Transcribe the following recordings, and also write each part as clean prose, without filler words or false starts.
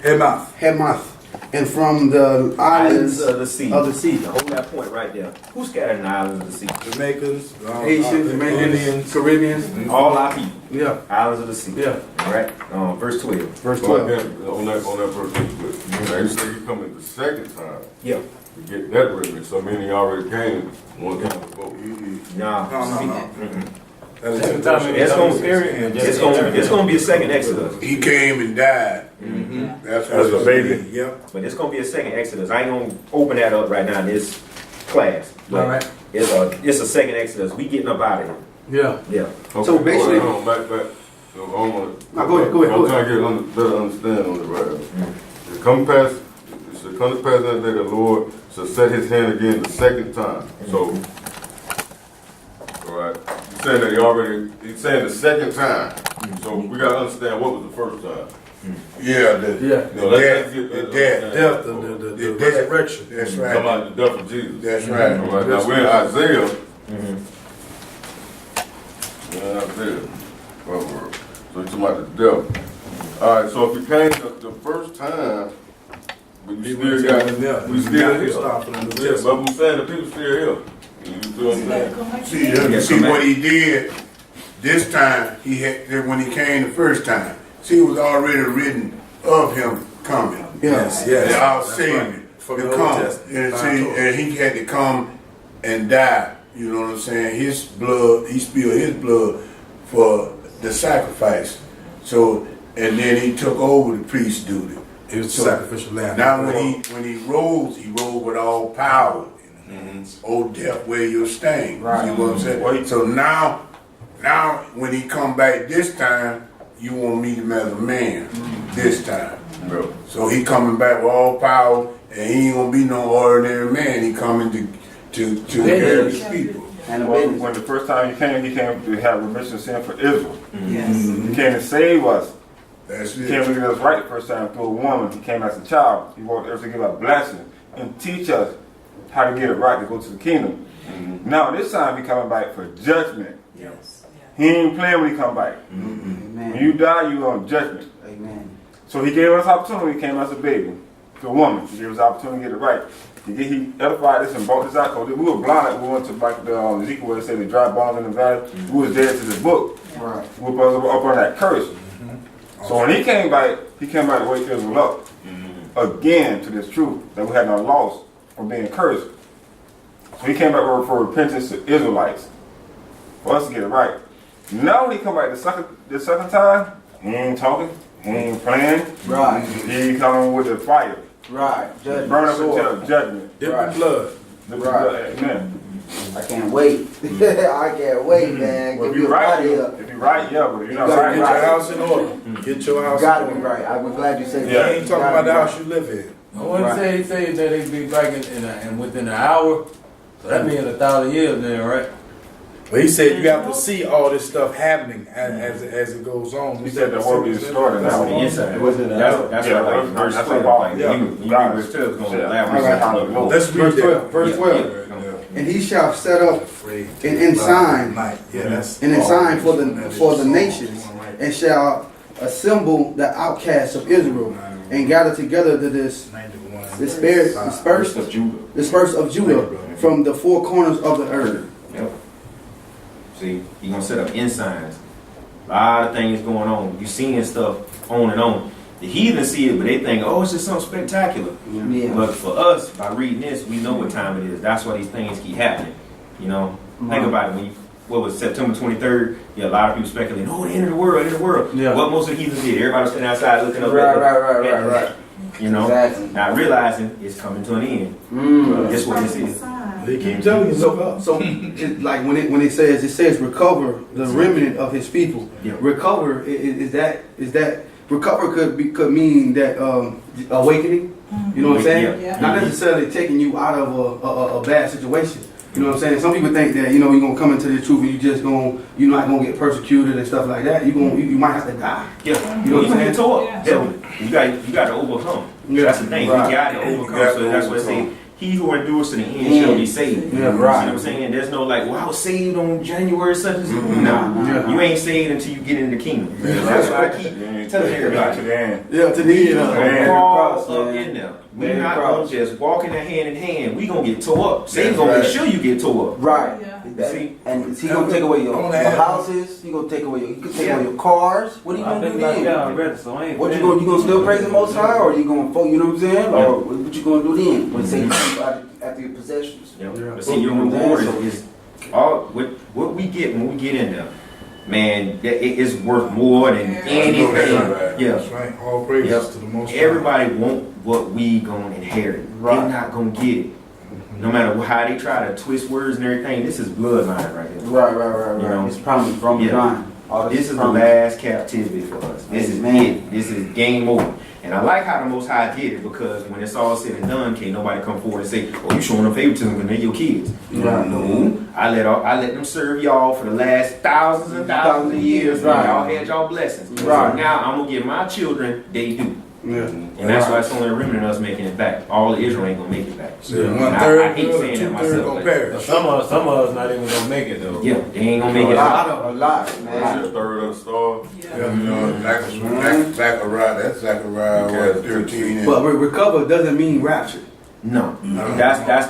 Hamath. And from the islands of the sea. Of the sea. Hold that point right there. Who scattered in the islands of the sea? Jamaicans, Haitians, Indians, Caribbeans. All our people. Yeah. Islands of the sea. Yeah. All right. Verse 12. Verse 12. Again, on that verse, now you say he coming the second time. Yeah. To get that remedy, so meaning he already came one time before. Nah. No. It's gonna be a second Exodus. He came and died. That's As a baby. Yep. But it's gonna be a second Exodus. I ain't gonna open that up right now in this class. But All right. It's a second Exodus. We getting up out of here. Yeah. Yeah. Okay, So basically- back. So Go ahead. I'm trying to get better understand on it right now. It shall come to pass that day the Lord shall set his hand again the second time. So, all right. He's saying that he's saying the second time. So we got to understand what was the first time. Yeah, the death, the resurrection. That's right. Come out the death of Jesus. That's right. All right. Now we're in Isaiah. Isaiah. So you're talking about the death. All right. So if you came the first time, but you still got, we still here. Yeah, but I'm saying the people still here. You feel what I'm saying? See what he did this time. He had when he came the first time. See, it was already written of him coming. Yes. Our Savior to come. And he had to come and die. You know what I'm saying? His blood, he spilled his blood for the sacrifice. So, and then he took over the priest's duty. It was a sacrificial lamb. Now when he rose with all power. Oh, death, where your stain. Right. You know what I'm saying? So now when he come back this time, you want to meet him as a man this time. No. So he coming back with all power, and he ain't gonna be no ordinary man. He coming to carry his people. And when the first time he came to have remission of sin for Israel. Yes. He came to save us. That's He came to get us right the first time through a woman. He came as a child. He wanted us to give us a blessing and teach us how to get it right to go to the kingdom. Now this time he coming back for judgment. Yes. He ain't playing when he come back. When you die, you on judgment. Amen. So he gave us opportunity. He came as a baby to a woman. He gave us opportunity to get it right. He edified this and brought this out. We were blind. We went to like the Ezekiel where it said the dry bones in the valley. We was dead to this book. Right. We were up on that curse. So when he came back to wake Israel up again to this truth that we had not lost from being cursed. So he came back for repentance to Israelites for us to get it right. Now when he come back the second time, he ain't talking, he ain't playing. Right. He coming with the fire. Right. Judgment. Burn up until judgment. Right. blood. Right. Amen. I can't wait. I can't wait, man. Well, Get if you me right, out of here. if you right, yeah, but if you're not gotta right, get Get your right. house in order. Get your You house gotta in be order. right. I'm glad you said Yeah. that. I ain't talking about the house you live in. I want to say that they be back in within an hour. So that means 1,000 years then, right? But he said you have to see all this stuff happening as it goes on. he said the world be destroyed. That's on the inside. That's Yeah, what like verse that's 12. about- Like, yeah. you read verse 12 is going to elaborate. Let's read that. Verse 12. And he shall set up an sign, Yeah, that's and sign for the nations, and shall assemble the outcasts of Israel, and gather together to dispersed of Judah from the four corners of the earth. Yep. See, you're going to set up ensigns. A lot of things going on. You seeing stuff on and on. The heathen see it, but they think, oh, it's just something spectacular. Yeah. But for us, by reading this, we know what time it is. That's why these things keep happening. You know, think about it. When you, what was September 23rd? Yeah, a lot of people speculating, oh, the end of the world, end of the world. Yeah. What most of the heathens did, everybody was sitting outside looking up. Right. You know, Exactly. not realizing it's coming to an end. That's what this is. They keep telling you So it's like when it says recover the remnant of his people. Yeah. Recover is that recover could mean that awakening. You know what I'm saying? Yeah. Not necessarily taking you out of a bad situation. You know what I'm saying? Some people think that you're gonna come into the truth and you're not gonna get persecuted and stuff like that. You might have to die. Yeah, You know what I'm saying? So you got to overcome. Yeah. That's the thing. Right. You got to overcome. So that's what I say. he who endures to the end shall be saved. Yeah, You know right. what I'm saying? There's no like, well, I was saved on January such and such. No, Yeah. you ain't saved until you get in the kingdom. That's why I keep telling everybody. To the end. Yeah, to the end. Man. Crawl cross, up man. in there. We're Very not cross. gonna just walk in there hand in hand. We gonna get tore up. Satan's gonna right. make sure you get tore up. Right. See? And he gonna take away your houses. He gonna take away your. He can take away your cars. What are you I've gonna do been like then? that already, so I ain't. What you gonna still praise the Most High, or you gonna you know what I'm saying, or what you gonna do then? When Satan comes after your possessions. Yeah. But see, your reward is all what we get when we get in there. Man, it is worth more than anything. Yeah. That's right. All praises Yep. to the Most High. Everybody want what we gonna inherit. Right. They're not gonna get it. No matter how they try to twist words and everything, this is bloodline right here. Right. You know? It's promised from Yeah. behind. All This is the promised. last captivity for us. This is Amen. it. This is game over. And I like how the Most High did it, because when it's all said and done, can't nobody come forward and say, "Oh, you showing them favoritism because they're your kids." Right. No, I let them serve y'all for the last thousands and thousands of years. Right. Y'all had y'all blessings. Right. So now I'm gonna give my children they do. Yeah. And that's why it's only a remnant of us making it back. All of Israel ain't gonna make it back. So And 1/3 I hate good, saying that 2/3 myself. gonna Like, perish. Some of us not even gonna make it though. yeah, they ain't gonna make A it. lot, See man. a third of the star. You know, Zachariah, that's Zachariah, what, 13 and But recover doesn't mean rapture. No, No. that's that's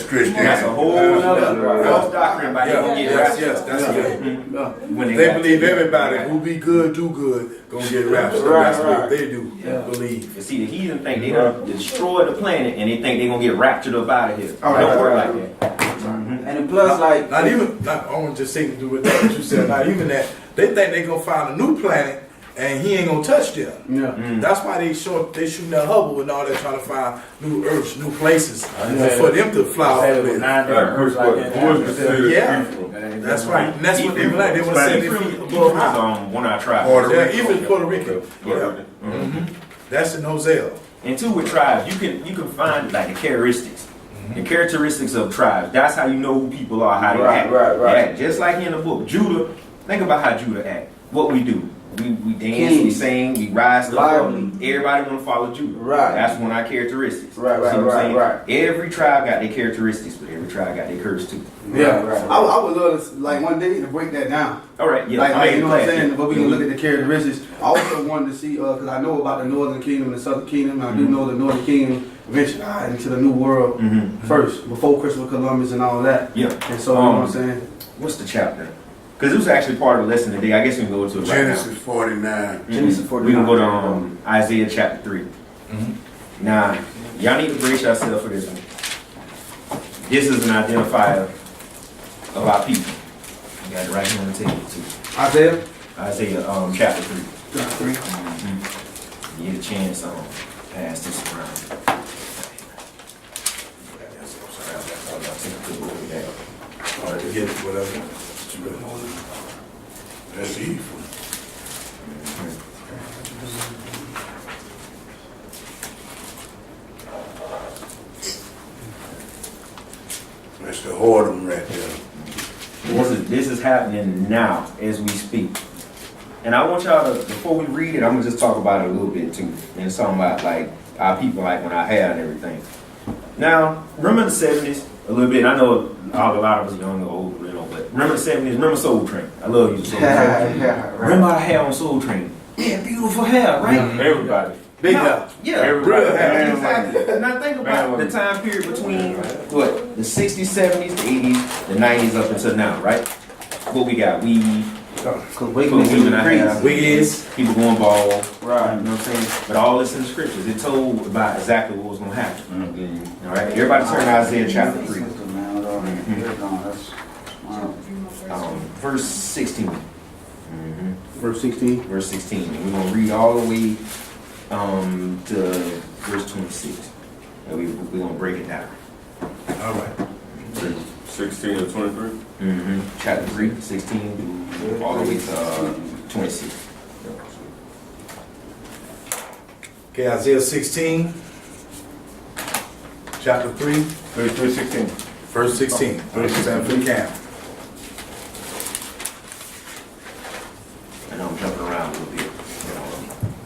Christianity. that's a whole other false doctrine about they gonna get Yes, raptured. yes, that's it. Yeah. When They got believe to- everybody who be good, do good, gonna get raptured. Right, That's right. what they do. Yeah. Believe. You see, the heathen think they done destroy the planet and they think they gonna get raptured up out of here. All It don't right, work right, like that. And then plus, like, Not even, I want to just say to do with that, what you said, not even that. They think they gonna find a new planet and he ain't gonna touch them. Yeah. That's why they shooting that Hubble and all that, trying to find new Earths, new places Yeah. for them to fly off Said it was with. 9 different groups like that. Who is considered Yeah. peaceful? That's right. And that's what they like. They want to say they feet above Ephraim is high. one of our tribes. Puerto Yeah, Rico. even Puerto Rico. Yeah. Mhm. That's in Hosea. And two, with tribes, you can find like the characteristics. The characteristics of tribes. That's how you know who people are, how they Right, act. right. They act just like in the book. Judah, think about how Judah act. What we do. We dance, we Kings. sing, we rise stuff up. Lively. Everybody wanna follow Judah. Right. That's one of our characteristics. Right, See what I'm right, saying? right. Every tribe got their characteristics, but every tribe got their curse too. Yeah. Right. I would love to, like, one day to break that down. All right, yeah. Like, you know what I'm class, saying? yeah. But we can look at the characteristics. I also wanted to see, because I know about the Northern Kingdom and the Southern Kingdom. And I do know the Northern Kingdom eventually into the New World Mhm. first, before Christopher Columbus and all that. Yeah. And so, you know what I'm saying? What's the chapter? Because it was actually part of the lesson today. I guess we can go to it right Genesis 49. now. Genesis We can go to 49. Isaiah chapter 3. Now, y'all need to brace yourself for this one. This is an identifier of our people. You got it right here on the table too. Isaiah? Isaiah chapter 3. Chapter 3. You get a chance pass this around. All right, get it, whatever. That's evil. That's the whoredom right there. This is happening now as we speak. And I want y'all to, before we read it, I'm gonna just talk about it a little bit too. And something about like our people, like when I had and everything. Now, remember the 70s a little bit. I know a lot of us young or old, you know, but remember the 70s, remember Soul Train. I love you, Soul Train. Yeah, right. Remember our hair on Soul Train. Yeah, beautiful hair, right? Everybody. Big No, help. Yeah, Everybody. exactly. Now think about the time period between what the 60s, 70s, the 80s, the 90s up until now, right? What we got? We Cause put weed in our hair, Wiggins. people going bald, Right. you know what I'm saying? But all this in the scriptures, it told about exactly what was going to happen. All right, everybody turn to Isaiah chapter 3, verse 16. Verse 16. Verse 16. And we're going to read all the way to verse 26. And we're going to break it down. All right. 16 and 23. Chapter 3, 16 all the way to 26. Okay, Isaiah 16, chapter 3, 3:16. verse 16. Verse 7 for the camp. I know I'm jumping around a little bit.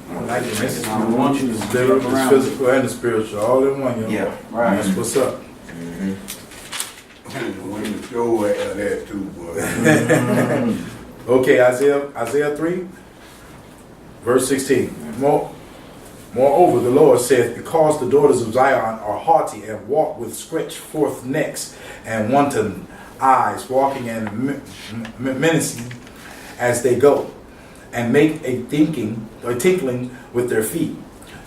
I like it, It's- I don't want you to It's literal, jump it's around. physical, and the spiritual, all in one, yo. Yeah. Right. That's what's up. When the show at that too, boy. Okay, Isaiah 3, verse 16. Moreover, the Lord saith, because the daughters of Zion are haughty and walk with stretched forth necks and wanton eyes, walking and menacing as they go, and make a tinkling with their feet.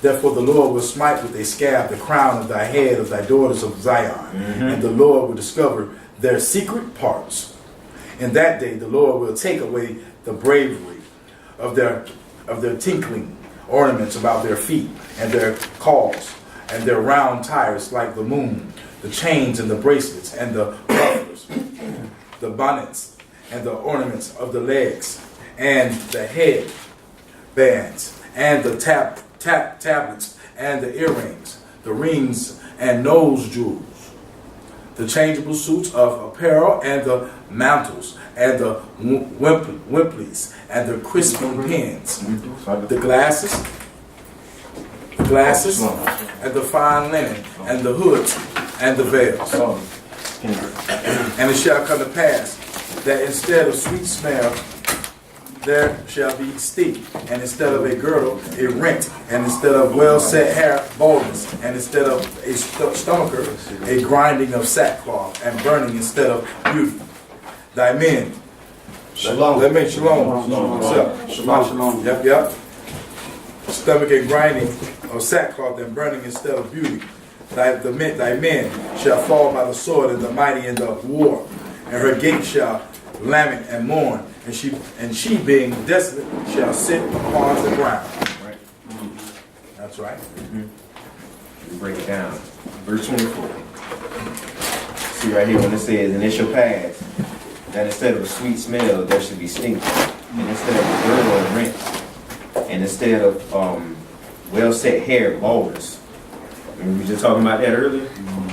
Therefore the Lord will smite with a scab the crown of thy head of thy daughters of Zion, and the Lord will discover their secret parts. In that day the Lord will take away the bravery of their tinkling ornaments about their feet, and their calls, and their round tires like the moon, the chains and the bracelets, and the mufflers, the bonnets, and the ornaments of the legs, and the head bands, and the tablets, and the earrings, the rings and nose jewels, the changeable suits of apparel, and the mantles, and the wimples, and the crisping pins, the glasses, and the fine linen, and the hoods, and the veils. And it shall come to pass that instead of sweet smell, there shall be stink, and instead of a girdle, a rent, and instead of well set hair, baldness, and instead of a stomacher, a grinding of sackcloth, and burning instead of beauty. Thy men, Shalom. Let me shalom. Shalom. What's up? Shalom. Yep. Stomach and grinding of sackcloth and burning instead of beauty. Thy men shall fall by the sword, and the mighty in the war, and her gate shall lament and mourn, and she being desolate shall sit upon the ground. Right. That's right. We break it down. Verse 24. See right here when it says, and it shall pass that instead of a sweet smell, there should be stink, and instead of a girdle of rent, and instead of well set hair, baldness. And we were just talking about that earlier.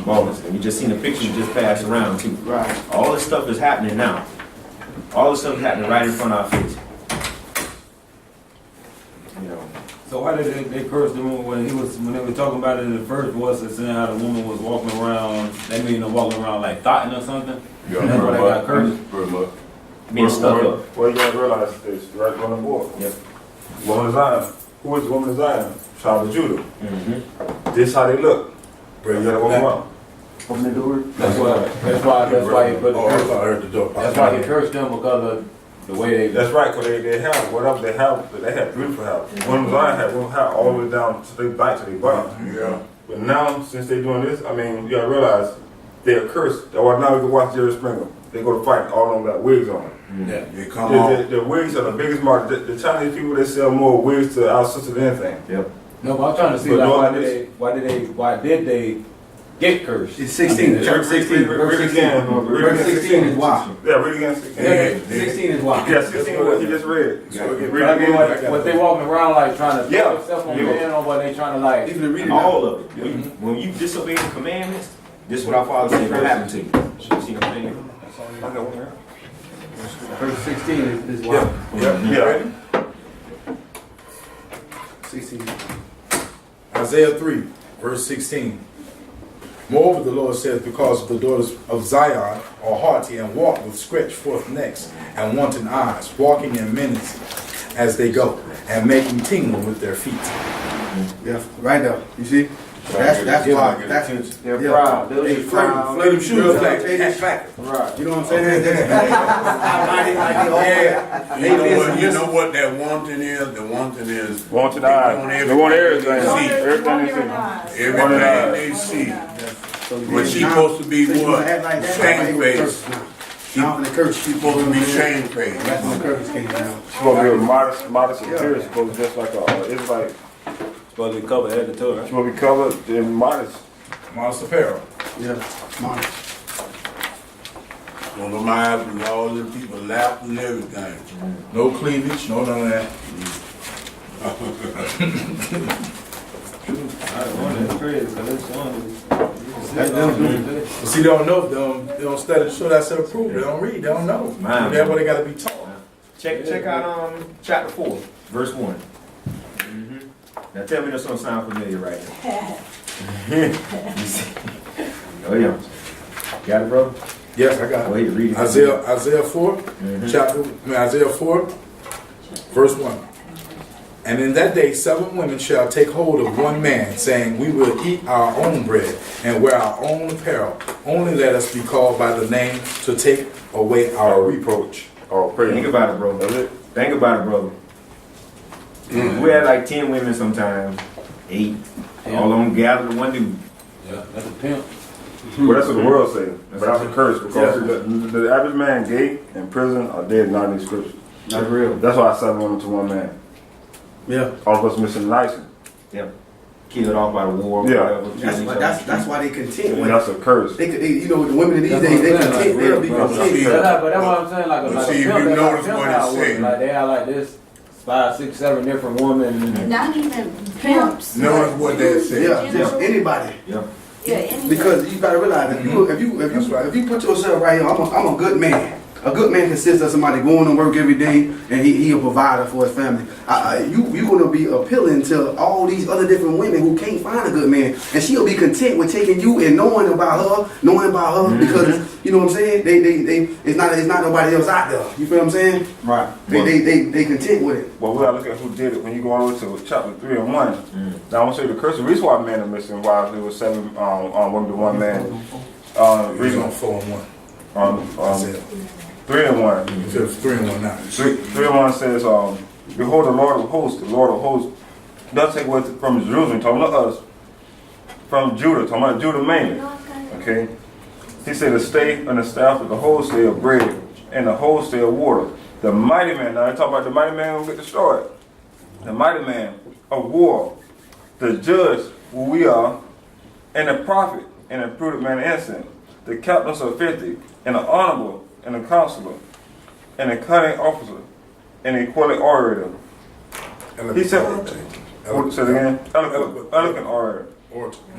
Baldness. And we just seen the picture just pass around too. Right. All this stuff is happening now. All this stuff is happening right in front of our face. You know. So why did they curse the woman when they were talking about it in the first voice and saying how the woman was walking around? They mean them walking around like thoughting or something. Yeah, And that's why they got cursed. Pretty much. Being stuck up. Well, you gotta realize this right on the board. Yep. Woman of Zion. Who is the woman of Zion? Child of Judah. Mm-hmm. This how they look. You gotta walk around. Open the door. That's why he put the Oh, I curse. thought I heard the door. That's why he cursed them because of the way they. That's right, because they have whatever they have beautiful house. Women of Zion had one house all the way down to their back to their bottom. Yeah. But now, since they're doing this, I mean, you gotta realize they're cursed. That's why now we can watch Jerry Springer. They go to fight, all of them got wigs on. Yeah. They come on. The wigs are the biggest market. The Chinese people, they sell more wigs to our sisters than anything. Yep. No, but I'm trying to see But like no, why did they get cursed? It's 16. Church 16. Read it again. Verse 16 is why. Yeah, read it again. 16. Yeah, 16 is why. Yeah, 16 what he just read. So Read But it I mean, again. what they walking around like trying to Yeah. throw themselves on men, or what they trying to like? Even to read it All of it. When you disobey the commandments, this is what our Father said will happen to you. See what I'm saying? I got one here. Verse 16 is why. Yeah. 16. Isaiah 3, verse 16. Moreover, the Lord says, because the daughters of Zion are haughty and walk with stretched forth necks and wanton eyes, walking in menace as they go, and making tingle with their feet. Yeah, right there. You see? That's why. That's They're yeah. proud. They're They just flirting, proud. flirting Shoes shoes like like that. Fact. Right. You know what I'm saying? You know what that wanting is? The wanting is Wanted eyes. They want everything. Everything they see. everything they see. But she supposed to be what? Shame face. Now when the curse, She supposed to be shame face. that's when the curse came down. Supposed to be a modest interior. Supposed to be just like a Israelite. Supposed to be covered head to toe, right? Supposed to be covered in modest. Modest apparel. Yeah, smart. On the mind with all the people laughing and everything. No cleavage, no none of that. That's crazy. So that's one. But see, they don't know. They don't study to show that set of proof. They don't read. They don't know. Man. That's what they got to be taught. Check out chapter 4, verse 1. Now tell me this don't sound familiar right now. Oh yeah. Got it, bro? Yes, I got Go it. ahead, read it. Isaiah 4, Isaiah 4, verse 1. And in that day 7 women shall take hold of one man, saying, we will eat our own bread and wear our own apparel. Only let us be called by the name to take away our reproach. Think about it, bro. Think about it, brother. We had like 10 women sometimes, 8. All of them gathered to one dude. Yeah, that's a pimp. But that's what the world says. But that's a curse because the average man gay in prison are dead, not in the scripture. Not real. That's why I 7 women to 1 man. Yeah. All of us missing the license. Yeah. Killed off by the war. Yeah. Whatever. That's why they content And with that's a curse. you know, the women in these days, they content, they'll be content. But that's what I'm saying. Like But a see, if pimp, you they notice got what pimp it out say. women. Like they have like this 5, 6, 7 different women. Not even pimps. Notice what that says. Yeah, just anybody. Yeah. Yeah, anybody. Because you gotta realize if you put yourself right here, I'm a good man. A good man consists of somebody going to work every day and he a provider for his family. You gonna be appealing to all these other different women who can't find a good man, and she'll be content with taking you and knowing about her because you know what I'm saying. They it's not nobody else out there. You feel what I'm saying? Right. They content with it. Well, we gotta look at who did it. When you go all the way to chapter 3 and 1. Now I'm gonna show you the curse. The reason why men are missing wives, there was 7 women to 1 man. Reason on 4 and 1. Isaiah. 3 and 1. It says 3 and 1 now. 3 and 1 says, behold, the Lord of hosts, does take away from Jerusalem, talking to us, from Judah, talking about Judah mainly. Okay? He said, the stay and the staff of the whole stay of bread and the whole stay of water. The mighty man, now they talk about the mighty man who get destroyed. The mighty man of war, the judge who we are, and the prophet, and the prudent man innocent, the captains of 50, and the honorable, and a counselor, and a cunning officer, and a quality orator. He said, say it again, eloquent orator.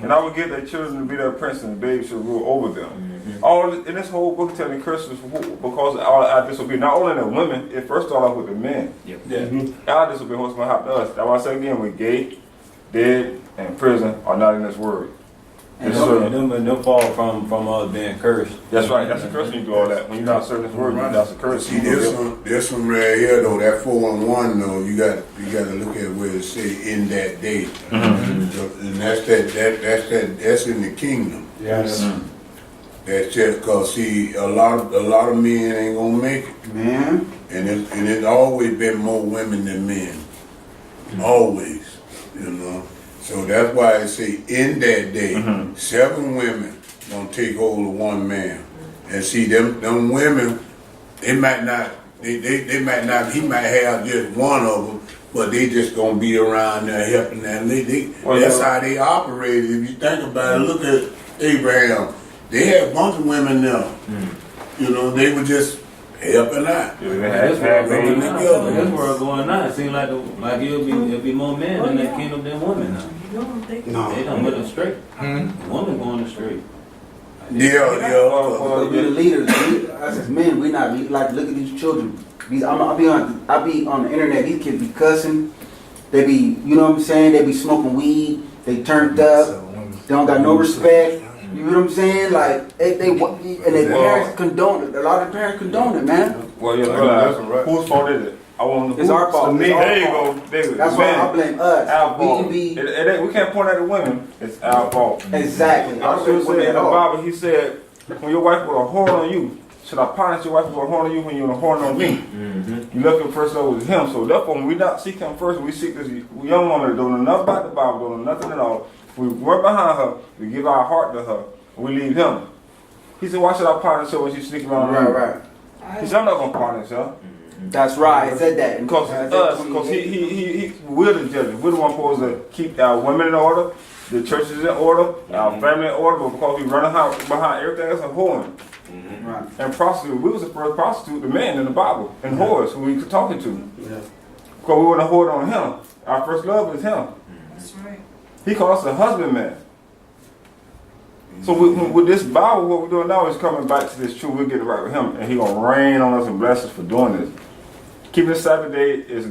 And I will give their children to be their princes, and babes shall rule over them. All in this whole book telling curses because all our disobedience, not only the women, it first started off with the men. Our disobedience was going to happen to us. That's why I say again, we're gay, dead, and prison are not in this word. And them fall from us being cursed. That's right. That's a curse when you do all that. When you're not serving this word, that's a curse. See, there's some right here though. That 4 and 1 though. You got to look at where it say in that day, and that's in the kingdom. Yes. That's just cause see a lot of men ain't gonna make it, Man. and it's always been more women than men, always, you know. So that's why I say in that day, 7 women gonna take hold of 1 man. And see them women, they might not, he might have just one of them, but they just gonna be around there helping them. That's how they operated. If you think about it, look at Abraham. They had a bunch of women there. You know, they were just helping out. This world going on. It seems like it'll be more men in that kingdom than women now. No. They done went astray. Women going astray. But we the leaders. Us as men, we not like look at these children. I be on the internet. These kids be cussing. They be, you know what I'm saying? They be smoking weed. They turned up. They don't got no respect. You know what I'm saying? Like they and their parents condone it. A lot of parents condone it, man. Well, yeah, right. Whose fault is it? I want It's our fault. Me, there you go. That's why I blame us. Our fault. We can't point at the women. It's our fault. Exactly. I should say in the Bible, he said, when your wife put a horn on you, should I punish your wife with a horn on you when you're a horn on me? You left him first love with him. So therefore, when we not seek him first, we seek this young woman that don't know nothing about the Bible, don't know nothing at all. We work behind her, we give our heart to her, and we leave him. He said, why should I punish her when she's sneaking around me? Right. He said, I'm not going to punish her. That's right. I said that. Because because we're the judges. We're the one supposed to keep our women in order, the churches in order, our family in order, but because we running behind everything else and whoring. Right. And prostitute. We was the first prostitute, the man in the Bible, and whores who we were talking to. Yeah. Because we want to whore on him. Our first love is him. That's right. He called us a husbandman. So with this Bible, what we're doing now is coming back to this truth. We'll get it right with him, and he's going to rain on us and bless us for doing this. Keeping the Sabbath day is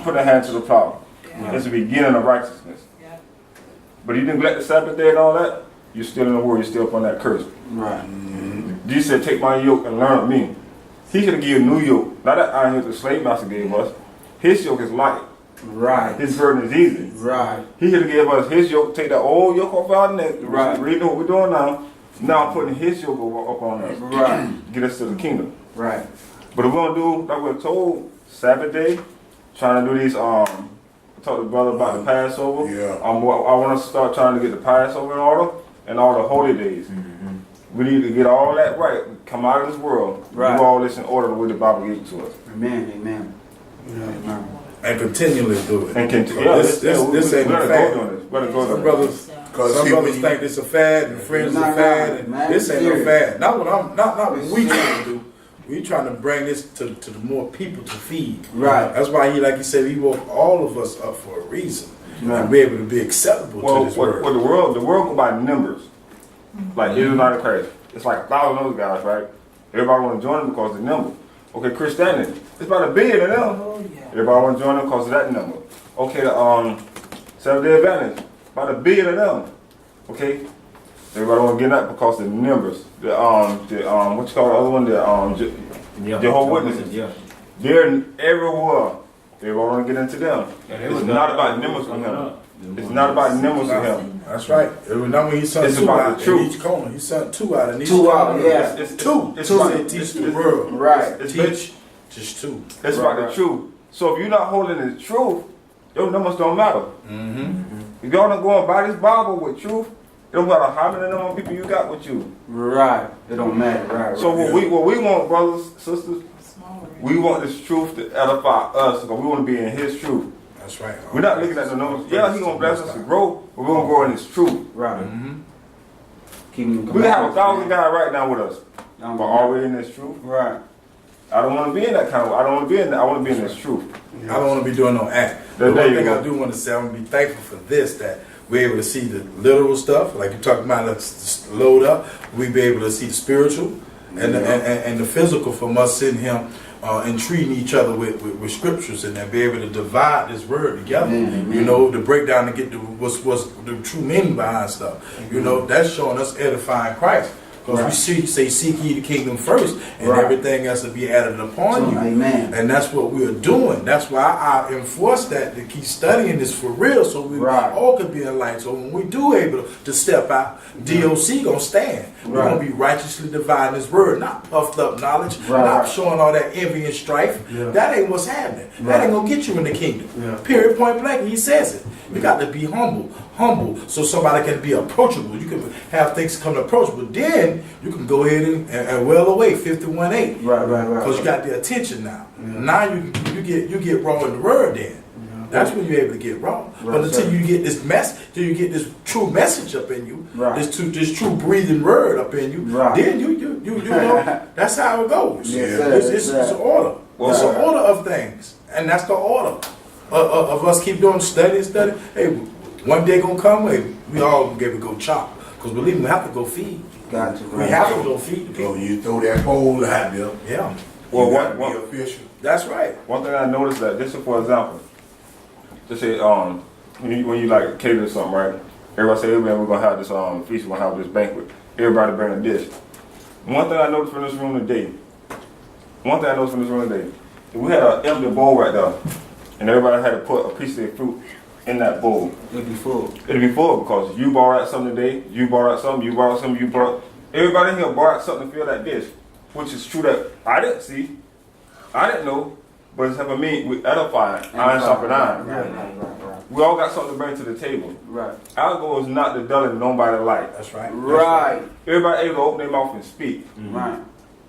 put a hand to the plow. It's the beginning of righteousness. Yeah. But you neglect the Sabbath day and all that, you're still in the world, you're still upon that curse. Right. Jesus said, take my yoke and learn of me. He should have given you a new yoke. Not that iron yoke the slave master gave us. His yoke is light. Right. His burden is easy. Right. He should have given us his yoke, take that old yoke off our neck. Right. Reading what we're doing now. Now putting his yoke up on us. Right. Get us to the kingdom. Right. But we're going to do, like we're told, Sabbath day, trying to do these, I talked to the brother about the Passover. Yeah. I want to start trying to get the Passover in order and all the holy days. We need to get all that right. Come out of this world. Right. Do all this in order the way the Bible gave it to us. Amen. Amen. Amen. And continually do it. And This ain't a fad. Better go Some to brothers, Cause some see, brothers when you- think this a fad and friends Nah, a fad. nah, And man, this ain't no serious. fad. Not what we trying to do. We trying to bring this to the more people to feed. Right. That's why he, like you said, he woke all of us up for a reason. And be able to be acceptable well, to this word. the world go by numbers. Like Israel not in Christ. It's like 1,000 other guys, right? Everybody want to join them because of the number. Okay, Christianity, it's about 1 billion of them. Everybody want to join them because of that number. Okay, the Seventh-day Adventist, about 1 billion of them. Okay, everybody want to get that because of the numbers. The what you call the other one? The Jehovah's Witnesses. Yeah. They're everywhere. Everybody want to get into them. Yeah, they It's was not done. about numbers for him. It's not about numbers for him. That's right. Every now when he sent It's two about out the in truth. each corner, he sent two out in each Two out, corner. yeah. It's Two. It's Two about, said teach the world. Right. it's Just two. It's about the truth. So if you're not holding the truth, your numbers don't matter. If y'all not going by this Bible with truth, it don't matter how many number of people you got with you. Right. It don't matter. Right. So right. what we want, brothers, sisters, Small. we want this truth to edify us because we want to be in His truth. That's right. We're not looking at the numbers. Yeah, He gonna bless us to grow, but we're gonna grow in His truth. Right. Keep them We have 1,000 guys right now with us, but are we in this truth? Right. I don't want to be in that kind of. I don't want to be in that. I want to be in this truth. I don't want to be doing no act. There But one you thing go. I do want to say, I'm going to be thankful for this, that we're able to see the literal stuff, like you're talking about, let's load up. We be able to see the spiritual and the physical from us sitting here and treating each other with scriptures and then be able to divide this word together. Amen. You know, to break down and get to what's the true meaning behind stuff. You know, that's showing us edifying Christ. Because we say, seek ye the kingdom first, and everything else will be added upon you. Amen. And that's what we are doing. That's why I enforce that to keep studying this for real, so we all could be enlightened. So when we do able to step out, DOC gonna stand. We're gonna be righteously dividing this word, not puffed up knowledge, not showing all that envy and strife. That ain't what's happening. That ain't gonna get you in the kingdom. Period, point blank. He says it. You got to be humble, so somebody can be approachable. You can have things come approachable. Then you can go ahead and well away 51:8. Right. Because you got the attention now. Now you get raw in the word. Then that's when you're able to get raw. But until you get this till you get this true message up in you, this true breathing word up in you, then you know that's how it goes. It's an order. It's an order of things, and that's the order of us keep doing study. Hey, one day gonna come, we all gonna be able to go chop. Because believe me, we have to go feed. Gotcha. We have to go feed the people. So you throw that pole out there. Yeah, Well, You gotta one be official. that's right. thing I noticed that this is for example. Just say when you like cater to something, right? Everybody say, hey man, we're gonna have this feast, we're gonna have this banquet. Everybody bring a dish. One thing I noticed from this room today. If we had an empty bowl right there, and everybody had to put a piece of their fruit in that bowl. It'll be full. It'd be full because you brought out something today, you brought out something, everybody in here brought out something to fill that dish, which is true that I didn't see, I didn't know, but it's helping me with edifying, iron sharpen iron. Right. We all got something to bring to the table. Right. Our goal is not to dull in nobody's light. That's right. Right. Everybody able to open their mouth and speak. Right.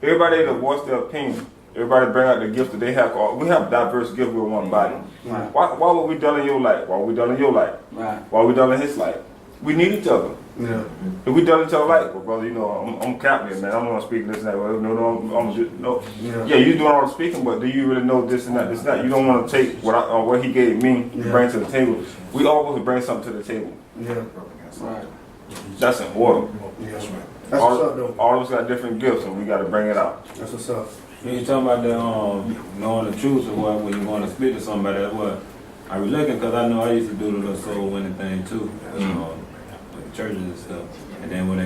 Everybody able to voice their opinion. Everybody bring out the gift that they have. We have diverse gifts with one body. Right. Why would we dull in your light? Why would we dull in your light? Right. Why would we dull in his light? We need each other. Yeah. If we dull each other light, well, brother, you know, I'm captain, man. I'm gonna speak this and that. Well, no. Yeah, you doing all the speaking, but do you really know this and that? This and that. You don't want to take what he gave me to bring to the table. We all want to bring something to the table. Yeah. Right. That's in order. That's right. That's what's up, though. All of us got different gifts, and we got to bring it out. That's what's up. When you talking about the knowing the truth or what, when you want to speak to somebody, what I was looking because I know I used to do the little soul winning thing too, with churches and stuff. And then when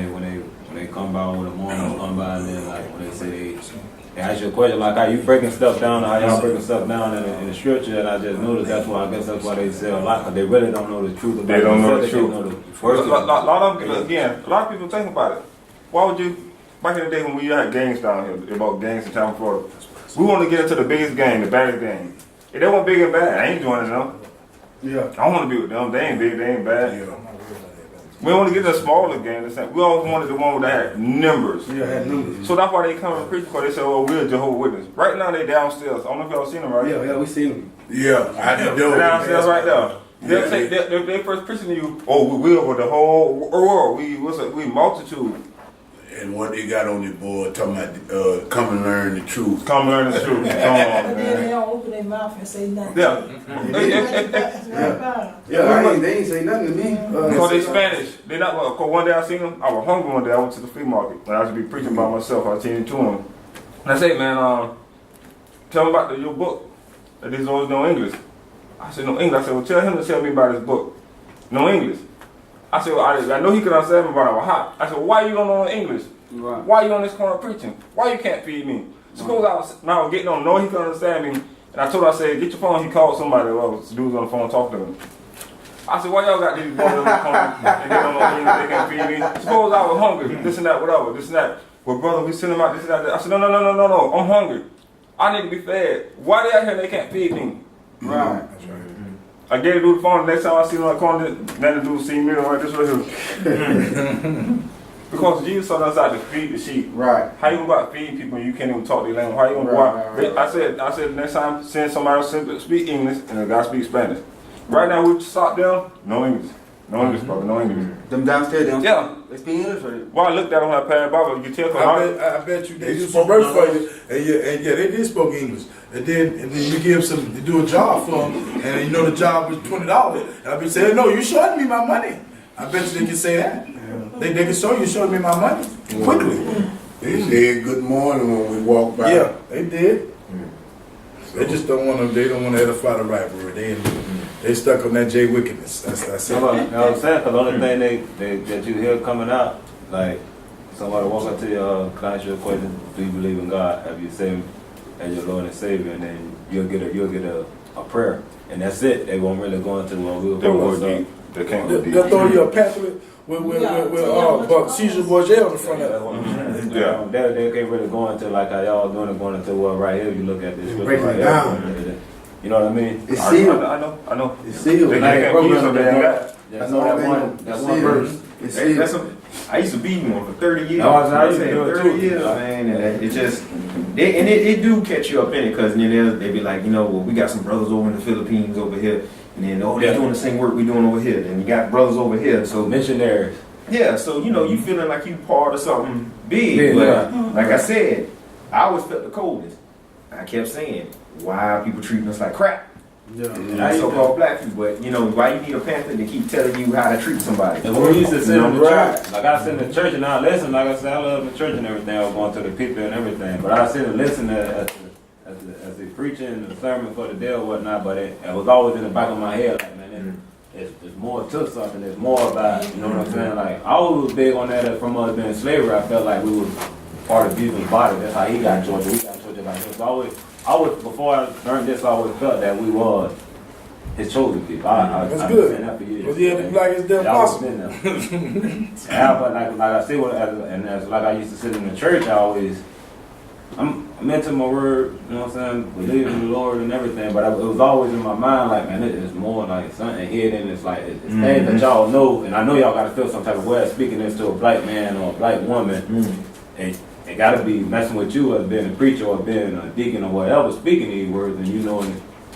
they come by, when the mornings come by, and then like when they say they ask you a question like how you breaking stuff down, how y'all breaking stuff down in the scripture, and I just noticed that's why I guess that's why they say a lot, because they really don't know the truth about They don't know the themselves. truth. They know the A first lot of them, again, a lot of people think about it. Why would you, back in the day when we had gangs down here, about gangs in town Florida, we want to get into the biggest gang, the baddest gang. If they weren't big and bad, I ain't joining them. Yeah. I want to be with them. They ain't big, they ain't bad. Yeah. We want to get in the smaller gang. We always wanted the one that had numbers. Yeah, had numbers. So that's why they come and preach, because they say, well, we're Jehovah's Witness. Right now they downstairs. I don't know if y'all seen them, right? Yeah, we seen them. Yeah, I did They're downstairs right there. Yeah. They first preaching to you, oh, we will with the whole world. We multitude. And what they got on the board talking about come and learn the truth. Come learn the truth. Come on, But then they man. don't open their mouth and say nothing. Yeah. That's right about it. Yeah, they ain't say nothing to me. Because they Spanish. They not. Cause one day I seen them. I was hungry one day. I went to the flea market. When I was to be preaching by myself, I was teaching to them. And I said, man, tell them about your book. That these always know English. I said, no English. I said, well, tell him to tell me about his book. No English. I said, well, I know he could understand me, but I was hot. I said, well, why you don't know English? Right. Why you on this corner preaching? Why you can't feed me? Suppose I was getting on, know he could understand me. And I told her, I said, get your phone. He called somebody. Well, dudes on the phone talking to him. I said, why y'all got these boys on the corner and they don't know English, they can't feed me? Suppose I was hungry, this and that, whatever, this and that. Well, brother, we send them out, this and that. I said, no, I'm hungry. I need to be fed. Why they out here and they can't feed me? Right. I gave the dude the phone. The next time I see him on the corner, then the dude see me right this right here. Because Jesus told us out to feed the sheep. Right. How you gonna go out feed people and you can't even talk their language? How you gonna go out? Right. I said next time send somebody else to speak English and the guy speak Spanish. Right now we stop them, no English. No English, brother, no English. Them downstairs, they don't Yeah. they speak English or they? Well, I looked at him when I passed by, but you can tell I bet you they do some work for you, and yeah, they did spoke English, and then you give some, you do a job for them, and you know the job was $20, and I be saying, no, you showed me my money. I bet you they can say that. They can show you showed me my money quickly. They said good morning when we walked by. Yeah, they did. They just don't want to. They don't want to edify the right word. They stuck on that J wickedness. That's it. You know what I'm saying? Because the only thing that you hear coming out, like somebody walk up to you, can I ask you a question? Do you believe in God? Have you saved him as your Lord and Savior? And then you'll get a prayer, and that's it. They won't really go into we'll go stuff. deep. They can't go deep. They'll throw you a pamphlet with Caesar Borgia on the front of it. Yeah. They can't really go into like how y'all doing it, going into right here. You look at this, Break it right down. here. You know what I mean? It's I sealed. know. It's sealed. They Like, can't use them, they ain't got. That's all that one verse. It's That's sealed. I used to be one for 30 years. No, I used to do it 30 too. years, man. And it just, it do catch you up in it, because then they be like, well, we got some brothers over in the Philippines over here. And then, they're doing the same work we doing over here. And you got brothers over here. So, Missionaries. yeah, so, you feeling like you part of something big. But, like I said, I always felt the coldness. I kept saying, why are people treating us like crap? Yeah. So-called black people, but why you need a pamphlet to keep telling you how to treat somebody? And when we used to sit in the Right. church, like I sit in the church and I listen, like I said, I love the church and everything, I was going to the people and everything, but I sit and listen as they preaching the sermon for the day or whatnot, but it was always in the back of my head, like, man, it's more to something, there's more about, you know what I'm saying? Like, I was big on that from us being in slavery. I felt like we were part of Jesus' body. That's how he got Georgia, we got Georgia like this. Before I learned this, I always felt that we was his chosen people. That's I've good. been saying that for years. Because he had to be like it's damn I always possible. been there. Yeah, but like I said, as like I used to sit in the church, I'm into my word, you know what I'm saying, believe in the Lord and everything, but it was always in my mind like, man, it's more like something hidden, it's like, it's things that y'all know, and I know y'all gotta feel some type of way speaking this to a black man or a black woman, and it gotta be messing with you as being a preacher or being a deacon or whatever, speaking these words, and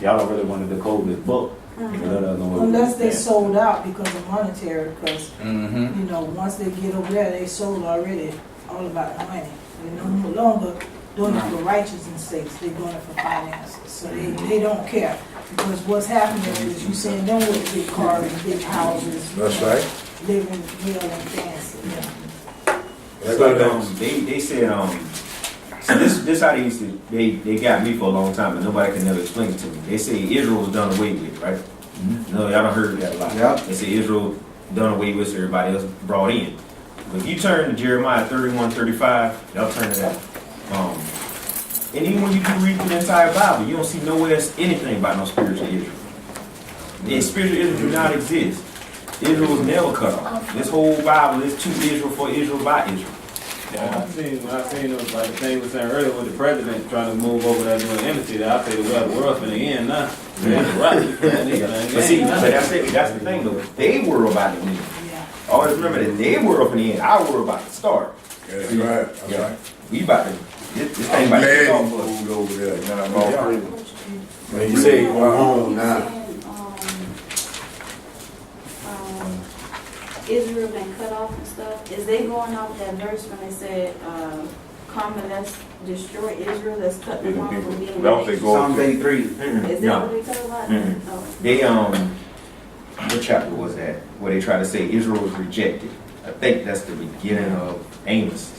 y'all don't really want to decode this book. Unless they sold out because of monetary, because, once they get over there, they sold already all about the money. They're no longer doing it for righteousness' sakes, they're doing it for finances. So they don't care. Because what's happening is you seeing them with big cars and big houses. That's right. Living real and fancy. It's like, they said, So this how they used to, they got me for a long time, and nobody can never explain it to me. They say Israel was done away with, right? No, y'all done heard that a lot. Yep. They say Israel done away with, so everybody else brought in. But if you turn to Jeremiah 31:35, y'all turn to that. And even when you do read through the entire Bible, you don't see nowhere anything about no spiritual Israel. And spiritual Israel do not exist. Israel was never cut off. This whole Bible is to Israel, for Israel, by Israel. Yeah, when I seen it was like the thing we were saying earlier with the president trying to move over there doing embassy, I say the world's finna end now. But see, that's the thing though. They were about to end. Yeah. Always remember that they were from the end. I were about to start. That's right. That's Yeah. right. We about to. This I'm thing about to glad kick you off for us. moved over there. Man, I'm all Yeah. crazy. When you say, Go home now. Israel been cut off and stuff. Is they going off that verse when they said, come and let's destroy Israel, let's cut them off from being That was they go Psalms up to. 83. Is that No. what they talk about? Mm-mm. Oh. They what chapter was that? Where they try to say Israel was rejected. I think that's the beginning of Amos.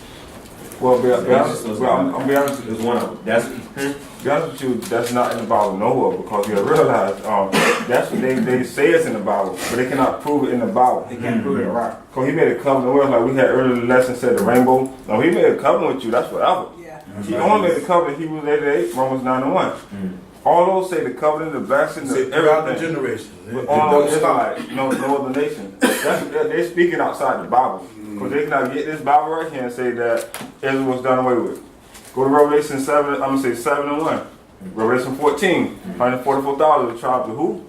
Well, be Amos honest, was I'm be honest. It's one of them. That's Be honest with you, that's not in the Bible nowhere because you realize that's what they say it's in the Bible, but they cannot prove it in the Bible. They can't prove it, right? Because he made a covenant with us, like we had earlier in the lesson said the rainbow. No, he made a covenant with you, that's whatever. Yeah. He only made a covenant, Hebrews 8:8, Romans 9:1. All those say the covenant, the blessing, say the throughout the everything. generations. But It all don't those stop. Israelites, no other nation. They're speaking outside the Bible. Because they cannot get this Bible right here and say that Israel was done away with. Go to Revelation 7, I'm going to say 7 and 1. Revelation 14, 144,000, the tribes of who?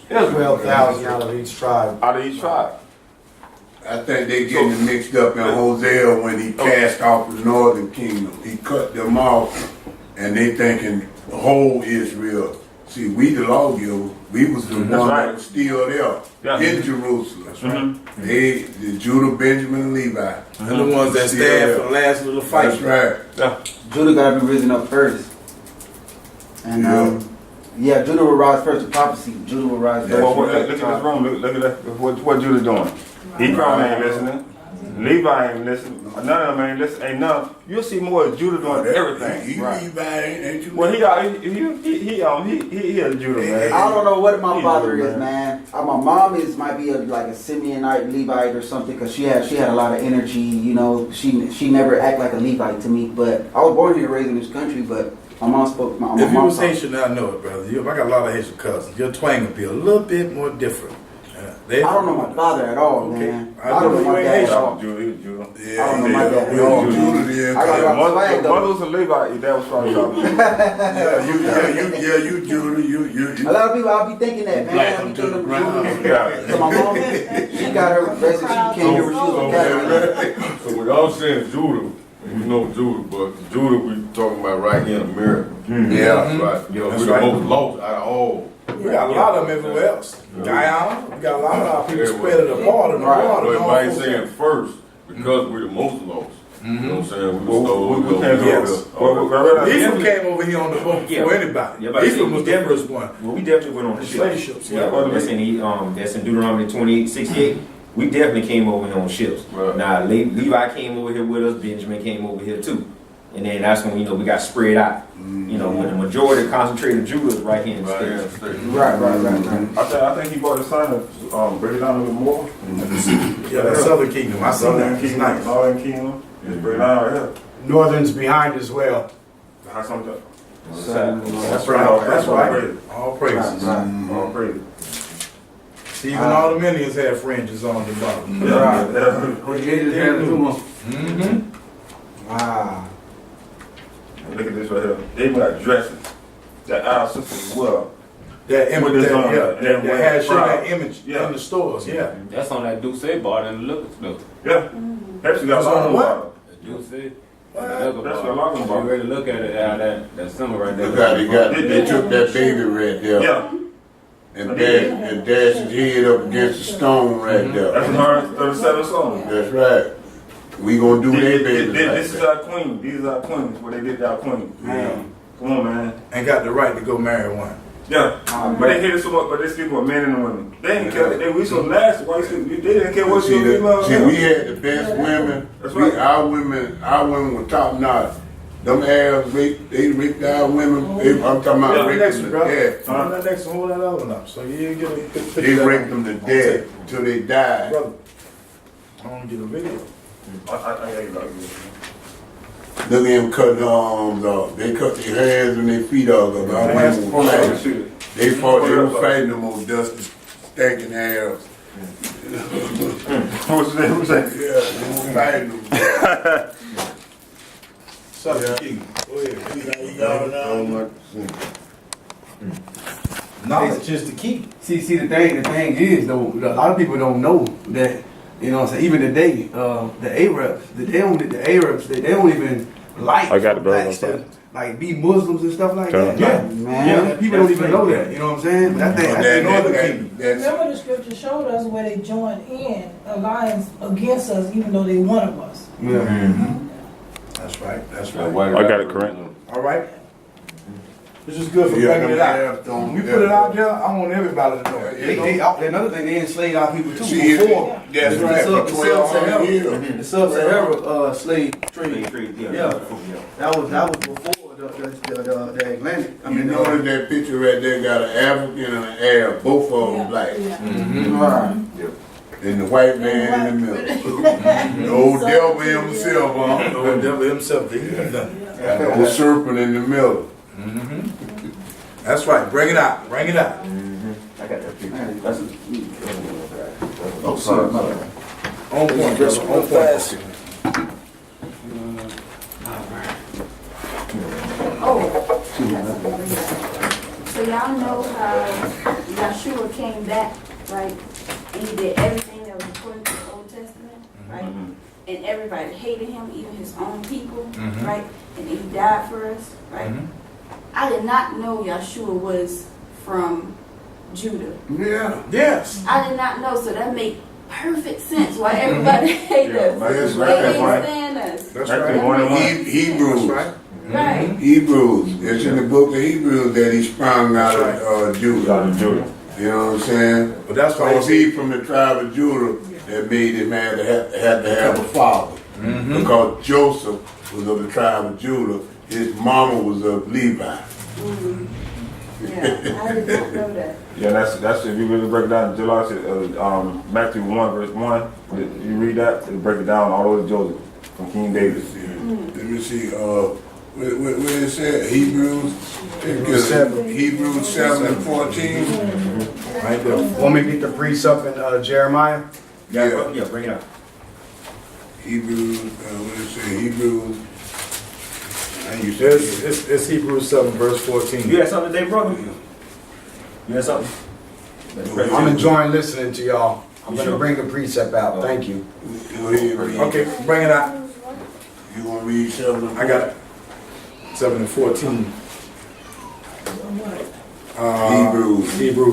Israel. 12,000 out of each tribe. Out of each tribe. I think they getting it mixed up in Hosea when he cast off the northern kingdom. He cut them off, and they thinking the whole Israel. See, we the lawgiver, we was the one right. that was still there Yeah. in Jerusalem. That's right. They, the Judah, Benjamin, and Levi. And the ones that stand for the last little fight. That's right. Yeah. Judah got to be risen up first. And Judah will rise first. The prophecy, Judah will rise first. Well, look at this room. Look at that. What Judah doing? He probably ain't listening. Levi ain't listening. None of them ain't listening. Ain't none. You'll see more of Judah doing everything. He Levi, ain't you? Well, he a Judah man. I don't know what my father is, man. My mom might be like a Simeonite, Levite or something, because she had a lot of energy. You know, she never act like a Levite to me. But I was born here, raised in this country. But my mom spoke. My If you mom was talked. Haitian, I know it, brother. I got a lot of Haitian cousins. Your twang would be a little bit more different. I don't know my father at all, Okay. man. I I don't know know my you dad ain't at all. Judah. Yeah, I don't know my dad at yeah, all. Judah did. I got a lot of swag, Your though. mother was a Levite. Your dad was probably talking. you Judah, you. A lot of people, I'll be thinking that, man. Black I'll be them to thinking the of ground. Judah. So my mom, she got her residence. She came here when she was a Catholic. So we all saying Judah, and we know Judah, but Judah we talking about right here in America. Yeah. Right. You know, That's we're the right. most lost out of all. We got a lot of them everywhere else. Guyana, we got a lot of our people spread it apart in the water. But and all everybody those saying first, because we're the most lost. You know what I'm saying? We Well, stole, we can't go Yes. over there. Ephraim came over here on the boat Yeah. before anybody. Yeah, but I Ephraim see, was we the first one. Well, we definitely went on the The ship. slave ships. Yeah, that's in Deuteronomy 28:68. We definitely came over here on ships. Right. Now Levi came over here with us. Benjamin came over here too. And then that's when we got spread out. You know, when the majority concentrated Judah is right here in the Right here in States. the States. Right. I think he brought his son to break it down a little more. Yeah, the Southern Kingdom. I seen Northern that. It's Kingdom, nice. Northern Kingdom. Just break it down right here. Northern's behind as well. That's something. That's right. That's right. All praises. All praise. See, even all the Indians have fringes on the bottom. Wow. Look at this right here. They even got dresses that our sisters as well. That image, With this that, on yeah, it, that, and that had show that proud. image Yeah. in the stores. Yeah. That's on that Douce bar in the liquor store. Yeah. Pepsi got That's a lot on of what? water. The Douce. That's what I'm talking You about. ready to look at it out that summer right there. They took that baby right there Yeah. and dashed his head up against the stone right there. That's 137 songs. That's right. We gonna do that baby like This is that. our queen. These are our queens. Where they get our queen. Man. Come on, man. And got the right to go marry one. Yeah. But they hate it so much, but they speak about men and women. They didn't care. We so nasty. Why they didn't care what See, you female. we had the best women. That's right. Our women were top notch. Them Arabs, they raped our women. I'm talking about raping them to death. Hold that next one, hold that other one up. So you get a good picture. They raped them to death till they died. Brother, I want to get a video. Look at them cutting their arms off. They cut their hands and their feet off. They fought, they were fighting them old dusty, stinking Arabs. Who's that? Yeah, they were fighting them. Southern King. Go ahead. Knowledge is the key. See, the thing is though, a lot of people don't know that, you know what I'm saying, even today, the Arabs, they don't even like I got it, bro. blacks to like be Muslims and stuff like that. Yeah. Yeah, people don't even know that, you know what I'm saying? But I think Remember the scripture showed us where they joined in alliance against us, even though they one of us. Yeah. That's right. That's right. I got it correct. All right. This is good for bringing it out. When we put it out there, I want everybody to know it. Another thing, they enslaved our people too See, before. that's right, for 1200 years. The sub-Saharan slave trade. Yeah. That was before the Atlantic. I You mean, notice that picture right there got an African and an Arab, both of them black. Right. And the white man in the middle. The old devil himself, The old devil himself, the heathen. the old serpent in the middle. That's right. Bring it out. Bring it out. I got that picture. That's a, Oh, sorry. On point, brother. On point. So y'all know how Yahshua came back, right? And he did everything that was according to the Old Testament, right? And everybody hated him, even his own people, right? And he died for us, right? I did not know Yahshua was from Judah. Yeah. Yes. I did not know, so that made perfect sense why everybody hated us. That's They right. didn't stand us. That's Back to right. 1-1. Hebrews. That's right. Right. Hebrews. It's in the book of Hebrews that he sprung out of Judah. Out of Judah. You know what I'm saying? But that's So why it's he from the tribe of Judah that made him had to have a father. Because Joseph was of the tribe of Judah. His mama was of Levi. Yeah, I did not know that. Yeah, that's if you really break it down. July said, Matthew 1 verse 1. You read that, it break it down all over Joseph from King David. Let me see. Where it said Hebrews 7:14. Right there. Want me to get the priest up in Jeremiah? yeah, bring it out. Hebrews. What it say? Hebrews. it's Hebrews 7 verse 14. You had something today, brother? You had something? I'm enjoying listening to y'all. I'm going Sure. to bring the precept out. Thank you. Go ahead, read. Okay, bring it out. You want to read 7? I got it. 7 and 14.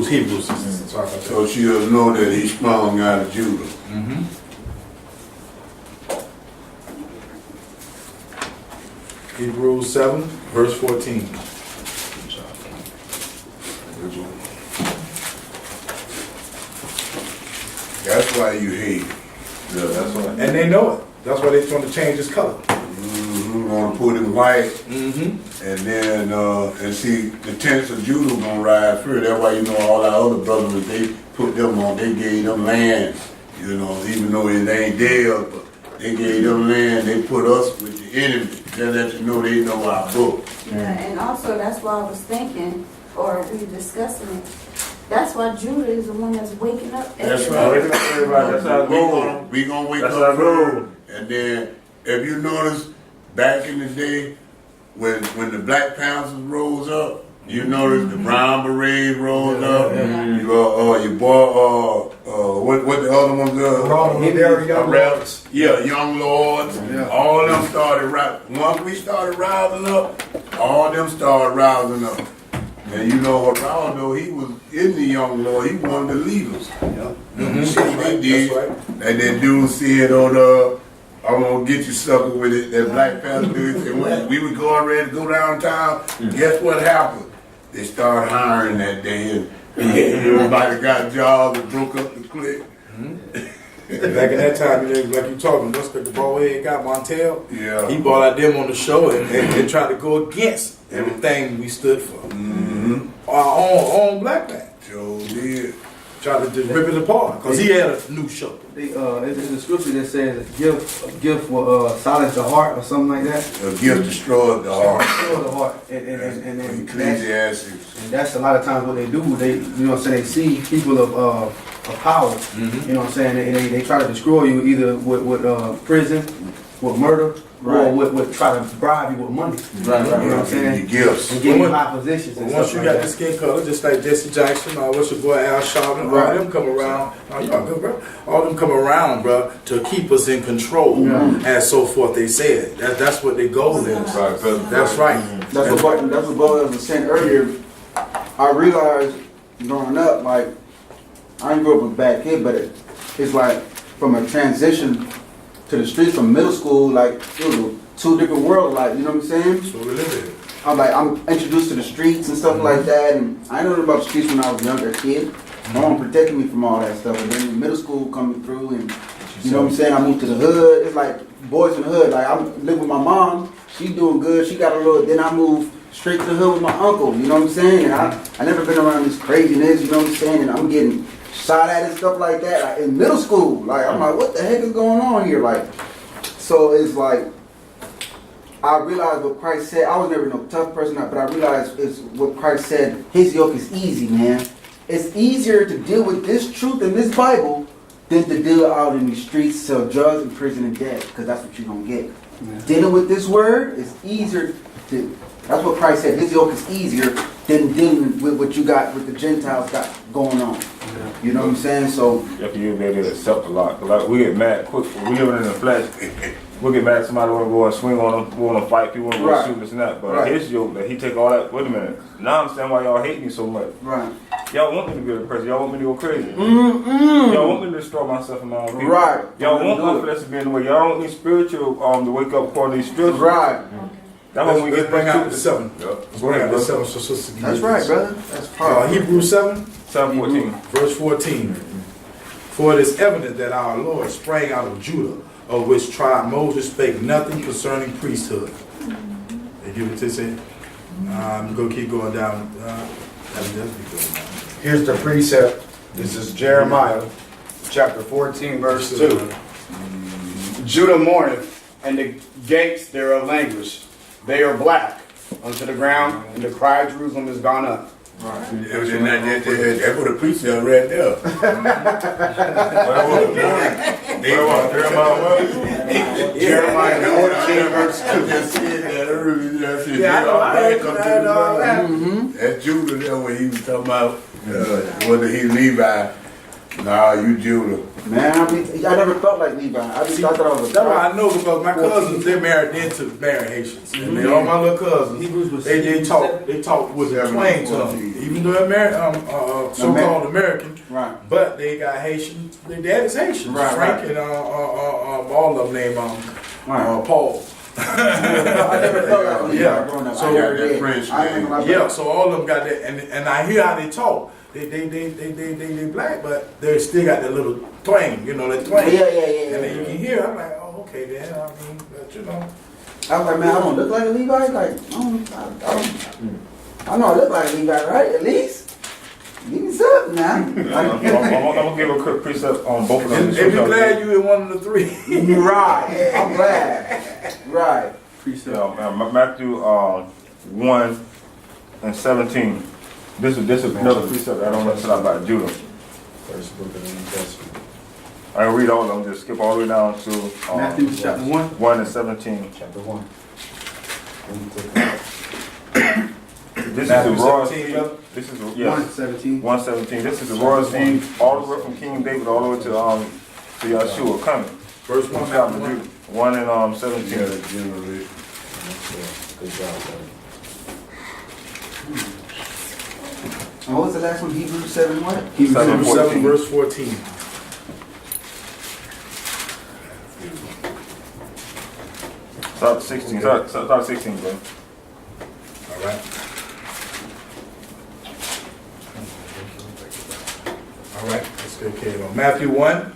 Hebrews. Sorry about that. So she'll know that he sprung out of Judah. Hebrews 7 verse 14. That's why you hate. Yeah, that's what. And they know it. That's why they're trying to change his color. Want to put him white, and then and see the tents of Judah gonna rise first. That's why you know all our other brothers, they put them on. They gave them land. You know, even though it ain't theirs, but they gave them land. They put us with the enemy. Just let you know they know our book. Yeah, and also that's why I was thinking, or we were discussing it. That's why Judah is the one that's waking up. That's every right. day. That's our goal. We gonna wake That's up our first, goal. and then if you notice back in the day when the Black Panthers rose up, you notice the Brown Berets rose up. You go, your boy, what the other ones are? Yeah, Young Lords. All of them started rising. Once we started rising up, all of them started rising up. And you know, Geraldo, he was in the Young Lord. He wanted to lead us. See what they did. And then dude said on I'm gonna get you sucker with it. That Black Panther dude said, well, we were going ready to go downtown. Guess what happened? They started hiring that day, and everybody got jobs and broke up the clique. Back in that time, you know, like you talking, what's the bald head guy, Montel? Yeah. He brought out them on the show and tried to go against everything we stood for. Our own black man. Sure did. Tried to just rip it apart because he had a new show. There's a scripture that says a gift will silence the heart or something like that. A gift destroyed the heart. Destroy the heart. And Ecclesiastes. that's a lot of times what they do. They, you know what I'm saying, they see people of power, you know what I'm saying, and they try to destroy you either with prison, with murder, or with try to bribe you with money. You know what I'm saying? Gifts. And give you high positions and Once stuff you like got that. the skin color, just like Jesse Jackson, or what's your boy Al Sharpton, all them come around. Oh, y'all good, bro. All them come around, bro, to keep us in control, and so forth. They said that's what their goal is. That's right. That's what Bo was saying earlier. I realized growing up, like, I didn't grow up with a bad kid, but it's like from a transition to the streets from middle school, like it was two different worlds, like, you know what I'm saying? So we live in. I'm introduced to the streets and stuff like that, and I didn't know about the streets when I was a younger kid. My mom protected me from all that stuff, and then middle school coming through, and you know what I'm saying? I moved to the hood. It's like boys in the hood. Like, I live with my mom. She doing good. She got a little. Then I moved straight to the hood with my uncle. You know what I'm saying? And I never been around this craziness. You know what I'm saying? And I'm getting shot at and stuff like that, like, in middle school. Like, I'm like, what the heck is going on here? Like, so it's like, I realized what Christ said. I was never no tough person, but I realized it's what Christ said. His yoke is easy, man. It's easier to deal with this truth in this Bible than to deal out in the streets, sell drugs, in prison, and death, because that's what you're going to get. Yeah. Dealing with this word is easier to, that's what Christ said. His yoke is easier than dealing with what you got, what the Gentiles got going on. Yeah. You know what I'm saying? So you have to be able to accept a lot. Like, we get mad quick. We living in the flesh. We'll get mad at somebody want to go and swing on them, want to fight people, want to go shoot this and that. But his yoke, that he take all that. Wait a minute. Now I understand why y'all hate me so much. Right. Y'all want me to be a person. Y'all want me to go crazy. Y'all want me to destroy myself and my own people. Right. Y'all want my flesh to be in the way. Y'all don't need spiritual to wake up according to these spiritual. Right. That's when we get bring out the 7. Go ahead, the brother. 7 so Sister That's right, brother. That's powerful. Hebrews 7. 7:14. Verse 14. For it is evident that our Lord sprang out of Judah, of which tribe Moses spake nothing concerning priesthood. They give it to say. I'm going to keep going down. Here's the precept. This is Jeremiah chapter 14, verse 2. Judah mourneth, and the gates thereof languish. They are black unto the ground, and the cry of Jerusalem is gone up. That's what the precept right there. Jeremiah 14, verse 2. That's Judah there when he was talking about whether he Levi. Nah, you Judah. Man, I never felt like Levi. I just thought that I was. That's why I know, because my cousins, they married Haitians. And they, all my little cousins, they talk with a twang to them. Even though they're so-called American, right? But they got Haitian. Their dad is Haitian. Right, Frank and all of them named Paul. I never felt like Levi growing up. So that French yeah, so all of them got that, and I hear how they talk. They black, but they still got that little twang, you know, that twang. Yeah. And then you can hear, I'm like, oh, okay, then. I mean, but you know. I was like, man, I don't look like a Levi. Like, I know I look like a Levi, right? At least. Give me something now. I'm gonna give a quick precept on both of them. If you're glad you in one of the three. Right. I'm glad. Right. Precept. Matthew 1 and 17. This is another precept I don't know about Judah. First book of the New Testament. I read all of them, just skip all the way down to Matthew chapter 1. 1 and 17. Chapter 1. This Matthew is the royal 17, seed. This is 1:17. 1:17. This is the royal seed, all the way from King David all the way to Yeshua coming. Verse 1, Matthew 1. 1 and 17. Good job, buddy. And what was the last one? Hebrews 7 what? Hebrews 7, 14. verse 14. Start at 16. Start at 16, bro. All right. All right. Let's go, okay. Matthew 1,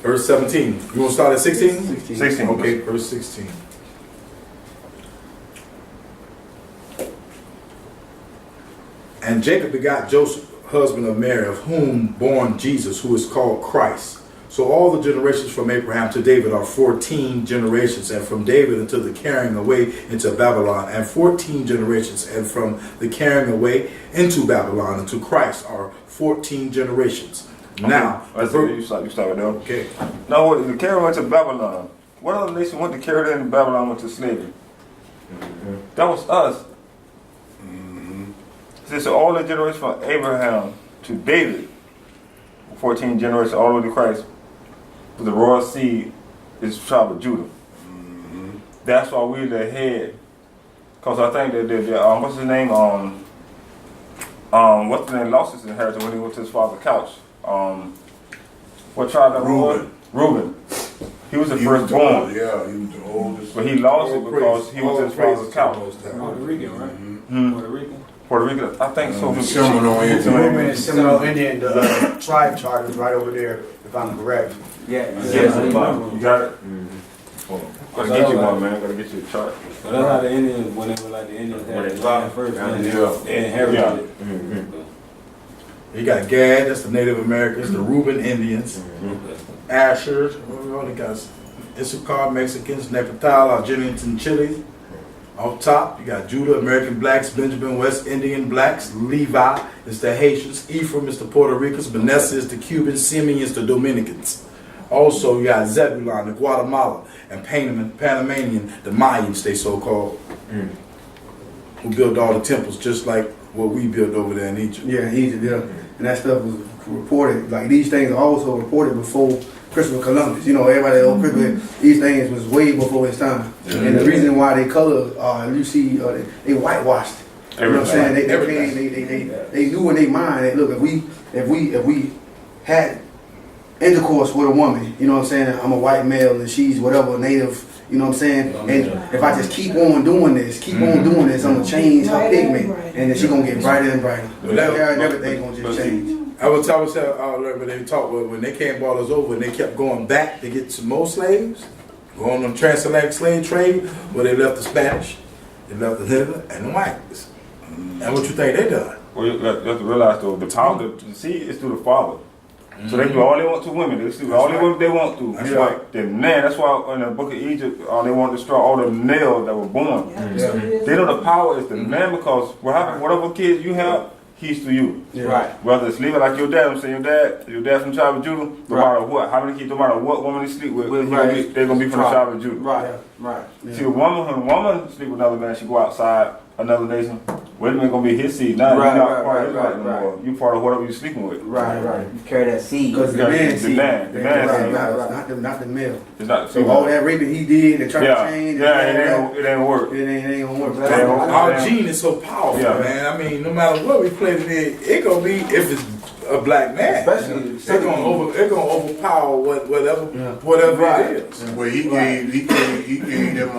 Verse 17. You want to start at 16? 16. Okay, verse 16. And Jacob begot Joseph, husband of Mary, of whom born Jesus, who is called Christ. So all the generations from Abraham to David are 14 generations, and from David until the carrying away into Babylon, and 14 generations, and from the carrying away into Babylon unto Christ are 14 generations. Now, you start with that. okay. Now, what the carry went to Babylon. What other nation went to carry them in Babylon went to slavery? That was us. This is all the generations from Abraham to David, 14 generations all the way to Christ. But the royal seed is the tribe of Judah. That's why we're the head. Because I think that what's his name? What's the name? Lost his inheritance when he went to his father's couch. What tribe that was? Reuben. He was the firstborn. Yeah, he was the oldest. But he lost it because he was his father's couch. Puerto Rican, right? Puerto Rican. Puerto Rico, I think so. Seminole Indian. Reuben is Seminole Indian. The tribe chart is right over there, if I'm correct. Yeah. You got it? Gotta get you one, man. Gotta get you a chart. But that's how the Indians, when they were like the Indians had When they the dropped, land first, yeah. and they inherited it. You got Gad, that's the Native Americans, the Reuben Indians, Asher, all the guys, Issachar, Mexicans, Nepatal, Argentines, and Chiles. Off top, you got Judah, American blacks, Benjamin, West Indian blacks, Levi is the Haitians, Ephraim is the Puerto Ricans, Manasseh is the Cubans, Simeon is the Dominicans. Also, you got Zebulon, the Guatemala, and Panamanian, the Mayans, they so-called, who built all the temples, just like what we built over there in Egypt. Yeah, Egypt, yeah. And that stuff was reported. Like these things are also reported before Christopher Columbus. You know, everybody on Christmas, these things was way before his time. And the reason why they color, you see, they whitewashed. You know what I'm saying? They knew in their mind that look, if we had intercourse with a woman, you know what I'm saying? I'm a white male and she's whatever native. You know what I'm saying? And if I just keep on doing this, I'm gonna change her pigment, and then she's gonna get brighter and brighter. And everything gonna just change. I was telling when they talked when they came brought us over and they kept going back to get some more slaves, going on the transatlantic slave trade, where they left the Spanish, they left the Hitler and the whites. And what you think they done? Well, you have to realize though, the power, the seed is through the father. So they do all they want to women. They do all they want to. That's right. The man. That's why in the book of Egypt, they want to destroy all the males that were born. They know the power is the man because whatever kids you have, he's to you. Right. Whether it's leaving like your dad, I'm saying your dad from the tribe of Judah, no matter what, how many kids, no matter what woman they sleep with, they're gonna be from the tribe of Judah. Right. See, when a woman sleep with another man, she go outside another nation. Wait a minute, gonna be his seed. Now you're not part of Israel anymore. You part of whatever you're sleeping with. Right. You carry that seed. Because the man seed. The man Not the male. It's not. So all that raping he did and trying to change. It ain't work. It ain't gonna work. Our gene is so powerful, man. I mean, no matter what we play today, it gonna be if it's a black man. Especially, it's gonna overpower whatever it is. Well, he gave them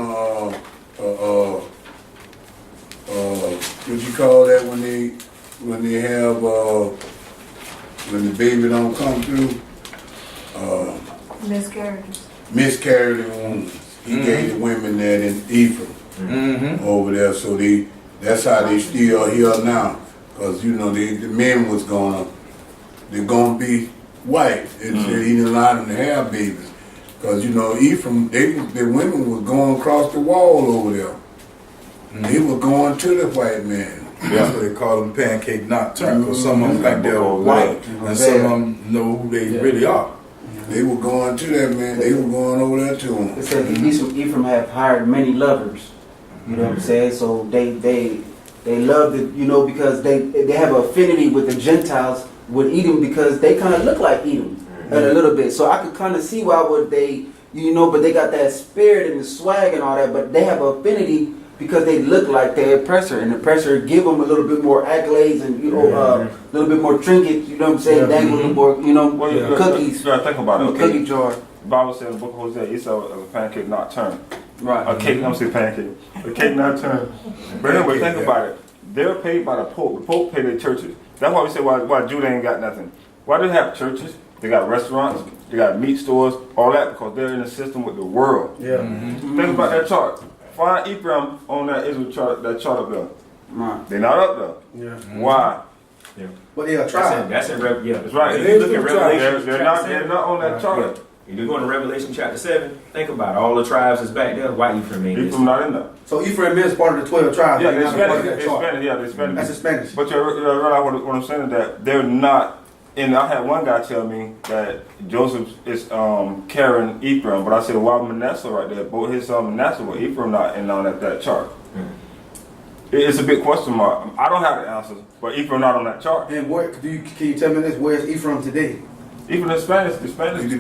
what you call that when they have when the baby don't come through miscarriage wounds. He gave the women that in Ephraim over there, so that's how they still here now, because you know the men was they're gonna be white. He didn't allow them to have babies, because you know Ephraim, the women was going across the wall over there. They were going to the white man. That's what they call them pancake nocturne, because some of them think they're white, and some of them know who they really are. They were going to that man. They were going over there to him. It said Ephraim have hired many lovers. You know what I'm saying? So they love it, you know, because they have an affinity with the Gentiles with Edom because they kind of look like Edom a little bit. So I could kind of see why would they, you know, but they got that spirit and the swag and all that, but they have affinity because they look like the oppressor, and the oppressor give them a little bit more accolades and, you know, a little bit more trinkets, you know what I'm saying, dangle a little more, you know, cookies. You gotta think about it. Cookie jar. The Bible says in the book of Hosea, Esau is a pancake not turned. Right. A cake, I'm saying pancake. A cake not turned. But anyway, think about it. They're paid by the Pope. The Pope paid their churches. That's why we say why Judah ain't got nothing. Why do they have churches? They got restaurants. they got meat stores, all that, because they're in the system with the world. Yeah. Think about that chart. Find Ephraim on that Israel chart, that chart up there. Right. They're not up there. Yeah. Why? But they're a tribe. That's in Revelation. That's right. If you look at Revelation, They're not on that chart. If you go into Revelation chapter 7, think about it. All the tribes is back there. Why Ephraim ain't Ephraim not in there. So Ephraim is part of the 12 tribes. Yeah, They're they're not a part of Spanish. that chart. They're Spanish. That's the Spanish. But you realize what I'm saying is that they're not. And I had one guy tell me that Joseph is carrying Ephraim, but I said, why Manasseh right there? Both his son Manasseh, but Ephraim not in on that chart. It's a big question mark. I don't have the answers, but Ephraim not on that chart. And where can you tell me this? Where's Ephraim today? Even the Spanish. The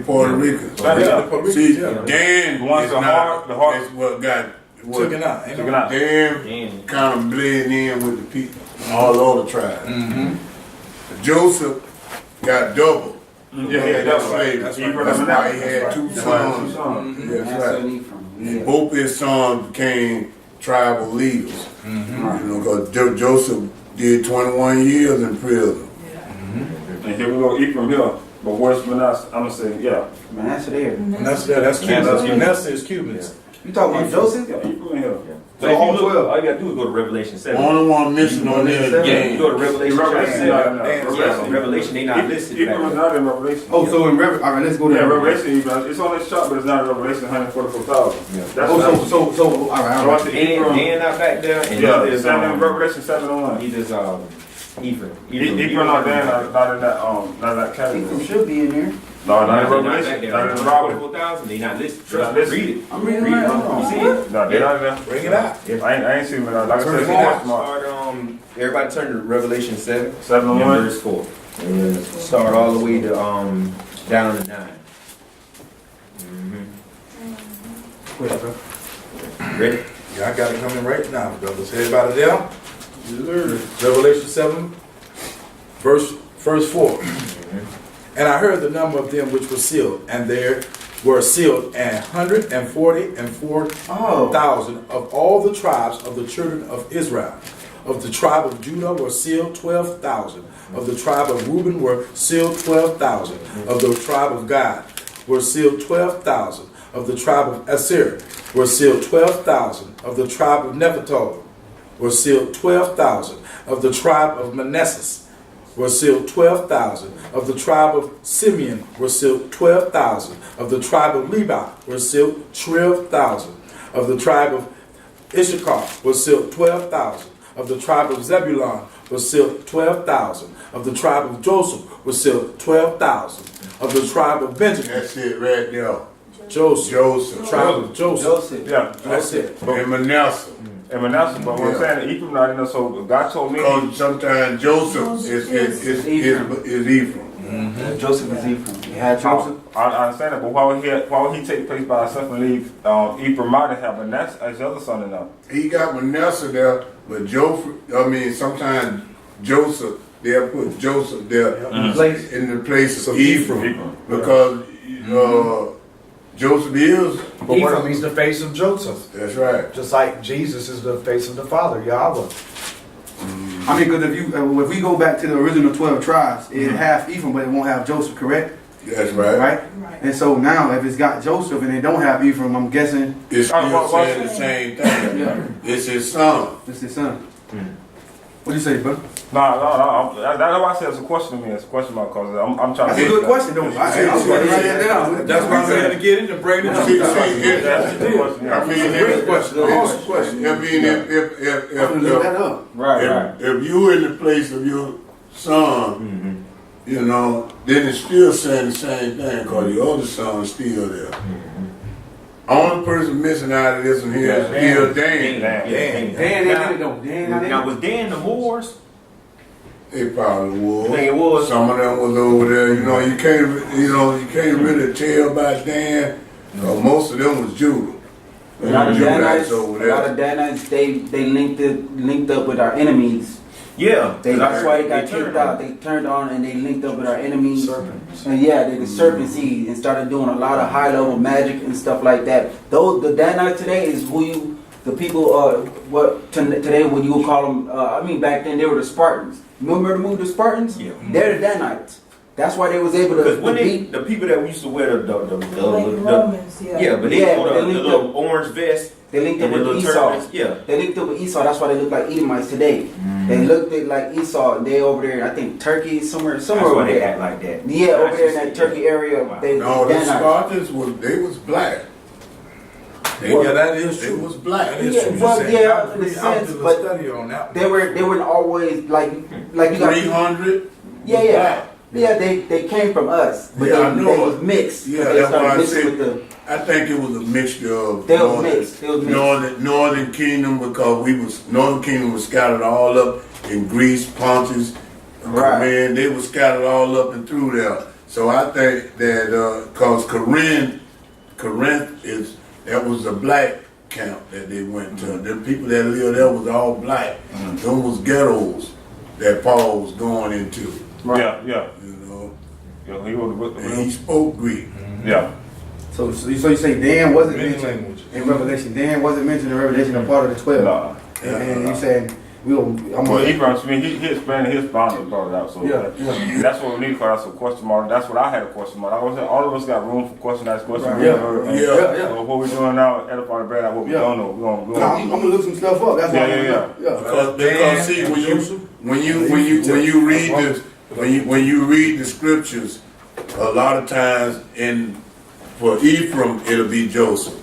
Puerto Rican. Spanish. Yeah, the Puerto Rican, See, yeah. Dan The ones is the not, heart- that's what got Took it out. Ain't Took it? it out. Dan kind of blend in with the people, all other tribes. Joseph got double. Yeah, that's right. That's Ephraim why and he had two That's why he had two sons. sons. That's Manasseh right. and Ephraim. Both his sons became tribal leaders. You know, because Joseph did 21 years in prison. And here we go, Ephraim here. But where's Manasseh? I'm gonna say, yeah. Manasseh there. That's Cubans. Manasseh is Cubans. You talking about Joseph? Yeah, Ephraim here. So if all you look, 12. all you gotta do is go to Revelation 7. Only one missing on there is Yeah, you go to Dan. Revelation chapter Revelation 7. not in there. Yeah, in Revelation they not listed back Ephraim is there. not in Revelation. Oh, so in Revelation, all right, let's go to Yeah, Revelation, it's on this chart, but it's not in Revelation 144,000. Yeah. That's Oh, what so, all right, all So I right. said Dan Ephraim. not back there, and Yeah, neither is Revelation 7:1. neither is Ephraim. Ephraim not there, not in that category. Ephraim should be in there. No, not in They're not back Revelation. there. Not in the Bible. 44,000, they not listed. They're not Trust me, listed. read it. I'm reading Read right it. now. You see it? No, they're not in there. Bring it out. I ain't seen them. Like I said, Start, everybody turn to Revelation 7. 7:1. Verse 4. And start all the way to down to 9. Ready? Yeah, I got it coming right now, brothers. Everybody down? Revelation 7, verse 4. And I heard the number of them which were sealed, and there were sealed 144,000 of all the tribes of the children of Israel. Of the tribe of Judah were sealed 12,000. Of the tribe of Reuben were sealed 12,000. Of the tribe of Gad were sealed 12,000. Of the tribe of Asher were sealed 12,000. Of the tribe of Nephtali were sealed 12,000. Of the tribe of Manasseh were sealed 12,000. Of the tribe of Simeon were sealed 12,000. Of the tribe of Levi were sealed 12,000. Of the tribe of Issachar was sealed 12,000. Of the tribe of Zebulun was sealed 12,000. Of the tribe of Joseph was sealed 12,000. Of the tribe of Benjamin, That's it right there. Joseph. Tribe of Joseph. Joseph. Yeah, That's it. And Manasseh. and Manasseh. But what I'm saying, Ephraim not in there. So God told me. Because sometimes Joseph is Ephraim. Joseph is Ephraim. You had Joseph? I understand that, but why would he take place by himself and leave Ephraim out and have Manasseh as the other son in there? He got Manasseh there, but sometimes Joseph, they'll put Joseph there in the place of Ephraim. Because Joseph is. Ephraim, he's the face of Joseph. That's right. Just like Jesus is the face of the Father, Yahweh. I mean, because if we go back to the original 12 tribes, it have Ephraim, but it won't have Joseph, correct? That's right. Right? And so now, if it's got Joseph and they don't have Ephraim, I'm guessing It's still saying the same thing. Yeah. It's his son. it's his son. What do you say, brother? No. That's why I said it's a question to me. It's a question mark because I'm trying That's to. a good question, though. I'm writing that down. That's why we had to get it and bring it up. See, That's the question. I mean, Great question. Awesome question. I mean, I'm gonna look that up. Right. if you in the place of your son, you know, then it's still saying the same thing because your other son is still there. Only person missing out of this one here is still Dan. Dan ain't in it, though. Dan not in Now, it. was Dan the Moors? They probably was. I think it was. Some of them was over there. You know, you can't really tell about Dan. Most of them was Judah. A lot of Judahites Danites, over a lot of there. Danites, they linked up with our enemies. Yeah. That's why they got kicked out. They turned on and they linked up with our enemies. And yeah, they the serpent seed and started doing a lot of high level magic and stuff like that. The Danites today is the people today what you would call them. Back then they were the Spartans. Remember the movie The Spartans? Yeah. They're the Danites. That's why they was able to Because when beat. the people that used to wear the Romans, yeah, but they wore the little orange vest. They linked up And the with little Esau. turbans, yeah. They linked up with Esau. That's why they look like Edomites today. They looked like Esau. And they over there, I think Turkey, somewhere That's over why they there. act like that. Yeah, over there in that Turkey area. Wow. They, No, the Danites. Spartans was black. Yeah, that is They true. was black. That is Yeah, true. well, Just yeah, saying, in a I'll sense, do a but study on that. They weren't always like you got 300. yeah. Yeah, they came from us, but Yeah, I they know. was mixed. Yeah, they that's why I mixing said. with the. I think it was a mixture of They was mixed. They was mixed. Northern Kingdom, because Northern Kingdom was scattered all up in Greece, Pontus, Right. Corinth. They were scattered all up and through there. So I think that because Corinth that was a black camp that they went to. The people that lived there was all black. Those was ghettos that Paul was going into. Yeah. You know, Yeah, he wrote the book. and he spoke Greek. Yeah. So you say Dan wasn't Many mentioned languages. in Revelation. Dan wasn't mentioned in Revelation, a part of the 12. Nah. And you saying I'm Well, he gonna. explained his boundary brought it out. So Yeah. that's what we need for us a question mark. That's what I had a question mark. I was saying all of us got room for question, ask question. Right. And Yeah. So what we're doing now, edify the bread, what we Yeah. don't know. We're I'm gonna gonna look some stuff up. That's why. Yeah. Because see when you read the scriptures, a lot of times for Ephraim it'll be Joseph.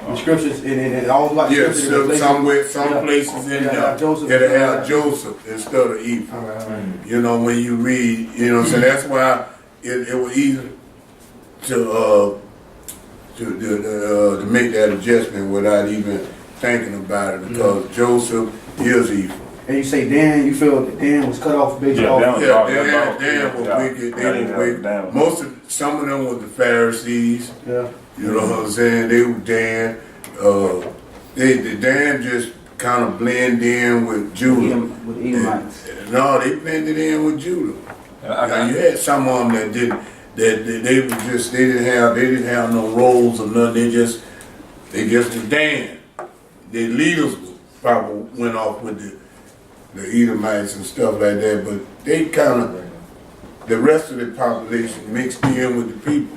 The scriptures and all like Yes, scriptures. some places in Yeah, there Joseph. it'll have Joseph instead of Ephraim. All right. You know, when you read, so that's why it was easy to make that adjustment without even thinking about it, because Joseph is Ephraim. And you say Dan, you feel that Dan was cut off based Yeah, off. Dan was- Yeah, Dan was Yeah. wicked. Yeah, They yeah, were wicked. Dan. Some of them were the Pharisees. Yeah. You know what I'm saying? They were Dan. Dan just kind of blend in with Judah. With Edomites. No, they blended in with Judah. Now, you had some of them that didn't. That they were just they didn't have no roles or nothing. They just was Dan. Their leaders probably went off with the Edomites and stuff like that, but they kind of the rest of the population mixed in with the people.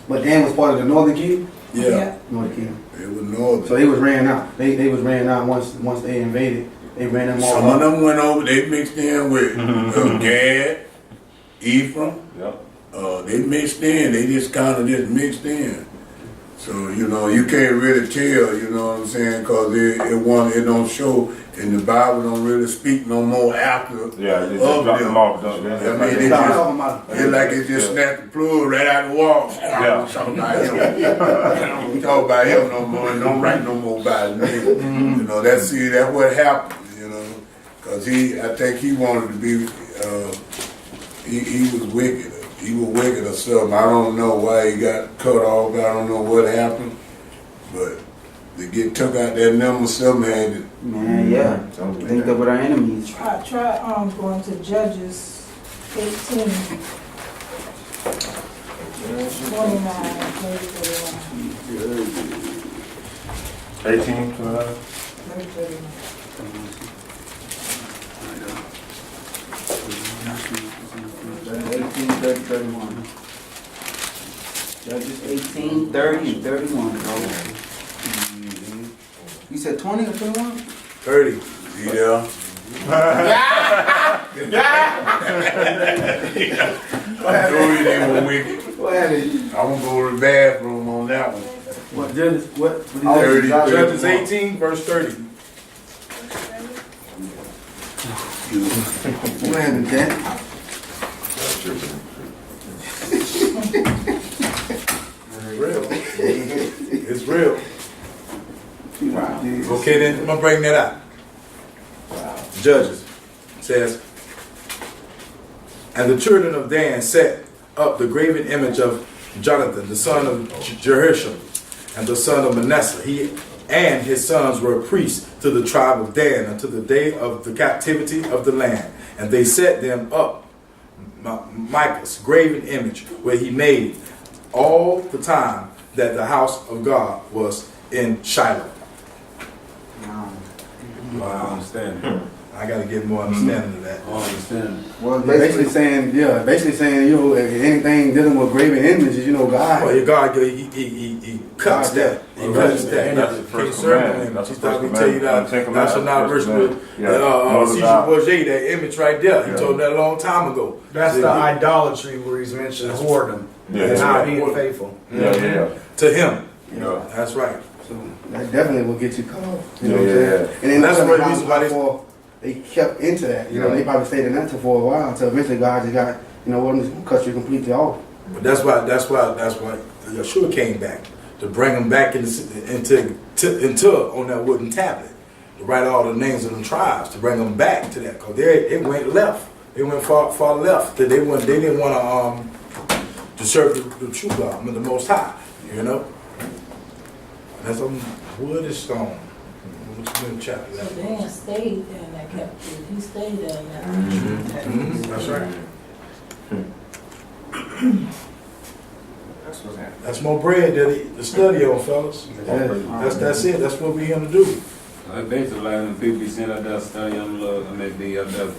But Dan was part of the Northern Kingdom. Yeah, Northern Kingdom. it was northern. So they was ran out. They was ran out once they invaded. They ran them all Some of out. them went over. They mixed in with Gad, Ephraim. Yep. They mixed in. They just kind of mixed in. So you can't really tell. You know what I'm saying? Because it don't show, and the Bible don't really speak no more after. Yeah, they just of dropped them. them off. I mean, Stop it's talking about it. like it just snapped the plug right out the wall. Yeah. Talking about him. Don't talk about him no more, and don't write no more about his name. That's what happened. Because I think he wanted to be. He was wicked. He was wicked or something. I don't know why he got cut off. I don't know what happened, but to get took out that number, something had to. Man, yeah. Linked up with our enemies. Try going to Judges 18. 29, 30, 31. 18, 29. 30, 31. 18, 30, 31. Judges 18, 30, and 31. You said 20 or 21? 30. Yeah. They were wicked. What happened? I'm gonna go to the bathroom on that one. What Judges? What? 30, Judges 18, verse 30. What happened, Dan? It's real. Okay, then I'm gonna bring that out. Judges says, and the children of Dan set up the graven image of Jonathan, the son of Jehoshaphat, and the son of Manasseh. He and his sons were priests to the tribe of Dan until the day of the captivity of the land. And they set them up Micah's graven image, where he made all the time that the house of God was in Shiloh. I understand. I got to get more understanding of that. I understand. Well, Basically saying, you know, anything dealing with graven images, you know, God. Well, your God, he cuts that. He cuts that. That's the first command. That's the first He tell you command. that. Thou shalt not worship Yeah. Caesar Borgia, that image right there. He told him that a long time ago. That's the idolatry where he's mentioned whoredom. Yeah. And not being faithful. Yeah. To him. Yeah. That's right. So that definitely will get you caught. You know Yeah, what I'm saying? yeah. And then That's that's one the reason why reason they kept into that. You know, they probably stayed in that for a while until eventually God just got, you know, what, I'm just gonna cut you completely off. But that's why Yeshua came back to bring them back into on that wooden tablet, to write all the names of them tribes, to bring them back to that, because they went left, they went far left. They didn't want to serve the true God, the Most High, you know. That's on wood and stone. What's in chapter? So Dan stayed there in that captivity. He stayed there in that. That's right. That's what's happening. That's more bread to study on, fellas. That's it. That's what we here to do. Basically, like when people be sitting up there studying them little, I mean, be up there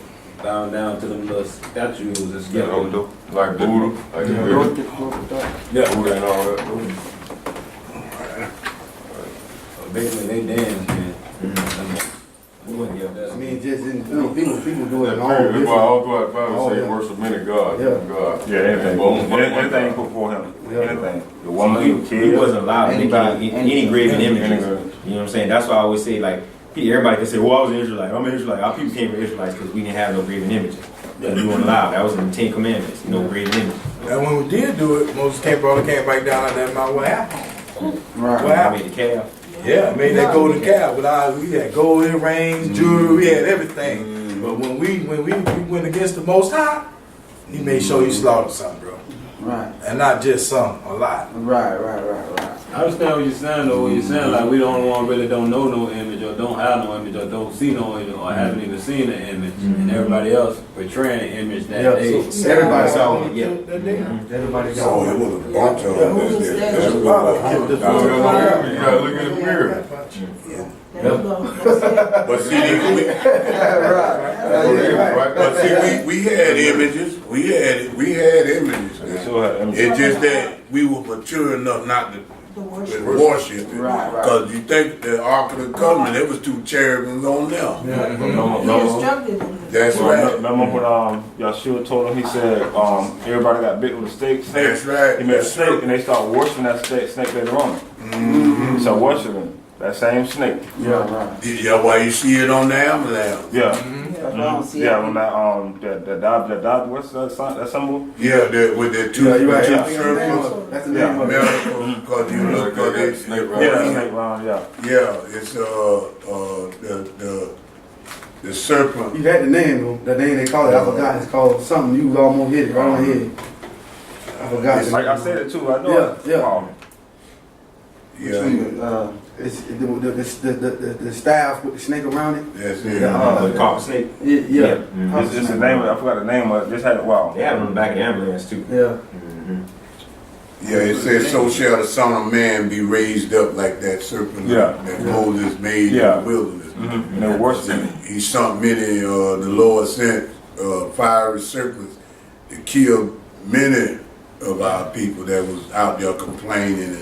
bowing down to them little statues and stuff. Yeah, like Buddha, like Buddha and all that. Basically, they dance, man. I mean, just you know, people do it in all That's why all throughout the Oh, Bible say yeah. worship many gods. Yeah. God. Yeah, anything. Boom. Anything put before him. Yeah. Anything. The He, woman, the he kid. wasn't allowed to make any graven images. You know what I'm saying? That's why I always say, like, everybody can say, well, I was an Israelite. I'm an Israelite. Our people came from Israelites because we didn't have no graven images. We weren't allowed. That was in the 10 Commandments. No graven images. And when we did do it, Moses came back down on that mountain. What happened? Right. What I happened? made the calf. Yeah, made that golden calf. But we had gold earrings, jewelry, we had everything. But when we went against the Most High, he made sure he slaughtered something, bro. Right. And not just some, a lot. Right. I understand what you're saying, though. What you're saying, like, we don't want really don't know no image, or don't have no image, or don't see no image, or haven't even seen the image, and everybody else portraying the image that they. So everybody saw it. Yeah. Everybody saw Oh, it. it was a bunch of Yeah, them. who was that? That's A what lot of it was. them. You gotta look in the mirror. There you go. That's it. But see, but see, we had images. We had images. It's just that we were mature enough not to The worship. worship it. Right. Because you think the Ark of the Covenant, there was 2 cherubims on there. He instructed them. That's right. Remember when Yeshua told him, he said, everybody got bit with a snake. That's right. He made a That's snake, true. and they started worshiping that snake later on. Mm-hmm. So worshiping that same snake. Yeah, right. Yeah, why you see it on the Amalam. Yeah. I don't see Yeah, it. when that what's that symbol? Yeah, with the 2 Yeah, you're right. serpents. That's the name of it. Miracle, because you look at it. Snake Yeah, right. snake round, yeah. Yeah, it's the serpent. You had the name, though. The name they call it. I forgot. It's called something. You almost hit it right on the head. I forgot. Like I said it too, I know. Yeah. Yeah, It's the staff with the snake around it. that's The, it. The carpet snake. Yeah. It's the name of it, I forgot the name of it. Just had it, wow. They have it on the back of the ambulance, too. Yeah. Yeah, it says, so shall the Son of Man be raised up like that serpent that Moses made in the wilderness. And they were worshiping. He sent many, the Lord sent fiery serpents to kill many of our people that was out there complaining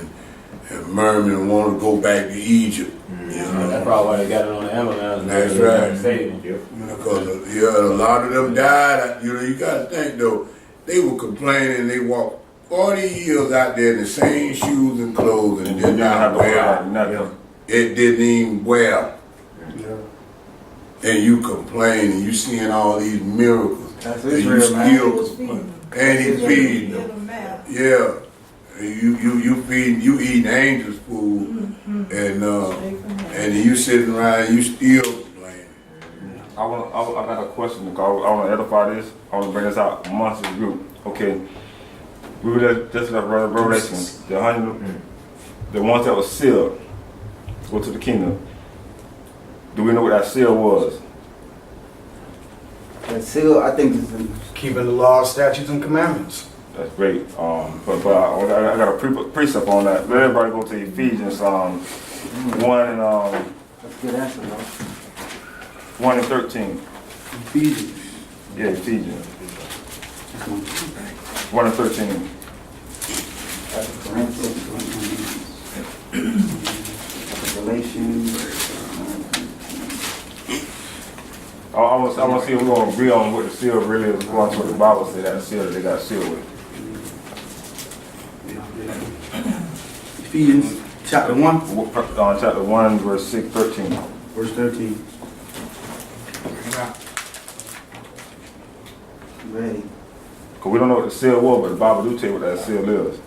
and murmuring and wanting to go back to Egypt. You know? That's probably why they got it on the ambulance. That's right. Save them. Because a lot of them died. You know, you got to think though, they were complaining. They walked 40 years out there in the same shoes and clothes and did not wear. Nothing. It didn't even wear. Yeah. And you complain and you seeing all these miracles. That's And you Israel, man. He still was feeding. and he feeding Get them. them mad. Yeah. You eating angels' food and you sitting around you still complaining. I got a question because I want to edify this. I want to bring this out amongst the group. Okay. We were just like Revelation, the ones that were sealed go to the kingdom. Do we know what that seal was? That seal, I think, is in Keeping the law, statutes, and commandments. That's great. But I got a precept on that. Let everybody go to Ephesians 1 and that's a good answer, though. 1 and 13. Ephesians. Yeah, Ephesians. 1 and 13. Galatians. I want to see if we're going to agree on what the seal really is according to what the Bible said that seal that they got sealed with. Ephesians chapter 1, Chapter 1, verse 13. verse 13. Ready. Because we don't know what the seal was, but the Bible do tell you what that seal is.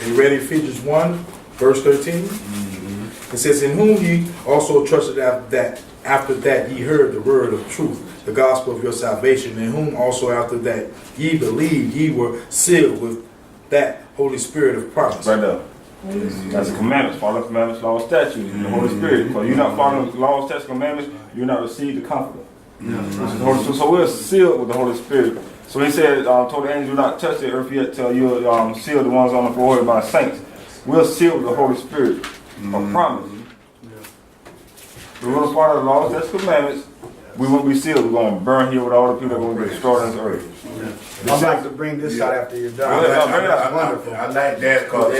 You ready? Ephesians 1, verse 13. It says, in whom ye also trusted after that ye heard the word of truth, the gospel of your salvation, in whom also after that ye believed, ye were sealed with that Holy Spirit of promise. Right there. That's the commandments. Follow the commandments, law, statutes, and the Holy Spirit. Because you're not following the law, statutes, commandments, you're not received the Comforter. So we're sealed with the Holy Spirit. So he said, told the angels, do not touch the earth yet till you seal the ones on the forehead by saints. We're sealed with the Holy Spirit. A promise. We're going to follow the law, statutes, commandments. We won't be sealed. We're going to burn here with all the people that are going to be destroyed on this earth. I'd like to bring this out after you're done. I like that because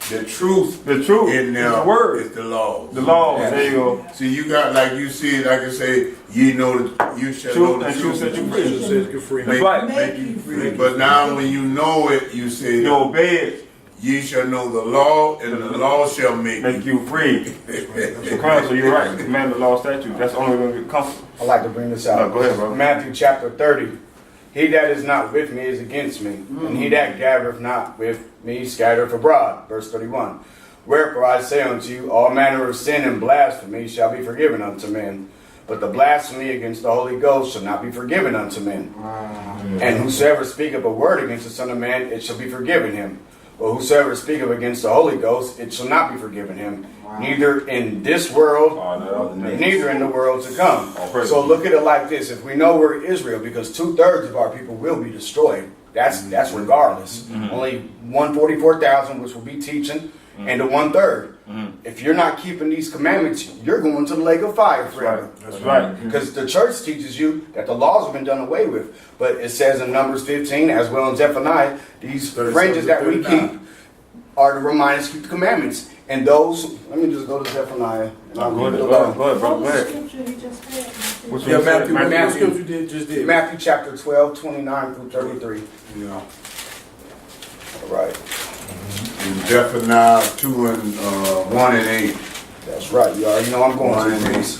the truth in there the word is the law. The law. There you go. See, you got, like you see, like I say, you know, you shall know the truth. Set you free. Says you're free. That's right. Make you free. But now when you know it, you say, You obey it. ye shall know the law, and the law shall make you free. So you're right. Command the law, statute. That's the only way we're going to get comfortable. I'd like to bring this out. No, go ahead, bro. Matthew chapter 30. He that is not with me is against me, and he that gathereth not with me scattereth abroad. Verse 31. Wherefore I say unto you, all manner of sin and blasphemy shall be forgiven unto men, but the blasphemy against the Holy Ghost shall not be forgiven unto men. And whosoever speaketh a word against the Son of Man, it shall be forgiven him. But whosoever speaketh against the Holy Ghost, it shall not be forgiven him, neither in this world, neither in the world to come. So look at it like this. If we know we're Israel, because 2/3 of our people will be destroyed, that's regardless. Only 144,000, which will be teaching, and the 1/3. If you're not keeping these commandments, you're going to the lake of fire forever. That's right. Because the church teaches you that the laws have been done away with. But it says in Numbers 15, as well in Zephaniah, these fringes that we keep are to remind us to keep the commandments. And those, let me just go to Zephaniah. And I'll Go read ahead, it bro. alone. Go ahead, bro. Go ahead. Which one? Matthew, what Matthew. scripture you just did? Matthew chapter 12, 29 through 33. Yeah. All right. Zephaniah 2 and 1 and 8. That's right. You already know I'm going 1 to and 8. this.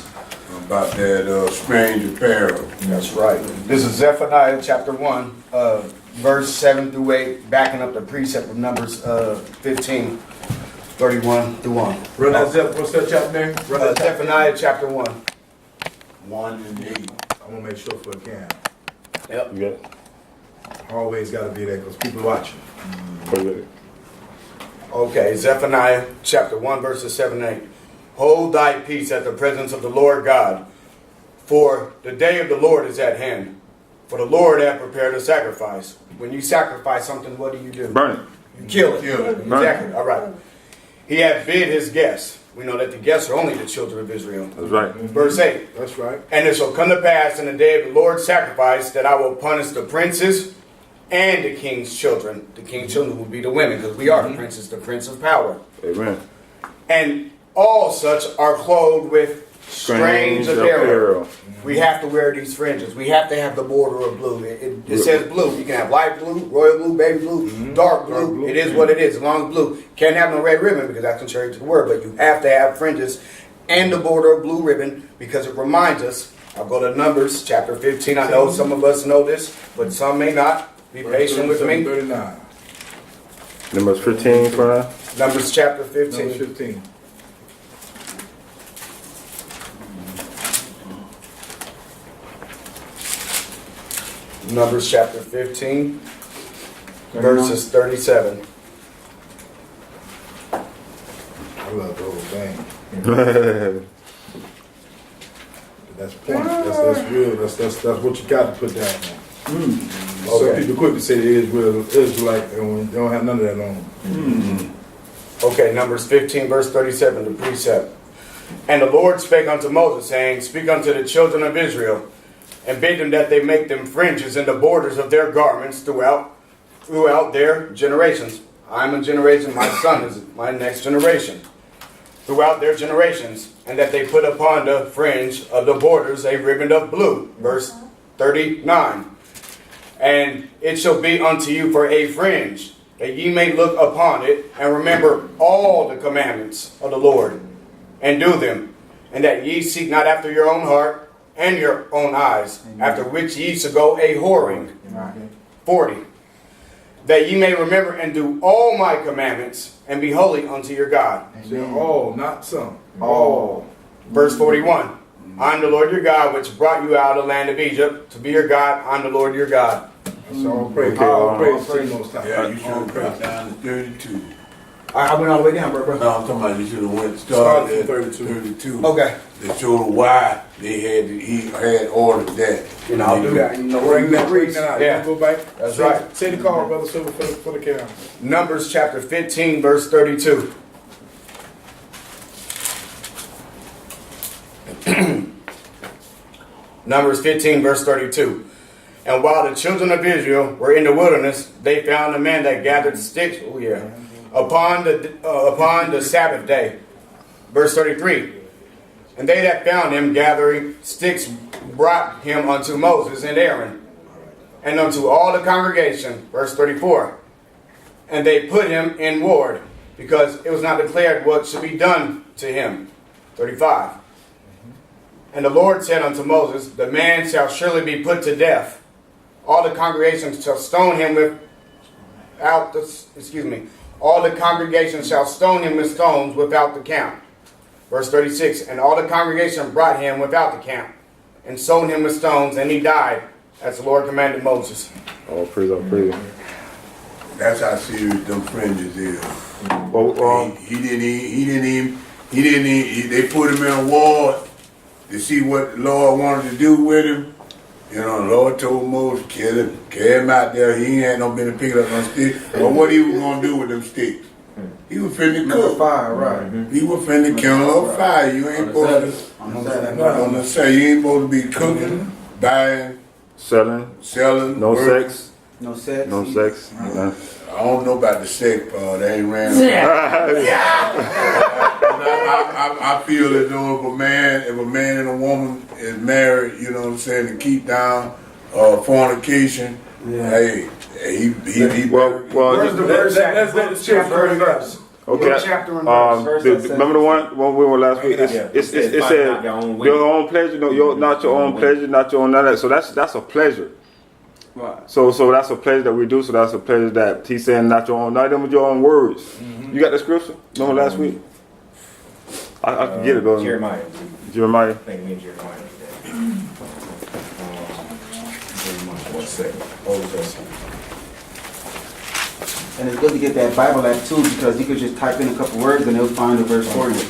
About that strange apparel. That's right. This is Zephaniah chapter 1, verse 7 through 8, backing up the precept of Numbers 15, 31 through 1. Run that what's that chapter name? Run that chapter. Zephaniah chapter 1. 1 and 8. I'm gonna make sure for the cam. Yep. You got it? Always gotta be there because people watching. Go with it. Okay, Zephaniah chapter 1, verses 7 and 8. Hold thy peace at the presence of the Lord God, for the day of the Lord is at hand. For the Lord hath prepared a sacrifice. When you sacrifice something, what do? Burn it. You kill it. Kill it. Exactly. All right. He hath bid his guests. We know that the guests are only the children of Israel. That's right. Verse 8. That's right. And it shall come to pass in the day of the Lord's sacrifice that I will punish the princes and the king's children. The king's children will be the women, because we are the princes, the prince of power. Amen. And all such are clothed with strange apparel. We have to wear these fringes. We have to have the border of blue. It says blue. You can have light blue, royal blue, baby blue, dark blue. It is what it is, as long as blue. Can't have no red ribbon because that's contrary to the word, but you have to have fringes and the border of blue ribbon because it reminds us. I'll go to Numbers chapter 15. I know some of us know this, but some may not. Be patient with me. 39. Numbers 15, Brian. Numbers chapter 15. Numbers 15. Numbers chapter 15, verses 37. I love the whole thing. That's point. That's real. That's what you got to put down there. Some people quick to say they Israelite and they don't have none of that on. Okay, Numbers 15, verse 37, the precept. And the Lord spake unto Moses, saying, Speak unto the children of Israel, and bid them that they make them fringes in the borders of their garments throughout their generations. I'm a generation, my son is my next generation. Throughout their generations, and that they put upon the fringe of the borders a ribbon of blue. Verse 39. And it shall be unto you for a fringe, that ye may look upon it, and remember all the commandments of the Lord, and do them, and that ye seek not after your own heart and your own eyes, after which ye shall go a whoring. 40. That ye may remember and do all my commandments, and be holy unto your God. All, not some. All. Verse 41. I'm the Lord your God, which brought you out of the land of Egypt. To be your God, I'm the Lord your God. That's all praise. Okay, All praise to the Most High. Yeah, you should have dropped down to 32. I went all the way down, bro. No, I'm talking about you should have went Started started from at 32. Okay. They showed why he had ordered that. And I'll do that. You know, Bring that out. Yeah. You go back. That's Say- right. Say the call, Brother Silver, for the camera. Numbers chapter 15, verse 32. Numbers 15, verse 32. And while the children of Israel were in the wilderness, they found a man that gathered sticks. Oh yeah, upon the Sabbath day. Verse 33. And they that found him gathering sticks brought him unto Moses and Aaron, and unto all the congregation. Verse 34. And they put him in ward, because it was not declared what should be done to him. 35. And the Lord said unto Moses, The man shall surely be put to death. All the congregation shall stone him all the congregation shall stone him with stones without the count. Verse 36. And all the congregation brought him without the count, and stoned him with stones, and he died, as the Lord commanded Moses. All praise, all praise. That's how serious them fringes is. Well, He didn't even, they put him in a ward to see what the Lord wanted to do with him. You know, the Lord told Moses, kill him, carry him out there. He ain't had no business picking up no sticks. But what he was going to do with them sticks? He was finna cook. Fire, right. He was finna kindle a fire. You ain't supposed to, On the Sabbath. on the say, you ain't supposed to be cooking, buying, selling. no working. sex. No sex. No sex. I don't know about the sex part. They ain't ran. I feel as though if a man and a woman is married, you know what I'm saying, to keep down fornication, hey, he Well, Where's the verse? Let's let the scripture Chapter and verse. okay. What chapter and verse? Remember the one we were last week? It said your own pleasure, no, not your own pleasure, not your own none of that. So that's a pleasure. Right. So that's a pleasure that we do. So that's a pleasure that he's saying not your own, not them with your own words. You got the scripture? Remember last week? I can get it though. Jeremiah. Jeremiah. I think me and Jeremiah did that. One second. And it's good to get that Bible app too, because you could just type in a couple words and it'll find the verse for you.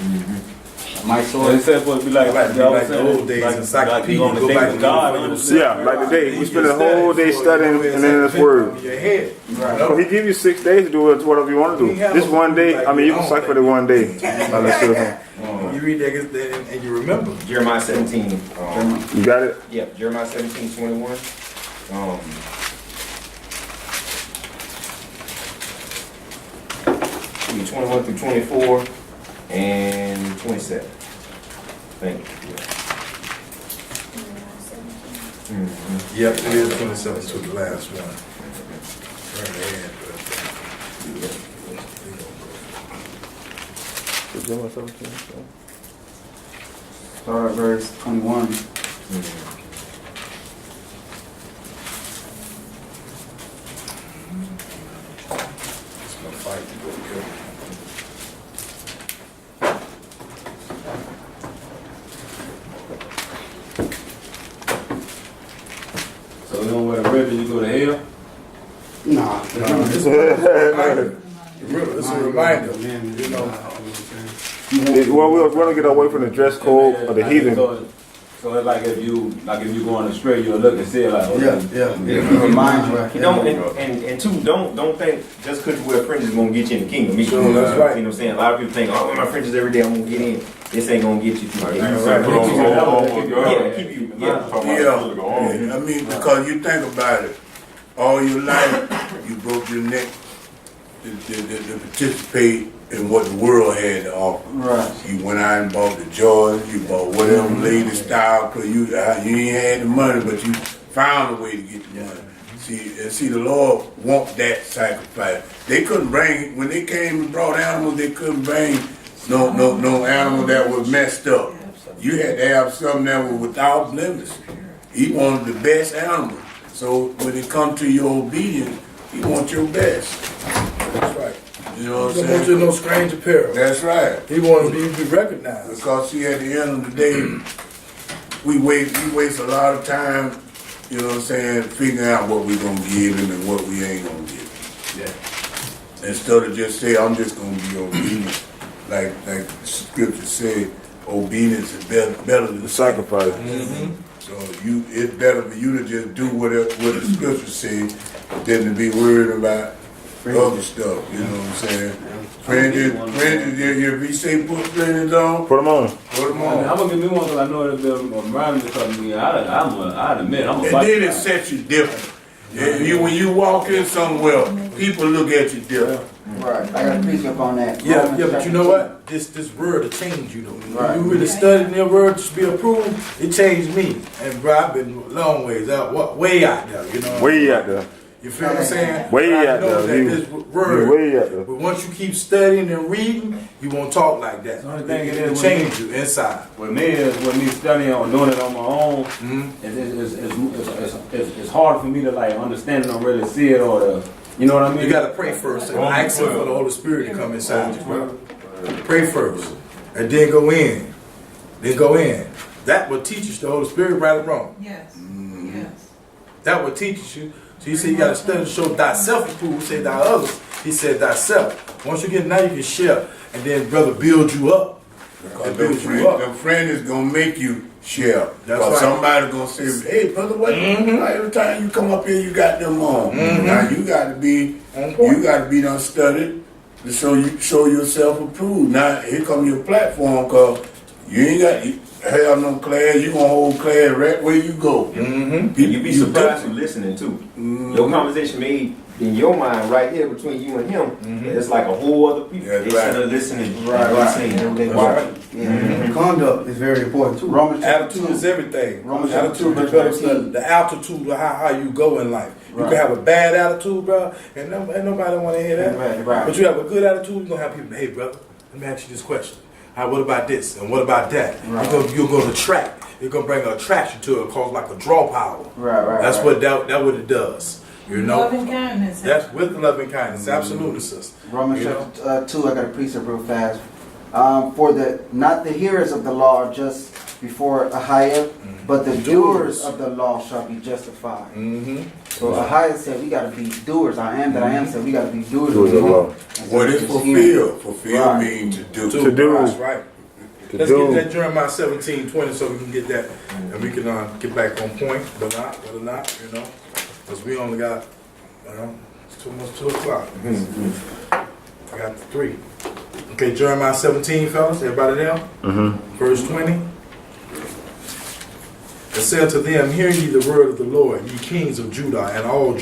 My So sword. it said supposed to be like Like the old days, encyclopedia, you on the go day back with and God. look for Yeah, like today, we spend the whole day studying and then this word. In your head. So he give you 6 days to do whatever you want to do. This one day, I mean, you can cycle it one day. You read that and you remember. Jeremiah 17. You got it? Yeah, Jeremiah 17:21. 21 through 24 and 27. Thank you. Yep, it is 27 to the last one. Start at verse 21. So you don't wear the ribbon, you go to hell? Nah. It's a reminder, man. You know. Well, we're going to get away from the dress code of the heathen. So it's like if you going astray, you'll look and see it like, okay. It reminds you. You know, and two, don't think just because you wear fringes is gonna get you in the kingdom. Sure, that's right. You know what I'm saying? A lot of people think, oh, I wear my fringes every day, I'm gonna get in. This ain't gonna get you through. Keep you. I mean, because you think about it, all your life you broke your neck to participate in what the world had to offer. Right. You went out and bought the Jordans, you bought whatever latest style, cause you ain't had the money, but you found a way to get the money. See, the Lord want that sacrifice. They couldn't bring, when they came and brought animals, they couldn't bring no animal that was messed up. You had to have something that was without blemish. He wanted the best animal. So when it comes to your obedience, he wants your best. That's right. You know what He I'm don't want saying? you no strange apparel. That's right. He wants you to be recognized. Because see, at the end of the day, we waste a lot of time, you know what I'm saying, figuring out what we're gonna give him and what we ain't gonna give him. Yeah. Instead of just say, I'm just gonna be obedient. Like the scripture said, obedience is better than Sacrifice. So it's better for you to just do what the scripture says than to be worried about other stuff. You know what I'm saying? Fringes, if he say put fringes on, Put them on. put them I'm on. gonna give me one because I know it'll remind me of something. I'd admit, I'm a And then it sets you different. When you walk in somewhere, people look at you different. Right. I got a precept on that. Yeah, but you know what? This word will change you though. Right. You really studying your word to be approved, it changed me. And bro, I've been a long ways out, way out there, you know. Way out there. You feel what I'm saying? Way But I out know there. that this word, Way out there. but once you keep studying and reading, you won't talk like that. The only thing it It'll is change you inside. with me studying or doing it on my own, it's hard for me to like understand it or really see it or to, you know what I mean? You gotta pray first and ask for the Holy Spirit to come inside you, bro. Pray first, and then go in. Then go in. That will teach you the Holy Spirit, right or wrong. Yes, yes. That will teach you. So he said you gotta study to show thyself approved. Say thy others. He said thyself. Once you get now, you can share, and then brother build you up. Because the friend is gonna make you share. That's Because right. somebody gonna say, hey brother, what every time you come up here you got them on. Now you gotta be done studied to show yourself approved. Now here come your platform, cause you ain't got have no class, you gonna hold class right where you go. You be surprised who's listening too. Your conversation made in your mind right here between you and him, it's like a whole other people. That's They right. should have listening. Right. Yeah. Conduct is very important too. Romans Attitude is everything. Romans Attitude 2, develops verse 19. the altitude of how you go in life. You Right. can have a bad attitude, bro, and nobody want to hear that. Right. But you have a good attitude, you're gonna have people, hey brother, let me ask you this question. What about this? And what about that? Right. You're gonna attract. You're gonna bring an attraction to it, cause like a draw power. Right. That's what what it does. You know? Loving kindness. That's with loving kindness. Absolutely, sister. Romans You know? chapter 2, I got a precept real fast. For not the hearers of the law are just before Ahiah, but the doers of the law shall be justified. So Ahiah said we got to be doers. I am that I am said we got to be doers of the law. What is fulfill? Fulfill means to do. To do. do. That's right. Let's get that Jeremiah 17:20 so we can get that and we can get back on point, but not, you know, because we only got, it's almost 2 o'clock. I got 3. Okay, Jeremiah 17, fellas, everybody there? Verse 20. It said to them, hear ye the word of the Lord, ye kings of Judah, and all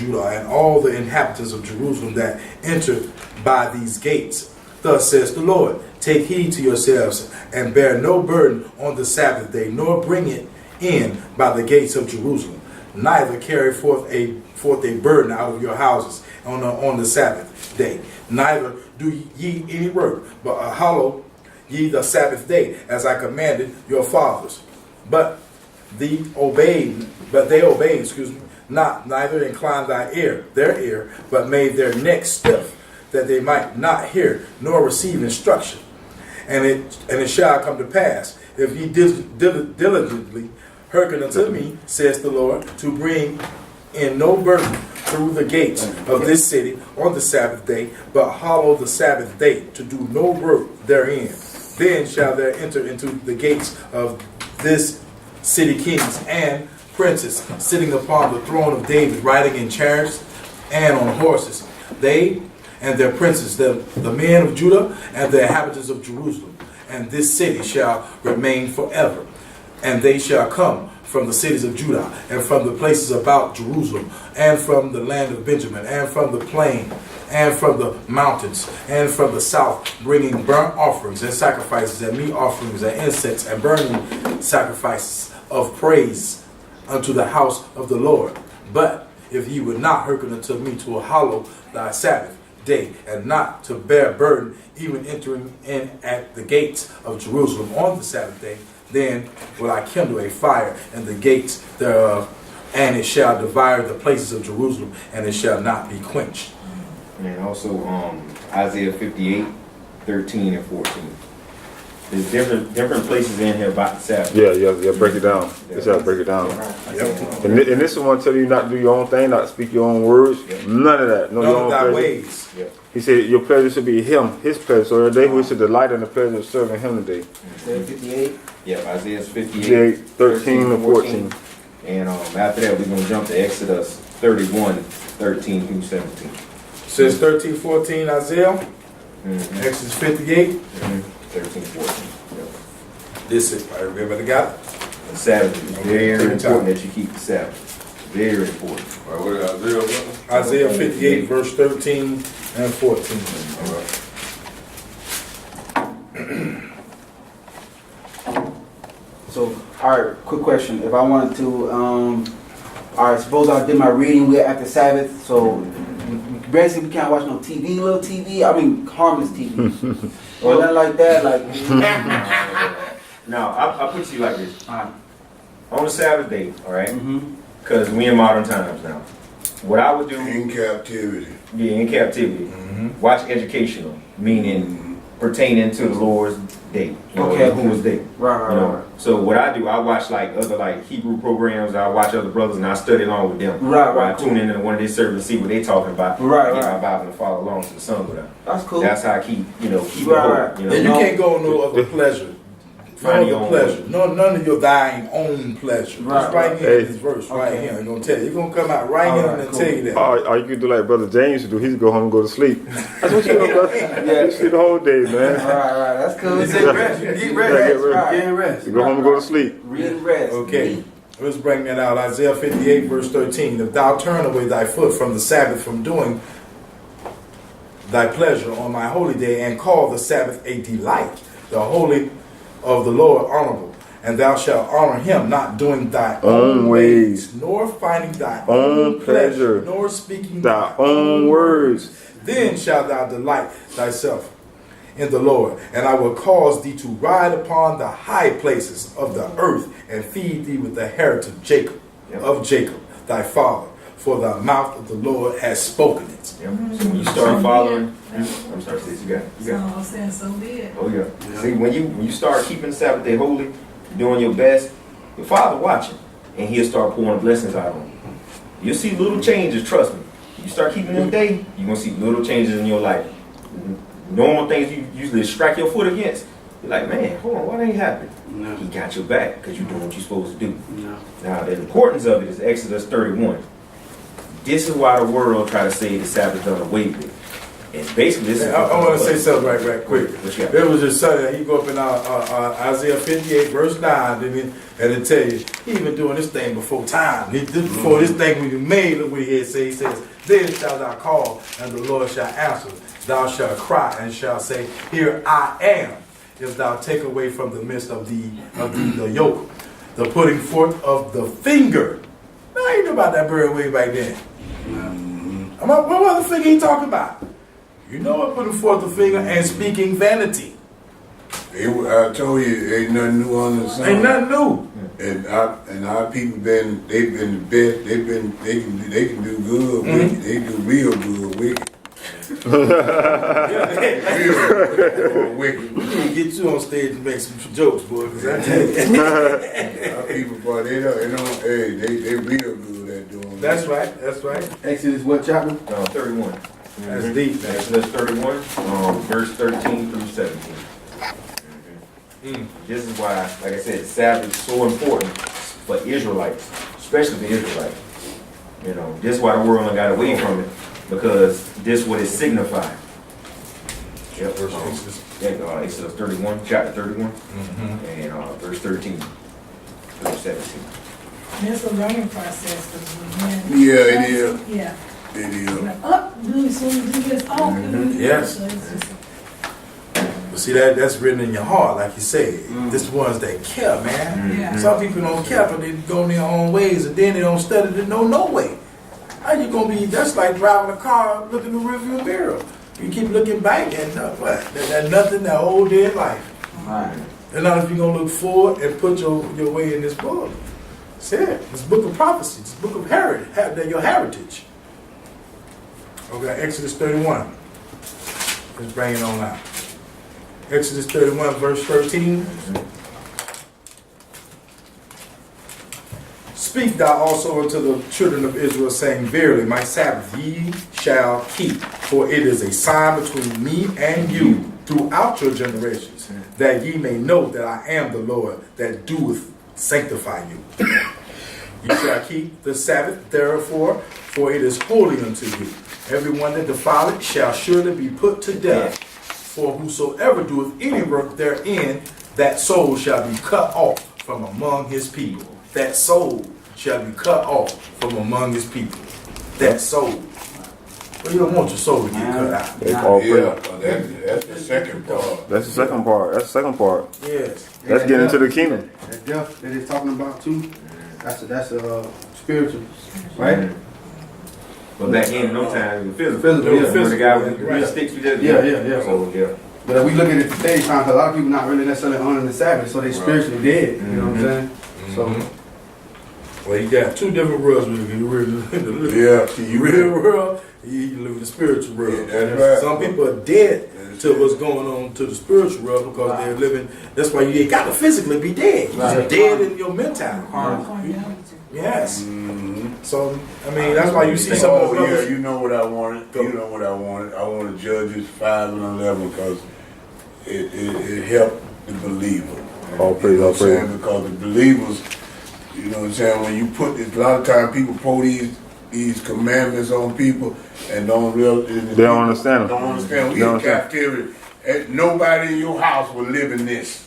the inhabitants of Jerusalem that enter by these gates. Thus says the Lord, take heed to yourselves, and bear no burden on the Sabbath day, nor bring it in by the gates of Jerusalem. Neither carry forth a burden out of your houses on the Sabbath day. Neither do ye any work, but hallow ye the Sabbath day, as I commanded your fathers. But they obeyed, neither inclined their ear, but made their necks stiff, that they might not hear, nor receive instruction. And it shall come to pass, if ye diligently hearken unto me, says the Lord, to bring in no burden through the gates of this city on the Sabbath day, but hallow the Sabbath day, to do no work therein. Then shall there enter into the gates of this city kings and princes, sitting upon the throne of David, riding in chariots and on horses. They and their princes, the men of Judah and the inhabitants of Jerusalem. And this city shall remain forever. And they shall come from the cities of Judah, and from the places about Jerusalem, and from the land of Benjamin, and from the plain, and from the mountains, and from the south, bringing burnt offerings and sacrifices, and meat offerings and incense, and burning sacrifices of praise unto the house of the Lord. But if ye would not hearken unto me to hallow thy Sabbath day, and not to bear burden, even entering in at the gates of Jerusalem on the Sabbath day, then will I kindle a fire in the gates thereof, and it shall devour the places of Jerusalem, and it shall not be quenched. And also Isaiah 58, 13 and 14. There's different places in here about the Sabbath. Yeah, break it down. It's how to break it down. And this is one telling you not to do your own thing, not to speak your own words. None of that. No, your own thy pleasure. ways. He said your pleasure should be him, his pleasure. So they who should delight in the pleasure of serving him today. Isaiah 58. Yeah, Isaiah 58, 13 and 14. And after that, we're going to jump to Exodus 31, 13 through 17. Says 13, 14, Isaiah. Exodus 58. 13, 14. Yep. This is, everybody got it? The Sabbath is very important that you keep the Sabbath. Very important. All right, what is Isaiah? Isaiah 58, verse 13 and 14. All right. So, all right, quick question. If I wanted to, all right, suppose I did my reading we're at the Sabbath, so basically we can't watch no TV, little TV. I mean, harmless TV. Or nothing like that, like. No, I'll put you like this. All right. On the Sabbath day, all right? Mm-hmm. Because we in modern times now. What I would do, In captivity. be in captivity, watch educational, meaning pertaining to the Lord's day. You know, Okay. who's day. Right. You know? So what I do, I watch like other like Hebrew programs. I watch other brothers and I study along with them. Right, Or I right, tune into one of their services, see what they talking about. Right, I get right. my Bible and follow along to the song with them. That's cool. That's how I keep, keep Right, it right. whole. You And know? you can't go on no other pleasure. No Find your other own pleasure. No, none of your thine own pleasure. Right, It's right right. here in this verse, right Okay. here. I'm gonna tell you. You're gonna come out right here and tell you that. Or you could do like Brother James used to do. He'd go home and go to sleep. That's what you do, brother. Yeah. You sleep the whole day, man. Right. That's cool. It's get rest. You get Yeah, rest. get rest. Right. Get rest. You go home and go to sleep. Read and rest. Okay. Let's bring that out. Isaiah 58, verse 13. If thou turn away thy foot from the Sabbath, from doing thy pleasure on my holy day, and call the Sabbath a delight, the holy of the Lord honorable, and thou shalt honor him, not doing thy own ways, nor finding thy own pleasure, nor speaking Thy own words. then shalt thou delight thyself in the Lord, and I will cause thee to ride upon the high places of the earth, and feed thee with the heritage of Jacob, thy father, for the mouth of the Lord has spoken it. So when you start following, I'm sorry, sis, you got it. So I'm saying, so be it. Oh yeah. See, when you start keeping the Sabbath day holy, doing your best, your Father watching, and He'll start pouring blessings out on you. You'll see little changes. Trust me. You start keeping them day, you're gonna see little changes in your life. Normal things you usually strike your foot against. You're like, man, hold on, what ain't happening? No. He got your back because you're doing what you're supposed to do. No. Now, the importance of it is Exodus 31. This is why the world try to say the Sabbath done away with. And basically, this is. I want to say something right quick. What you got? There was just something, he go up in Isaiah 58, verse 9, and it tell you, he been doing this thing before time. Before this thing was made, look what he says. He says, then shalt thou call, and the Lord shall answer. Thou shalt cry, and shalt say, here I am. If thou take away from the midst of the yoke, the putting forth of the finger. Now, I ain't know about that bird way back then. What other finger he talking about? You know what, putting forth the finger and speaking vanity. I told you, ain't nothing new under the sun. Ain't nothing new. And our people they've been the best. They can do good. Wicked. They do real good. Wicked. Real wicked. We can get you on stage and make some jokes, boy. Cause I tell you. Our people, boy, they real good at doing. That's right. That's right. Exodus what chapter? 31. That's deep. Man. Exodus 31, verse 13 through 17. This is why, like I said, Sabbath is so important. for Israelites, especially the Israelites. You know, this is why the world got away from it, because this what it signified. Yep, Exodus 31, chapter 31, and verse 13, verse 17. It's a learning process. Yeah, it is. Yeah. It is. Up, do it, so you do this. Oh, Yes. So it's just, But see, that's written in your heart, like you said. This the ones that care, man. yeah. Some people don't care, but they go their own ways, and then they don't study to know no way. How you gonna be? That's like driving a car, looking in the rearview mirror. You keep looking back, and what? There's nothing that whole day in life. Right. And now if you're gonna look forward and put your way in this book, it's it. This book of prophecy, this book of heritage, your heritage. Okay, Exodus 31. Let's bring it on out. Exodus 31, verse 13. Speak thou also unto the children of Israel, saying, Verily, my Sabbath ye shall keep, for it is a sign between me and you throughout your generations, that ye may know that I am the Lord that doeth sanctify you. You shall keep the Sabbath, therefore, for it is holy unto you. Everyone that defileth shall surely be put to death. For whosoever doeth any work therein, that soul shall be cut off from among his people. That soul shall be cut off from among his people. That soul. Well, you don't want your soul to get cut out. It's all Yeah, praise. that's the second part. That's the second part. That's the second part. Yes. Let's get into the kingdom. That death that it's talking about too, that's spiritual, right? But back in no time, it was physical. Physical, yeah. Remember the guy with the Right. sticks we just Yeah. So, yeah. But if we look at it today's time, 'cause a lot of people not really necessarily honoring the Sabbath, so they spiritually dead. You know what I'm saying? So Well, you got two different worlds when you really Yeah, see, the you real world, you live in the spiritual world. Yeah, that's right. Some people are dead to what's going on to the spiritual world because they're living. That's why you ain't got to physically be dead. You're Right. dead in your mentality. Yes. So I mean, that's why you see some of Oh, the yeah, brothers. you know what I wanted. You know what I wanted. I wanted Judges 5 and 11 because it helped the believer. All praise, You know all what I'm saying? praise. Because the believers, you know what I'm saying, when you put this, a lot of times people pour these commandments on people and don't They don't understand them. Don't understand. We They in don't understand. captivity. And nobody in your house will live in this.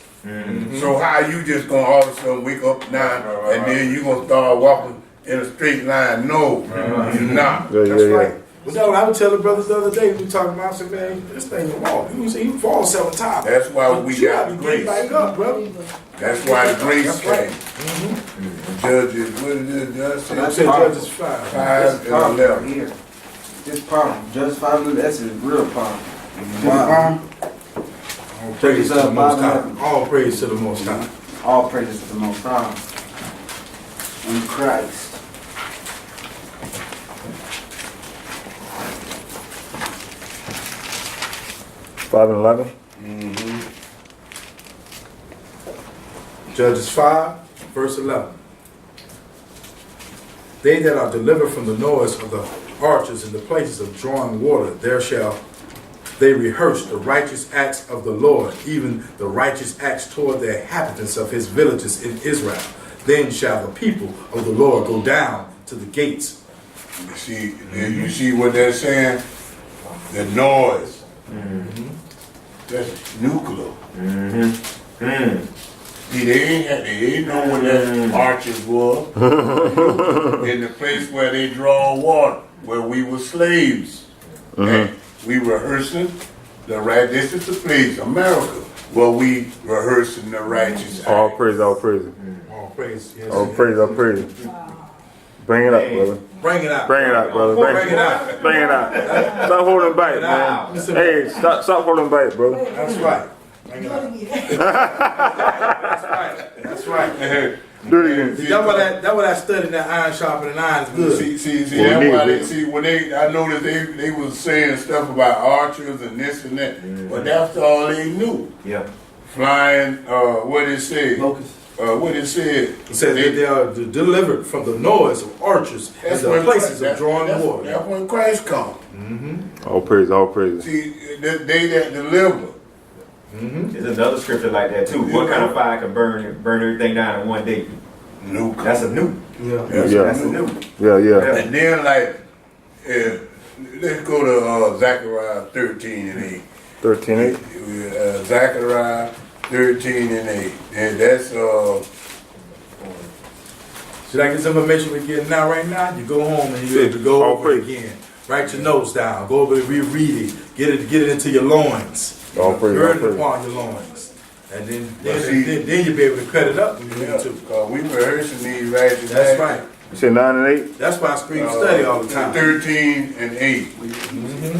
So how you just gonna all of a sudden wake up now and then you gonna start walking in a straight line? No, you're not. Yeah, That's yeah, yeah. right. But no, I would tell the brothers the other day we were talking about. I said, man, this thing is wrong. You say you fall 7 times. That's why But we you got gotta the get grace. back up, brother. That's why the grace That's right. came. Judges, what is it? Judges I said Judges 5. 5 This and problem 11. here. This problem. Just 5 that's a real problem. Wow. All praise to the Most High. All praise to the Most High. All praises to the Most High. In Christ. Five and 11. Judges 5, verse 11. They that are delivered from the noise of the archers in the places of drawing water, there shall they rehearse the righteous acts of the Lord, even the righteous acts toward the inhabitants of his villages in Israel. Then shall the people of the Lord go down to the gates. You see what they're saying? The noise. That's nuclear. See, they ain't know what that archers were. In the place where they draw water, where we were slaves. And we rehearsing the right. This is the place, America, where we rehearsing the righteous All act. praise, all praise. All praise. Yes. All praise, all praise. Bring it up, brother. Bring it out. Bring it out, brother. Bring it out. Bring it out. Stop holding back, man. Hey, stop holding back, bro. That's right. Bring it out. That's right. Do it again. That's what I studied. That iron sharpening iron is good. See, Well, that's why we- they see when I noticed they was saying stuff about archers and this and that, but that's all they knew. Yeah. Flying, what it said, Locust. what it said. It says that they are delivered from the noise of archers and the places of drawing water. That's when Christ come. All praise, all praise. See, they that deliver. There's another scripture like that too. What kind of fire can burn everything down in one day? New That's a new. Yeah. That's a new. Yeah. And then like, let's go to Zechariah 13 and 8. 13:8. Zechariah 13 and 8. And that's Should I get some information we're getting now right now? You go home and you have to go All over it praise. again. Write your notes down. Go over it, reread it. Get it into your loins. All praise, Burn all it praise. upon your loins. And But see- then you'll be able to cut it up when you need to. we rehearsing these right today. That's right. You say 9 and 8? That's why I scream study all the time. 13 and 8. Mm-hmm.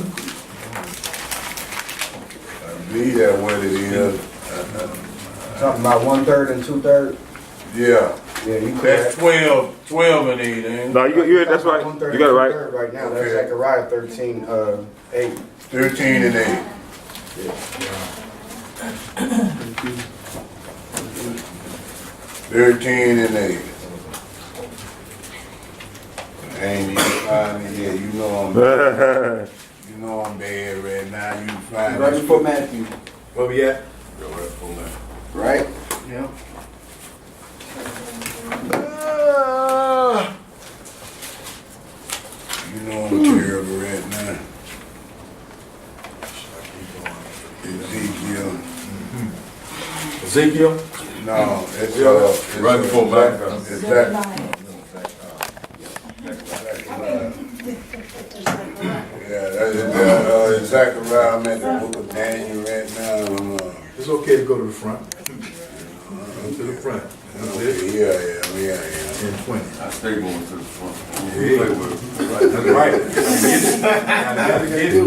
I believe that's what it is. Talking about 1/3 and 2/3. Yeah. Yeah, you That's correct. 12 and 8, ain't it? No, you that's right. 1/3 You got it right. and 2/3 right now. That's Okay. Zechariah 13, 8. 13 and 8. Thirteen and 8. I ain't even finding it yet. You know I'm bad right now. You find Right this before Matthew. Where we at? Right? Yeah. You know I'm terrible right now. Ezekiel. Ezekiel? No, it's Right before Malachi. It's Zephaniah. Yeah, that's Zechariah. I'm at the book of Daniel right now. It's okay to go to the front. Go to the front. That's it. Yeah. And 20. I stay going to the front. Yeah. Play with it. That's right. Gotta get it.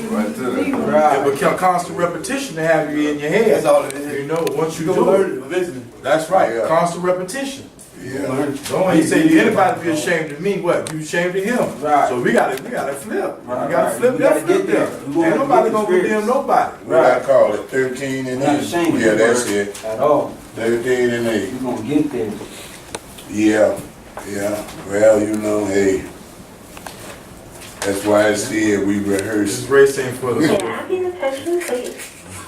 Right to that. It become constant repetition to have you in your head. That's all it is. You know, once you You do gonna it. learn it eventually. That's right. Yeah. Constant repetition. Yeah. Don't he say anybody be ashamed of me? What? You ashamed of him? Right. So we gotta flip. Right, we gotta right. flip We that gotta flip get there. there. We Ain't gonna nobody get gonna experience. condemn nobody. What I call it? 13 and Not 8. ashamed of Yeah, the that's word it. At all. 13 and 8. You're going to get there. Yeah. Well, hey. That's why I said we This rehearse. is racing for the. May I have your attention, please?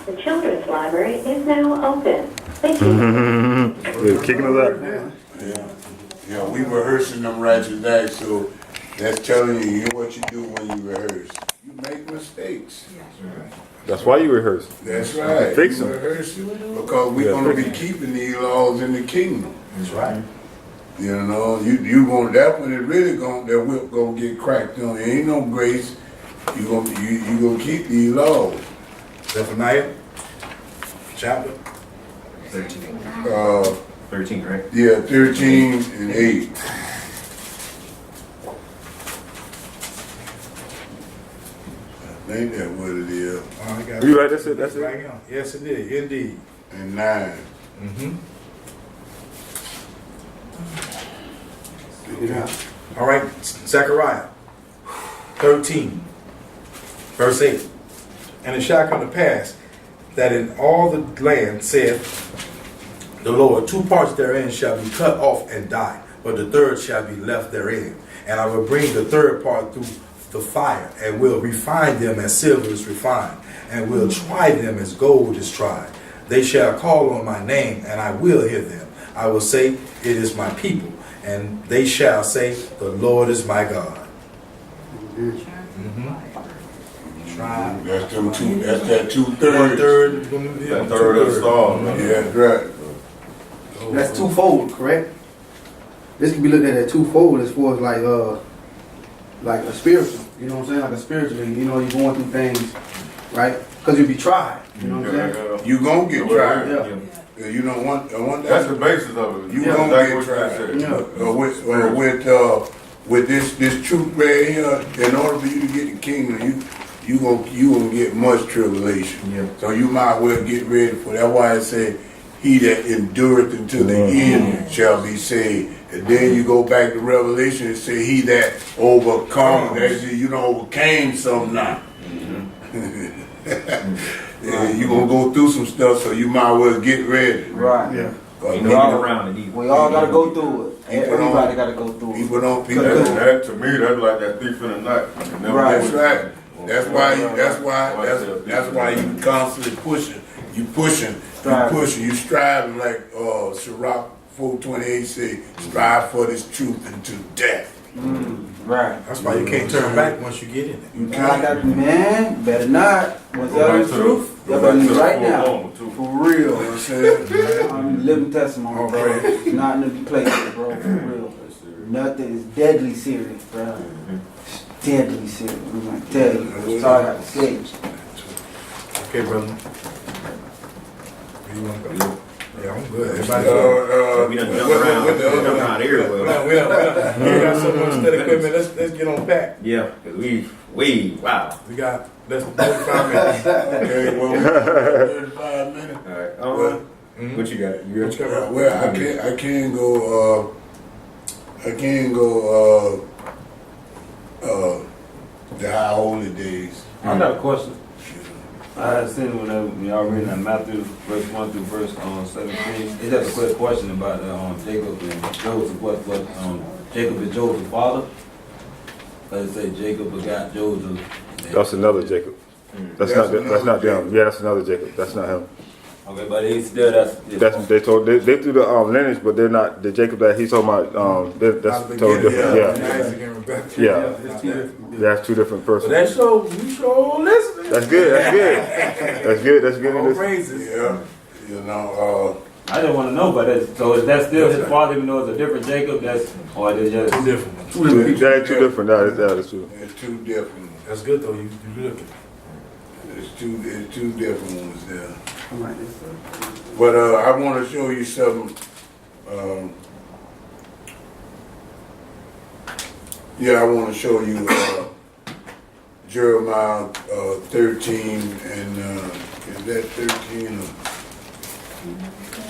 The children's library is now open. Thank you. They're kicking us out. Yeah, we rehearsing them righteous acts, so that's telling you what you do when you rehearse. You make mistakes. That's why you rehearse. That's right. Fix You 'em. rehearse it because we're gonna be keeping these laws in the kingdom. That's right. You know, you gonna that when it really that whip gonna get cracked on. There ain't no grace. You gonna keep these laws. Zephaniah, chapter. 13. 13, right? Yeah, 13 and 8. I think that's what it is. Oh, I got You right? That's it. That's it. Right now. Yes, it is. Indeed. And 9. Mm-hmm. Yeah. All right, Zechariah 13, verse 8. And it shall come to pass that in all the land, saith the Lord, 2 parts therein shall be cut off and die, but the third shall be left therein. And I will bring the third part through the fire, and will refine them as silver is refined, and will try them as gold is tried. They shall call on my name, and I will hear them. I will say, it is my people. And they shall say, the Lord is my God. Mm-hmm. Try. That's them two. That's that 2/3. 1/3. That third of the star. man. Yeah, that's right. That's twofold, correct? This can be looked at as twofold as far as like a spiritual. You know what I'm saying? Like a spiritually, you're going through things, right? Because you'll be tried. You know what I'm saying? You gonna get tried. Yeah. Yeah, you don't want That's the basis of it. You That's gonna exactly get what you tried. Yeah. With this truth right here, in order for you to get the kingdom, you gonna get much tribulation. Yeah. So you might well get ready for that. That's why I say, he that endureth until the end shall be saved. And then you go back to Revelation and say, he that overcomes. That's it, you don't overcame something now. Yeah, you gonna go through some stuff, so you might well get ready. Right. Yeah. Ain't no getting around it either. We all got to go through it. People Everybody don't- got to go through it. People don't. That, to me, that's like that thief in the night. You never Right. know That's what- right. That's why you constantly pushing. You pushing. Striving. You striving like Sirach 4:28 say, strive for this truth unto death. Right. That's why you can't turn back once you get in it. You I got can't. man, better not. Once Go y'all back the to the- truth, go y'all back better to leave the right full now. normal, too. For real. You know what I'm saying? I'm living testimony, bro. Okay. It's not to be played with, bro. For real. Nothing is deadly serious, bro. It's deadly serious. I'm gonna tell you. I'm sorry I have to say it. Okay, brother. Where you want to go? Yeah, I'm good. Everybody go. We done jumped around. We done jumped around everywhere. We got so much study equipment. Let's get on back. Yeah, because wow. We got less than 45 minutes. Okay, well, 35 minutes. All right. Well, What you got? You got your well, I can't go, the high holy days. I got a question. I had seen when y'all reading in Matthew verse 1 through verse 17. It's just a quick question about Jacob and Joseph. What Jacob is Joseph's father? Let's say Jacob begot Joseph. That's another Jacob. That's not them. Yeah, that's another Jacob. That's not him. Okay, but he's still That's they threw the lineage, but they're not the Jacob that he's talking about. That's totally different. Yeah, that's two different But persons. that show, you sure listening. That's good. That's good. All praises. Yeah, you know, I just want to know, but so is that still his father, even though it's a different Jacob? Or is it just Two different. That ain't two different. That's true. it's two different. That's good though. You looking. It's two different ones there. I'm like this. But I want to show you something. I want to show you Jeremiah 13 and is that 13 or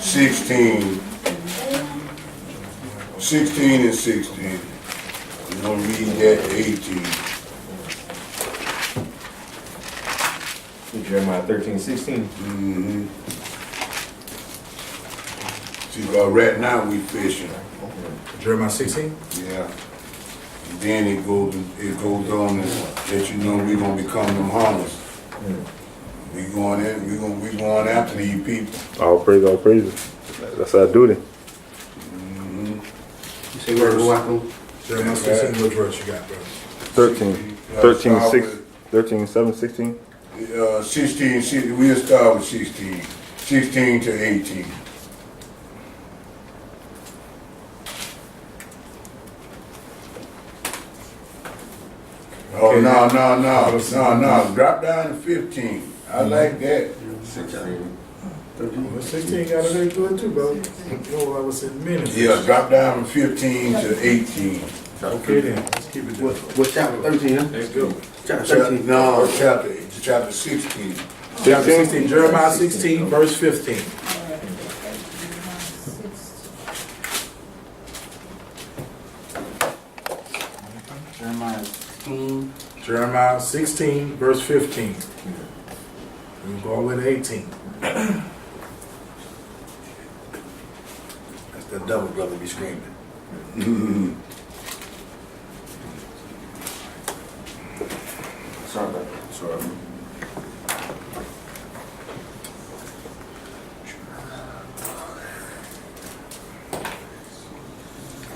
16? 16 and 16. I'm gonna read that 18. Jeremiah 13:16. Mm-hmm. See, right now we fishing. Jeremiah 16. Yeah. And then it goes on and let you know we're gonna become them hunters. We going after these people. All praises. That's our duty. Mm-hmm. You say where go out on? Jeremiah 16. What verse you got, bro? 13, 7, 16. 16, we'll start with 16. 16 to 18. Oh, no. Drop down to 15. I like that. 16. Well, 16 got it very good too, bro. Oh, I was in minutes. Yeah, drop down from 15 to 18. Okay then. Let's keep it there. What chapter 13, huh? Let's go. Chapter 13. No, chapter 16. Chapter 16, Jeremiah 16, verse 15. Jeremiah 16. Jeremiah 16, verse 15. We'll go all the way to 18. That's the double brother be screaming. Mm-hmm. Sorry about that. Sorry.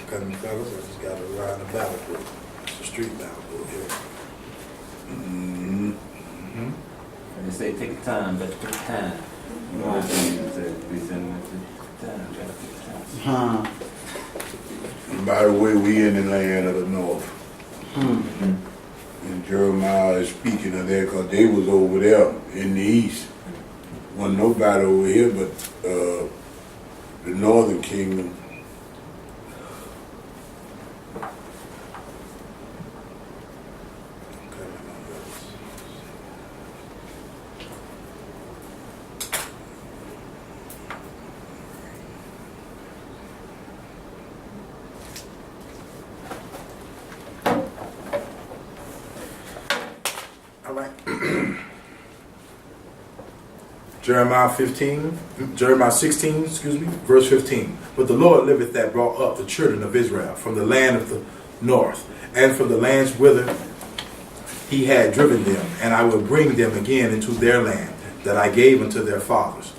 Cutting fellas, I just got to ride the battlefield. It's the street battlefield here. Mm-hmm. and they say take your time, but take your time. You know what I'm saying? They say be sending it time, gotta take your time. By the way, we in the land of the north. And Jeremiah is speaking of that because they was over there in the east. Wasn't nobody over here but the northern kingdom. All right. Jeremiah 16, verse 15. But the Lord liveth that brought up the children of Israel from the land of the north, and from the lands whither he had driven them, and I will bring them again into their land that I gave unto their fathers.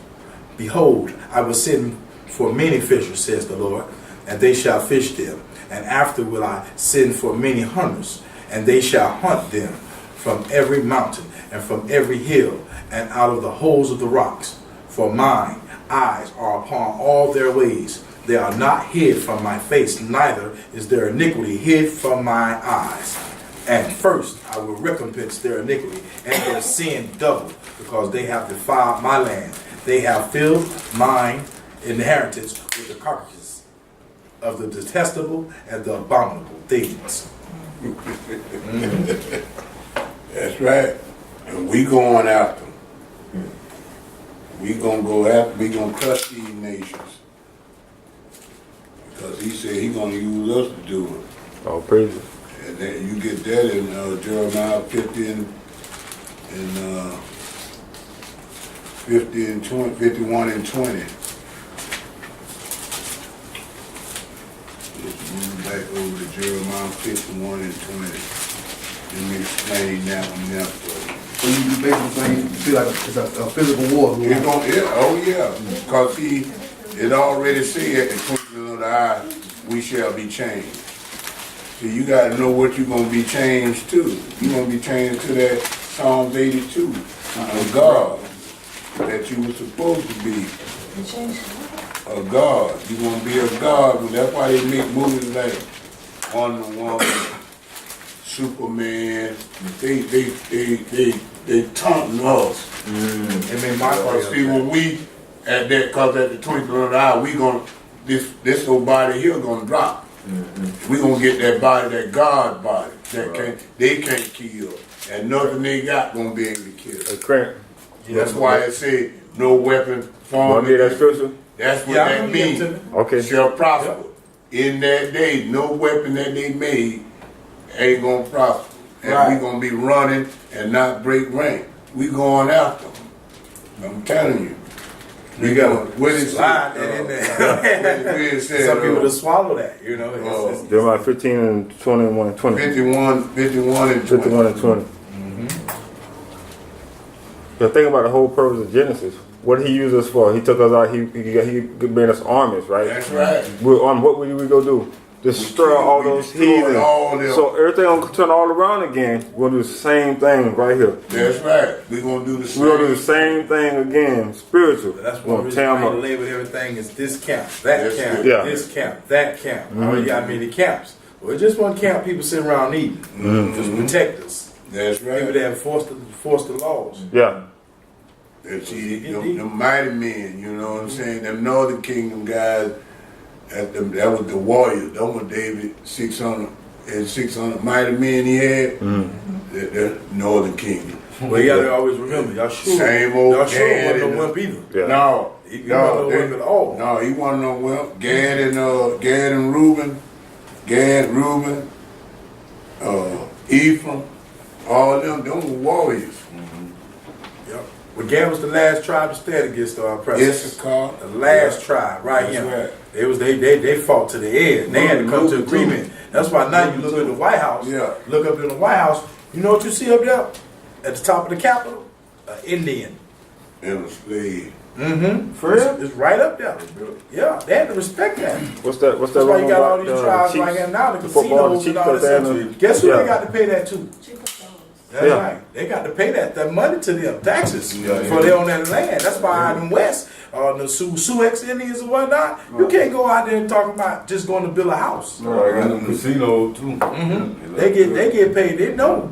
Behold, I will send for many fishers, says the Lord, and they shall fish them. And after will I send for many hunters, and they shall hunt them from every mountain and from every hill and out of the holes of the rocks. For mine eyes are upon all their ways. They are not hid from my face, neither is their iniquity hid from my eyes. And first I will recompense their iniquity and their sin double, because they have defiled my land. They have filled mine inheritance with the carcasses of the detestable and the abominable things. That's right. And we going after them. We gonna go after, we gonna crush these nations. Because he said he gonna use us to do it. Oh, praise it. And then you get that in Jeremiah 50 and 50 and 20, 51 and 20. Just move back over to Jeremiah 51 and 20. Let me explain that one there for you. So you basically saying you feel like it's a physical war. It's gonna, yeah, oh yeah. Because it already said at the twinkling of the eye, we shall be changed. So you got to know what you're going to be changed to. You're going to be changed to that Psalms 82, a God that you were supposed to be. A God. You're going to be a God. Well, that's why they make movies like Wonder Woman, Superman. They taunting us. And then my See, when we at that, cause at the twinkling of the eye, we gonna this old body here gonna drop. We gonna get that body, that God body, that they can't kill, and nothing they got gonna be able to kill. That's why it said no weapon formed. That scripture? That's what that means. Okay. Shall prosper. In that day, no weapon that they made ain't gonna prosper, and we gonna be running and not break rank. We going after them. I'm telling you. You got to slide that in there. Some people just swallow that, you know. Jeremiah 15 and 21 and 20. 51 and 20. 51 and 20. The thing about the whole purpose of Genesis, what he used us for, he took us out, he made us armies, right? That's right. We're on, what would we go do? Destroy all those heathens. So everything gonna turn all around again. We're gonna do the same thing right here. That's right. We're gonna do the same. We're gonna do the same thing again, spiritual. That's one reason I label everything as this camp, that camp, this camp, that camp. Oh, you got many camps. Well, it's just one camp. People sit around eating, just protect us. That's right. People that enforce the laws. Yeah. See, the mighty men. You know what I'm saying? Them Northern Kingdom guys. That was the warriors. That was David 600 mighty men he had. The Northern Kingdom. Well, you gotta always remember, y'all sure. Same old y'all sure Gad wasn't no wimp either. Yeah. No, he wasn't no wimp at all. No, he wasn't no wimp. Gad and Reuben, Ephraim, all them were warriors. Well, Gad was the last tribe to stand against our president. Issachar, the last tribe, right here. Right. They fought to the end. They had to come to agreement. That's why now you look at the White House. Yeah. Look up in the White House. You know what you see up there at the top of the Capitol? An Indian. And a slave. For real? It's right up there. Yeah, they had to respect that. What's that? That's why you got all these tribes right here now, the casinos and all this stuff. Guess who they got to pay that to? That's right. They got to pay that money to them, taxes, for they own that land. That's why out in West, the Sioux Indians and whatnot, you can't go out there and talk about just going to build a house. Right, and the casino too. They get paid. They know.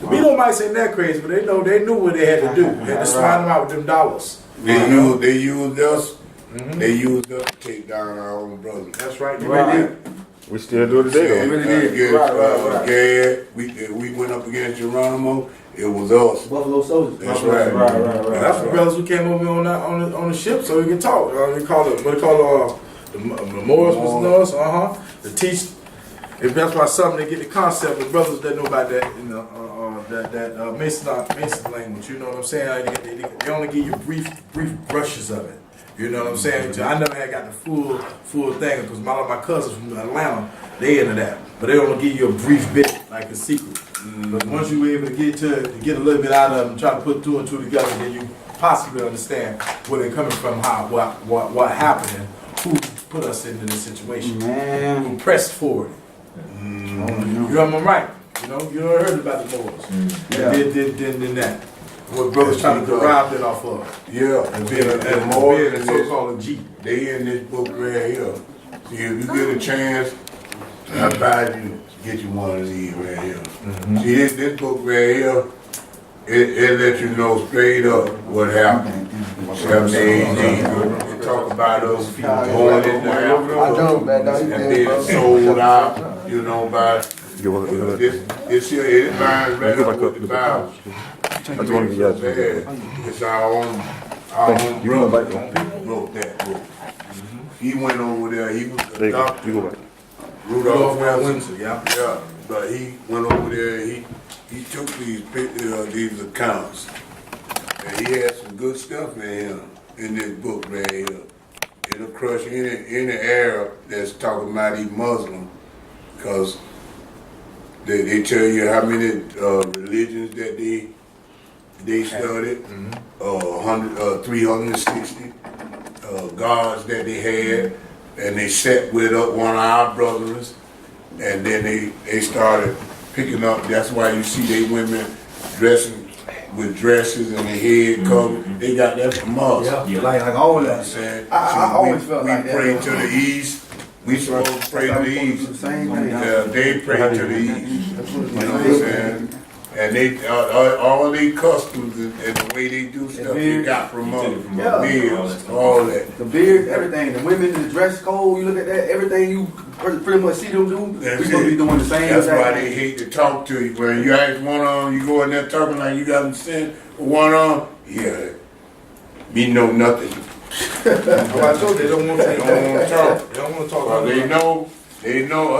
The Beatles might seem that crazy, but they knew what they had to do. They had to swine them out with them dollars. They used us. They used us to take down our own brothers. That's right. We still do it today. We went up against Geronimo. It was us. Buffalo soldiers. That's right. That's the brothers who came over on the ship so we can talk. They call it the Moors was us. To teach. That's why they get the concept of brothers that know about that. You know, that Mason language. You know what I'm saying? They only give you brief brushes of it. You know what I'm saying? I never had got the full thing because all of my cousins from Atlanta, they into that. But they only give you a brief bit, like a secret. But once you were able to get a little bit out of them, try to put two and two together, then possibly understand where they're coming from, what happened, and who put us into this situation. Man. Who pressed forward. You know I'm right. You know heard about the Moors. Yeah. Did that. What brothers trying to derive that off of. Yeah, and then And the more the so-called G. they in this book right here. See, if you get a chance, I advise you to get you one of these right here. See, this book right here, it lets you know straight up what happened. 7 AD. It talk about us going in there and being sold out, you know, by this here. It lines right up with the Bible. It's our own brother wrote that book. He went over there. He was a doctor. Rudolph Windsor. Yeah, but he went over there. He took these accounts, and he had some good stuff in him in this book right here. It'll crush any Arab that's talking about these Muslims, because they tell you how many religions that they studied, 360 gods that they had, and they sat with one of our brothers, and then they started picking up. That's why you see they women dressing with dresses and the head cover. They got that from us. Yeah, like all that. I always felt like that. We pray to the east. We supposed to pray to the east. They pray to the east. You know what I'm saying? And they all their customs and the way they do stuff they got from us. Beards, all that. The beard, everything. The women, the dress code, you look at that, everything you pretty much see them do, we supposed to be doing the same. That's why they hate to talk to you. When you ask one on, you go in there talking like you got them sent one on, yeah, me know nothing. I told you, they don't want to talk. They don't want to talk. Well, they know,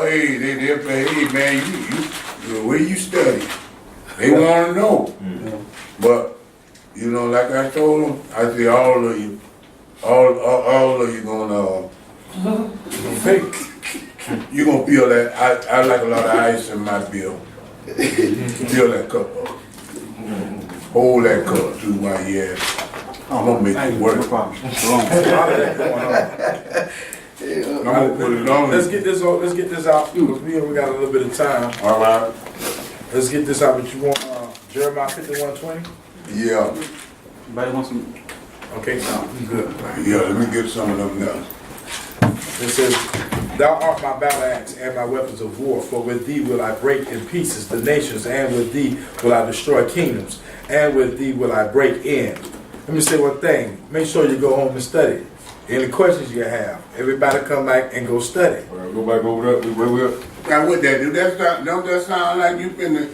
hey, hey man, you where you study? They want to know. But, you know, like I told them, I say all of you gonna fake. You gonna feel that. I like a lot of ice in my beer. Feel that cup up. Hold that cup too while you ask. I'm gonna make it work. I'm gonna put it on. Let's get this out. We got a little bit of time. All right. Let's get this out. But you want Jeremiah 51:20? Yeah. Everybody want some? Okay, no, good. Yeah, let me get some of them now. It says, "Thou art my battle axe and my weapons of war, for with thee will I break in pieces the nations, and with thee will I destroy kingdoms, and with thee will I break in." Let me say one thing. Make sure you go home and study. Any questions you have, everybody come back and go study. Go back over that. Now what that do? Don't that sound like you finna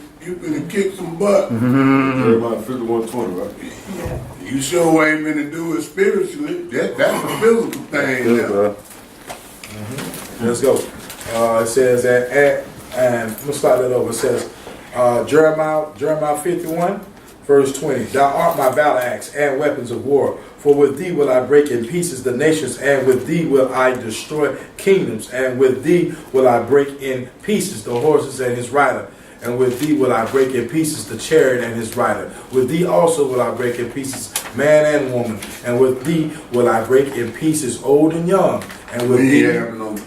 kick some butt? Jeremiah 51:20, right? You sure ain't finna do it spiritually. That's a physical thing now. Let's go. It says, and I'm going to start that over. It says, Jeremiah 51, verse 20. "Thou art my battle axe and weapons of war. For with thee will I break in pieces the nations, and with thee will I destroy kingdoms, and with thee will I break in pieces the horses and his rider. And with thee will I break in pieces the chariot and his rider. With thee also will I break in pieces man and woman. And with thee will I break in pieces old and young. And with thee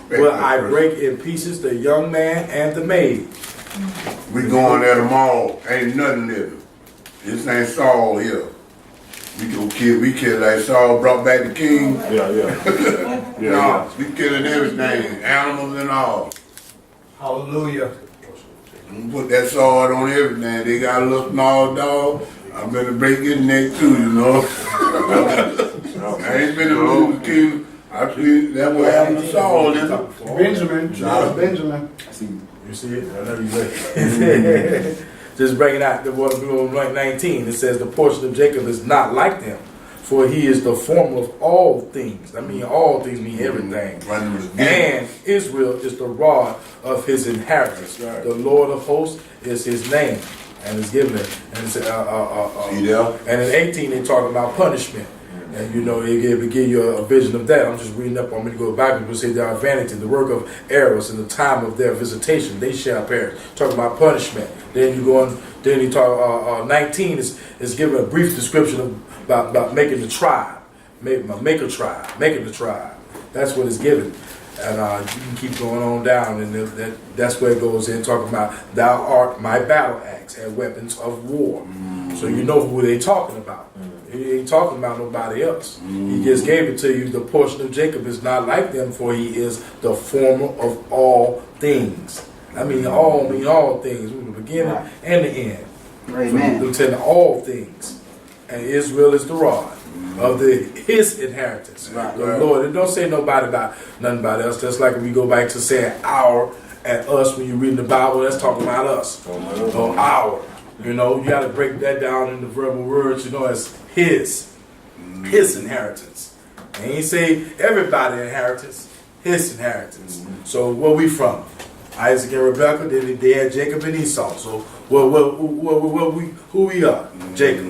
will I break in pieces the young man and the maid." We going at them all. Ain't nothing living. This ain't Saul here. We kill like Saul brought back the king. No, we killing everything, animals and all. Hallelujah. Put that sword on everything. They got a little small dog. I better break his neck too, you know. I ain't been a little king. I feel that what happened to Saul. Benjamin. Benjamin. You see it? I know you say. Just bringing out the word of 19. It says, "The portion of Jacob is not like them, for he is the former of all things." I mean, all things mean everything. "And Israel is the rod of his inheritance. The Lord of hosts is his name." And it's given it. And it's, and in 18, they're talking about punishment. And you know, it give you a vision of that. I'm just reading up. I'm going to go back and say, "They are vanity, the work of arrows, in the time of their visitation, they shall perish." Talking about punishment. Then you go on. Then you talk. 19 is giving a brief description of about making the tribe, making the tribe. That's what it's given. And you can keep going on down, and that's where it goes in, talking about, thou art my battle axe and weapons of war. So you know who they talking about. He ain't talking about nobody else. He just gave it to you. The portion of Jacob is not like them, for he is the former of all things. I mean all things, from the beginning and the end. Amen. Lieutenant all things. And Israel is the rod of his inheritance. Right. The Lord. It don't say nothing about us. Just like when we go back to saying our and us when you read the Bible, that's talking about us. Or our. You know, you got to break that down into verbal words, as his inheritance. And he say everybody inheritance, his inheritance. So where we from? Isaac and Rebekah, they had Jacob and Esau. So who we are? Jacob.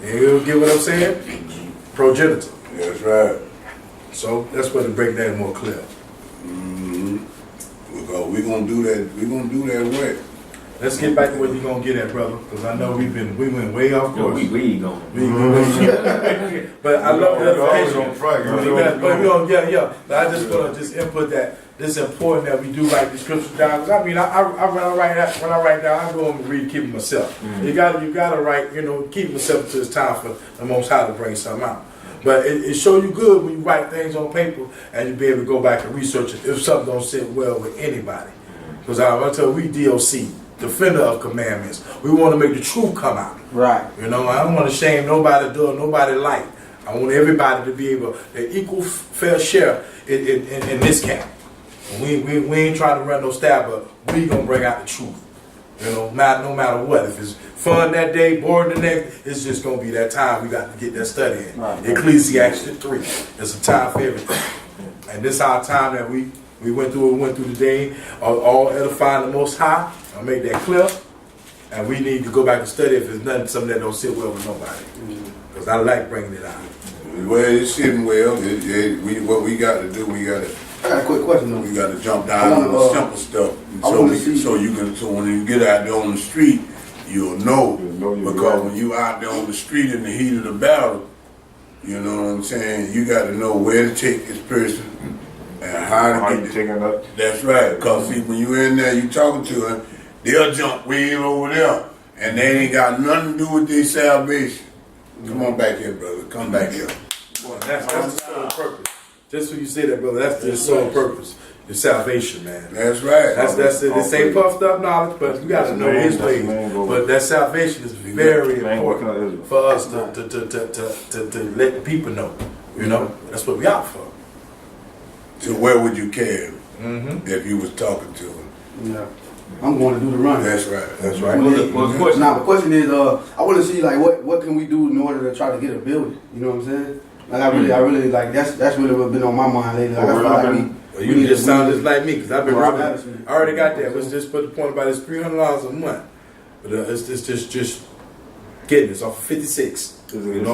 You get what I'm saying? Progenitor. That's right. So that's where to break that more clear. We're gonna do that. We're gonna do that work. Let's get back to what you're gonna get at, brother, because I know we went way off course. We going. But I love the Always education. on track. But I just want to input that it's important that we do write the scriptures down. Because when I write down, I go and read, keep it myself. You gotta write, keep myself until it's time for the Most High to bring something out. But it show you good when you write things on paper and you be able to go back and research it if something don't sit well with anybody. Because I tell you, we DOC, defender of commandments. We want to make the truth come out. Right. I don't want to shame nobody, do nobody light. I want everybody to be able to equal fair share in this camp. We ain't trying to run no stab, but we gonna bring out the truth. No matter what. If it's fun that day, bored the next, it's just gonna be that time we got to get that study in. Right. Ecclesiastes 3. It's a time for everything. And this our time that we went through the day, all edifying the Most High. I'll make that clear. And we need to go back and study if there's something that don't sit well with nobody. Because I like bringing it out. Well, it's sitting well. What we got to do, I got a quick question though. we got to jump down on the simple stuff. So when you get out there on the street, you'll know. Because when you out there on the street in the heat of the battle, you know what I'm saying, you got to know where to take this person and how to get it up. That's right. Because see, when you in there, you talking to them, they'll jump way over there. And they ain't got nothing to do with their salvation. Come on back here, brother. Come back here. Well, that's the sole purpose. Just when you say that, brother, that's the sole purpose. The salvation, man. That's right. That's it. This ain't puffed up knowledge, but you got to know his ways. But that salvation is very important for us to let the people know. That's what we out for. So where would you care if you was talking to him? Yeah. I'm going to do the run. That's right. That's right. Well, the question is, I want to see like what can we do in order to try to get a building? You know what I'm saying? Like I really like that's really what's been on my mind lately. Like, I feel like you just sound just like me because I've been working. I already got that. Let's just put the point about it's $300 a month, but it's just getting this off of 56. Is it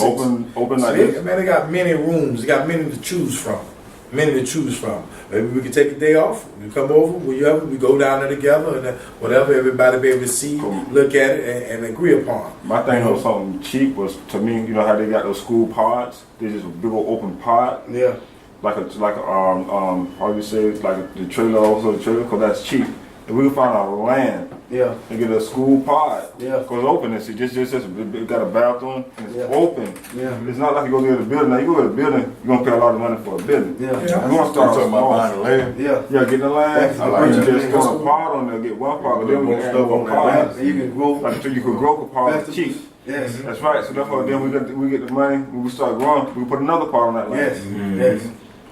open like this? Man, they got many rooms. They got many to choose from. Maybe we can take a day off. We come over, we go down there together, and whatever everybody be able to see, look at it, and agree upon. My thing was something cheap was to me. You know how they got those school pods? They just a big old open pod. Yeah. Like a how do you say it? Like the trailer, also the trailer, because that's cheap. If we can find a land. Yeah. And get a school pod. Yeah. Because open, it's just it got a bathroom. It's open. Yeah. It's not like you go get a building. Now you go to a building, you're gonna pay a lot of money for a building. Yeah. You want to start talking about buying the land. Yeah. Yeah, get the land. I like you that. just throw a pod on there, get one pod, but then we can go pod. And you can grow. Like you can grow a pod cheap. Yes. That's right. So therefore, then we get the money. When we start growing, we put another pod on that land. Yes.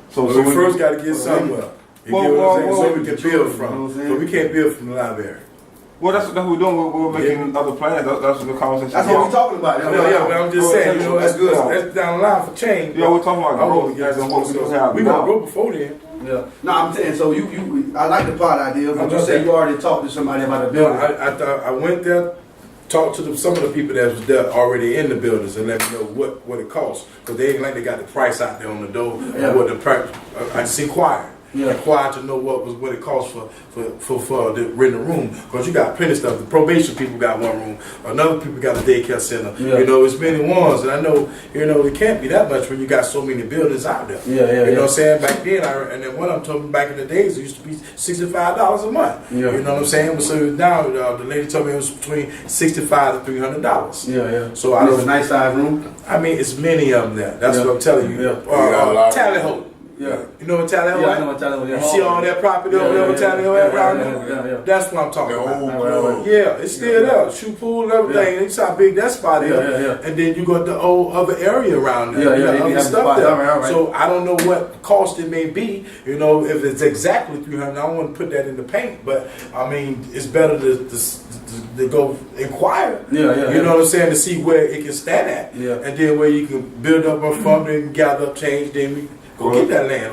So we first got to get somewhere. So we can build from. So we can't build from the library. Well, that's what we're doing. We're making other plans. That's the conversation. That's what we're talking about. But I'm just saying, that's good. That's down the line for change. Yeah, we're talking about growth. We gonna grow before then. Yeah. No, I'm saying, so I like the pod idea, but you say you already talked to somebody about the building. I went there, talked to some of the people that was there already in the buildings and let me know what it costs. Because they ain't like they got the price out there on the door. Yeah. What the price, I just inquired. Required to know what it costs for the rent a room. Because you got plenty of stuff. The probation people got one room. Another people got a daycare center. You know, it's many ones. And I know, you know, it can't be that much when you got so many buildings out there. You know what I'm saying? Back then, and then one I'm talking back in the days, it used to be $65 a month. You know what I'm saying? But so now the lady told me it was between $65 to $300. So I don't. A nice size room. I mean, it's many of them there. That's what I'm telling you. Tally Ho. You know what Tally Ho is? I know what Tally Ho is. You see all that property over there with Tally Ho at around there? That's what I'm talking about. Yeah, it's still there. Shoe pool and everything. You see how big that spot is. And then you got the old other area around there. Other stuff there. So I don't know what cost it may be. You know, if it's exactly $300, I don't want to put that in the paint. But I mean, it's better to go inquire. You know what I'm saying, to see where it can stand at. And then where you can build up a fund and gather up change, then we go get that land.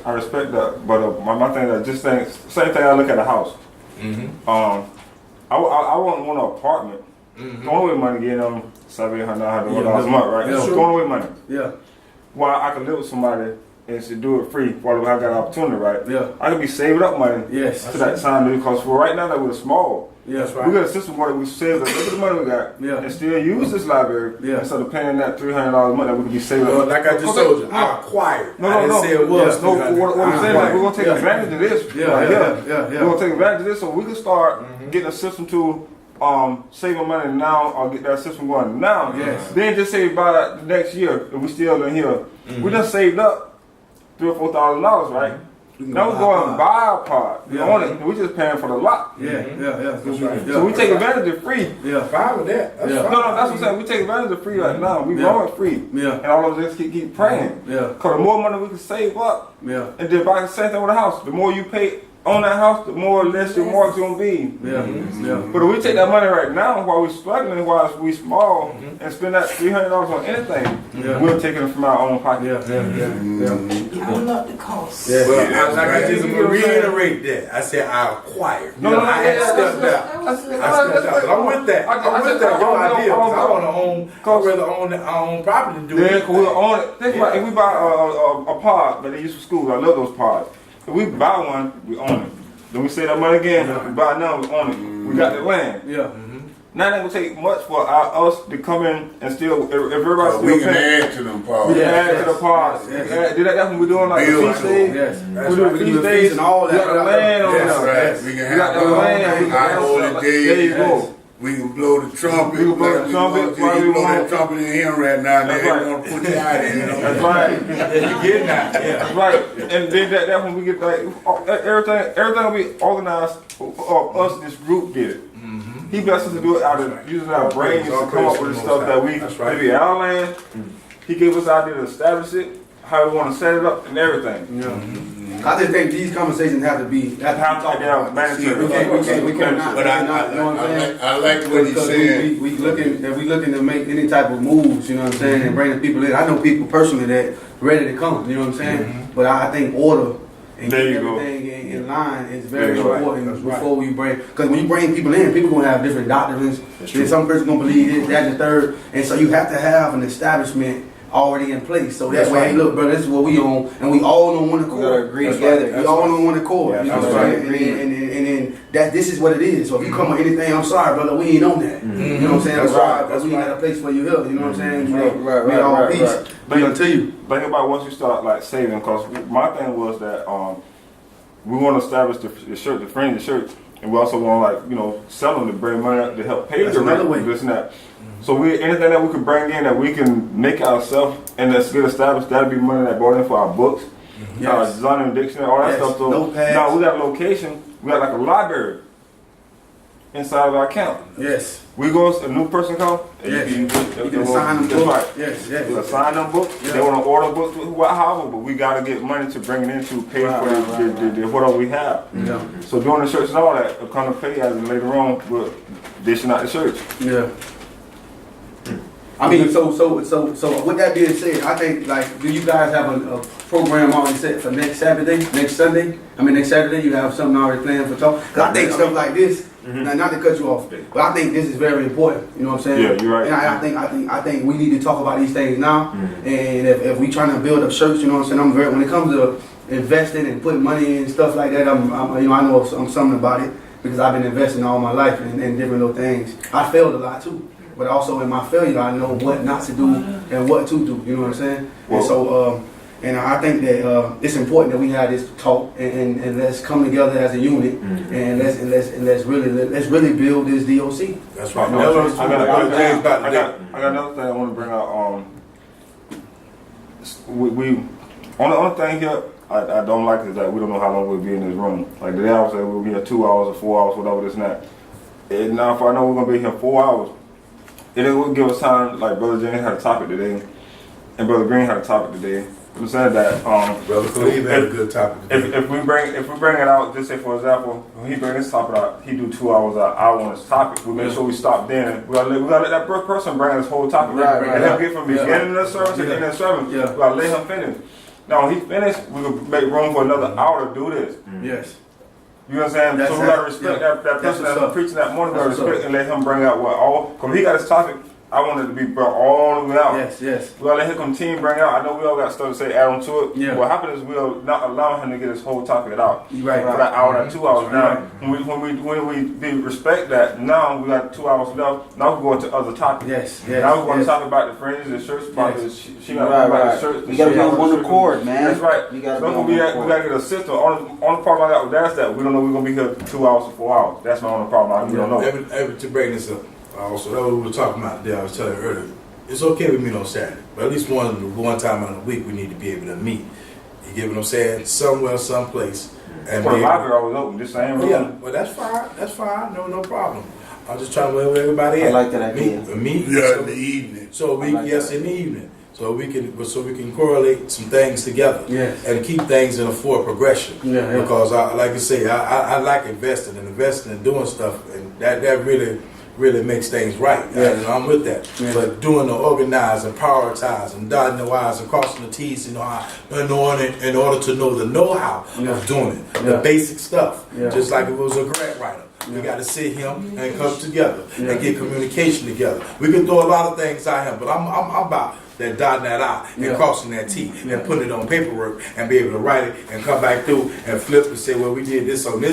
I respect that, but my thing is just saying, same thing. I look at a house. I wouldn't want an apartment. Throwing away money, getting them $700, $800 a month, right? Throwing away money. While I can live with somebody and to do it free while I got an opportunity, right? I could be saving up money to that time because for right now that we're small. We got a system where we save a little bit of money we got and still use this library instead of paying that $300 a month that we could be saving. Like I just told you, I acquired. I didn't say it was. What I'm saying is we're gonna take advantage of this. We're gonna take advantage of this so we can start getting a system to saving money now or get that system going now. Then just say by the next year if we still in here, we done saved up $3,000 or $4,000, right? Now we're going to buy a pod. We own it. We're just paying for the lot. So we take advantage of free. Fine with that. That's fine. No, that's what I'm saying. We take advantage of free right now. We want it free. And all of us keep praying. Because the more money we can save up, and then buy the same thing with a house, the more you pay on that house, the more or less your mortgage going to be. But if we take that money right now while we're struggling, while we small, and spend that $300 on anything, we're taking it from our own pocket. Counting up the cost. Well, I just reiterate that. I said I acquired. I had stepped out. But I'm with that. I'm with that. Your idea. I want to own. I'd rather own our own property than do it. We'll own it. Think about if we buy a pod that they use for school. I love those pods. If we buy one, we own it. Then we save that money again. We buy another, we own it. We got the land. Now it ain't gonna take much for us to come in and still. If everybody's still we can add to them pods. We can add to the pods. That's what we're doing, like the feast days. We do the feast days and all that. We got the land on there. We can have the land. There you go. We can blow the trumpet. We can blow the trumpet. You blow that trumpet in him right now. They want to put you out in. That's right. You getting that? That's right. And then that when we get like everything will be organized. Us, this group did it. He blessed us to do it out of using our brains to come up with the stuff that we maybe our land. He gave us the idea to establish it, how we want to set it up, and everything. I just think these conversations have to be. But I like what he's saying. We looking to make any type of moves, you know what I'm saying, and bringing people in. I know people personally that ready to come, you know what I'm saying. But I think order and keep everything in line is very important before we bring. Because when you bring people in, people gonna have different doctrines. Then some person gonna believe this, that, and the third, and so you have to have an establishment already in place. So that way, hey, look, bro, this is what we own, and we all on one accord. We gotta agree together. We all on one accord. You know what I'm saying? And then that this is what it is. So if you come with anything, I'm sorry, brother, we ain't on that. You know what I'm saying? That's right. Because we ain't got a place for you here. You know what I'm saying? We all peace. But until you think about once you start like saving, because my thing was that we want to establish the church, the friendly church, and we also want to sell them to bring money up to help pay the rent, this and that. So anything that we can bring in that we can make ourselves and that's get established, that'll be money that brought in for our books, design and dictionary, all that stuff. So now we got a location, we got like a library inside of our account. We go, a new person come, you can sign them books. You sign them books. They want to order books, however, but we got to get money to bring it in to pay for whatever we have. So doing the church and all that, will come to pay as later on, we're dishing out the church. I mean, so with that being said, I think, do you guys have a program already set for next Saturday, next Sunday? Next Saturday, you have something already planned for talk? Because I think stuff like this, not to cut you off, but I think this is very important. You know what I'm saying? Yeah, you're right. And I think we need to talk about these things now. And if we trying to build up church, you know what I'm saying? When it comes to investing and putting money in stuff like that, I'm you know, I know something about it because I've been investing all my life in different little things. I failed a lot too, but also in my failure, I know what not to do and what to do. You know what I'm saying? Well, and so, and I think that it's important that we have this talk and let's come together as a unit and let's really build this DOC. That's right. I got another thing I want to bring out. We only thing here I don't like is that we don't know how long we'll be in this room. Like today I was saying we'll be here 2 hours or 4 hours, whatever this and that. And now if I know we're gonna be here 4 hours, it will give us time. Like Brother James had a topic today, and Brother Green had a topic today. We said that Brother Cleve had a good topic today. If we bring it out, just say for example, when he bring this topic out, he do 2 hours an hour on his topic. We make sure we stop then. We gotta let that person bring this whole topic. And he'll get from beginning of the service to the end of the service. We gotta let him finish. Now when he finished, we will make room for another hour to do this. Yes. You know what I'm saying? So we gotta respect that person that's preaching that morning. We gotta respect and let him bring out what all. Because he got his topic. I want it to be brought all the way out. Yes. We gotta let him continue bring out. I know we all got stuff to say, add on to it. Yeah. What happens is we'll not allow him to get his whole topic out. Right. For that hour and 2 hours. Now, when we respect that, now we got 2 hours left. Now we go into other topics. Yes. Now we're going to talk about the fringes, the shirts, about the she got to about the shirts. We gotta be on one accord, man. That's right. We gotta So we gotta get a system. Only problem I got with that is that we don't know we're gonna be here 2 hours or 4 hours. That's my only problem. We don't know. To bring this up, also that was what we were talking about today. I was telling you earlier. It's okay with meet on Saturday, but at least one time in a week we need to be able to meet. You get what I'm saying? Somewhere, someplace. And the library always open. Just saying. Yeah, well that's fine. That's fine. No problem. I'm just trying to let everybody in. I like that idea. Meet. Yeah, in the evening. So we in the evening. So we can correlate some things together. Yes. And keep things in a forward progression. Yeah. Because I like I say, I like investing and doing stuff, and that really makes things right. Yeah. And I'm with that. Yeah. But doing the organize and prioritize and dotting the I's and crossing the T's, in order to know the know-how of doing it, the basic stuff. Yeah. Just like if it was a grant writer. We got to sit him and come together and get communication together. We can throw a lot of things out here, but I'm about that dotting that I and crossing that T and putting it on paperwork and be able to write it and come back through and flip and say, well, we did this on this.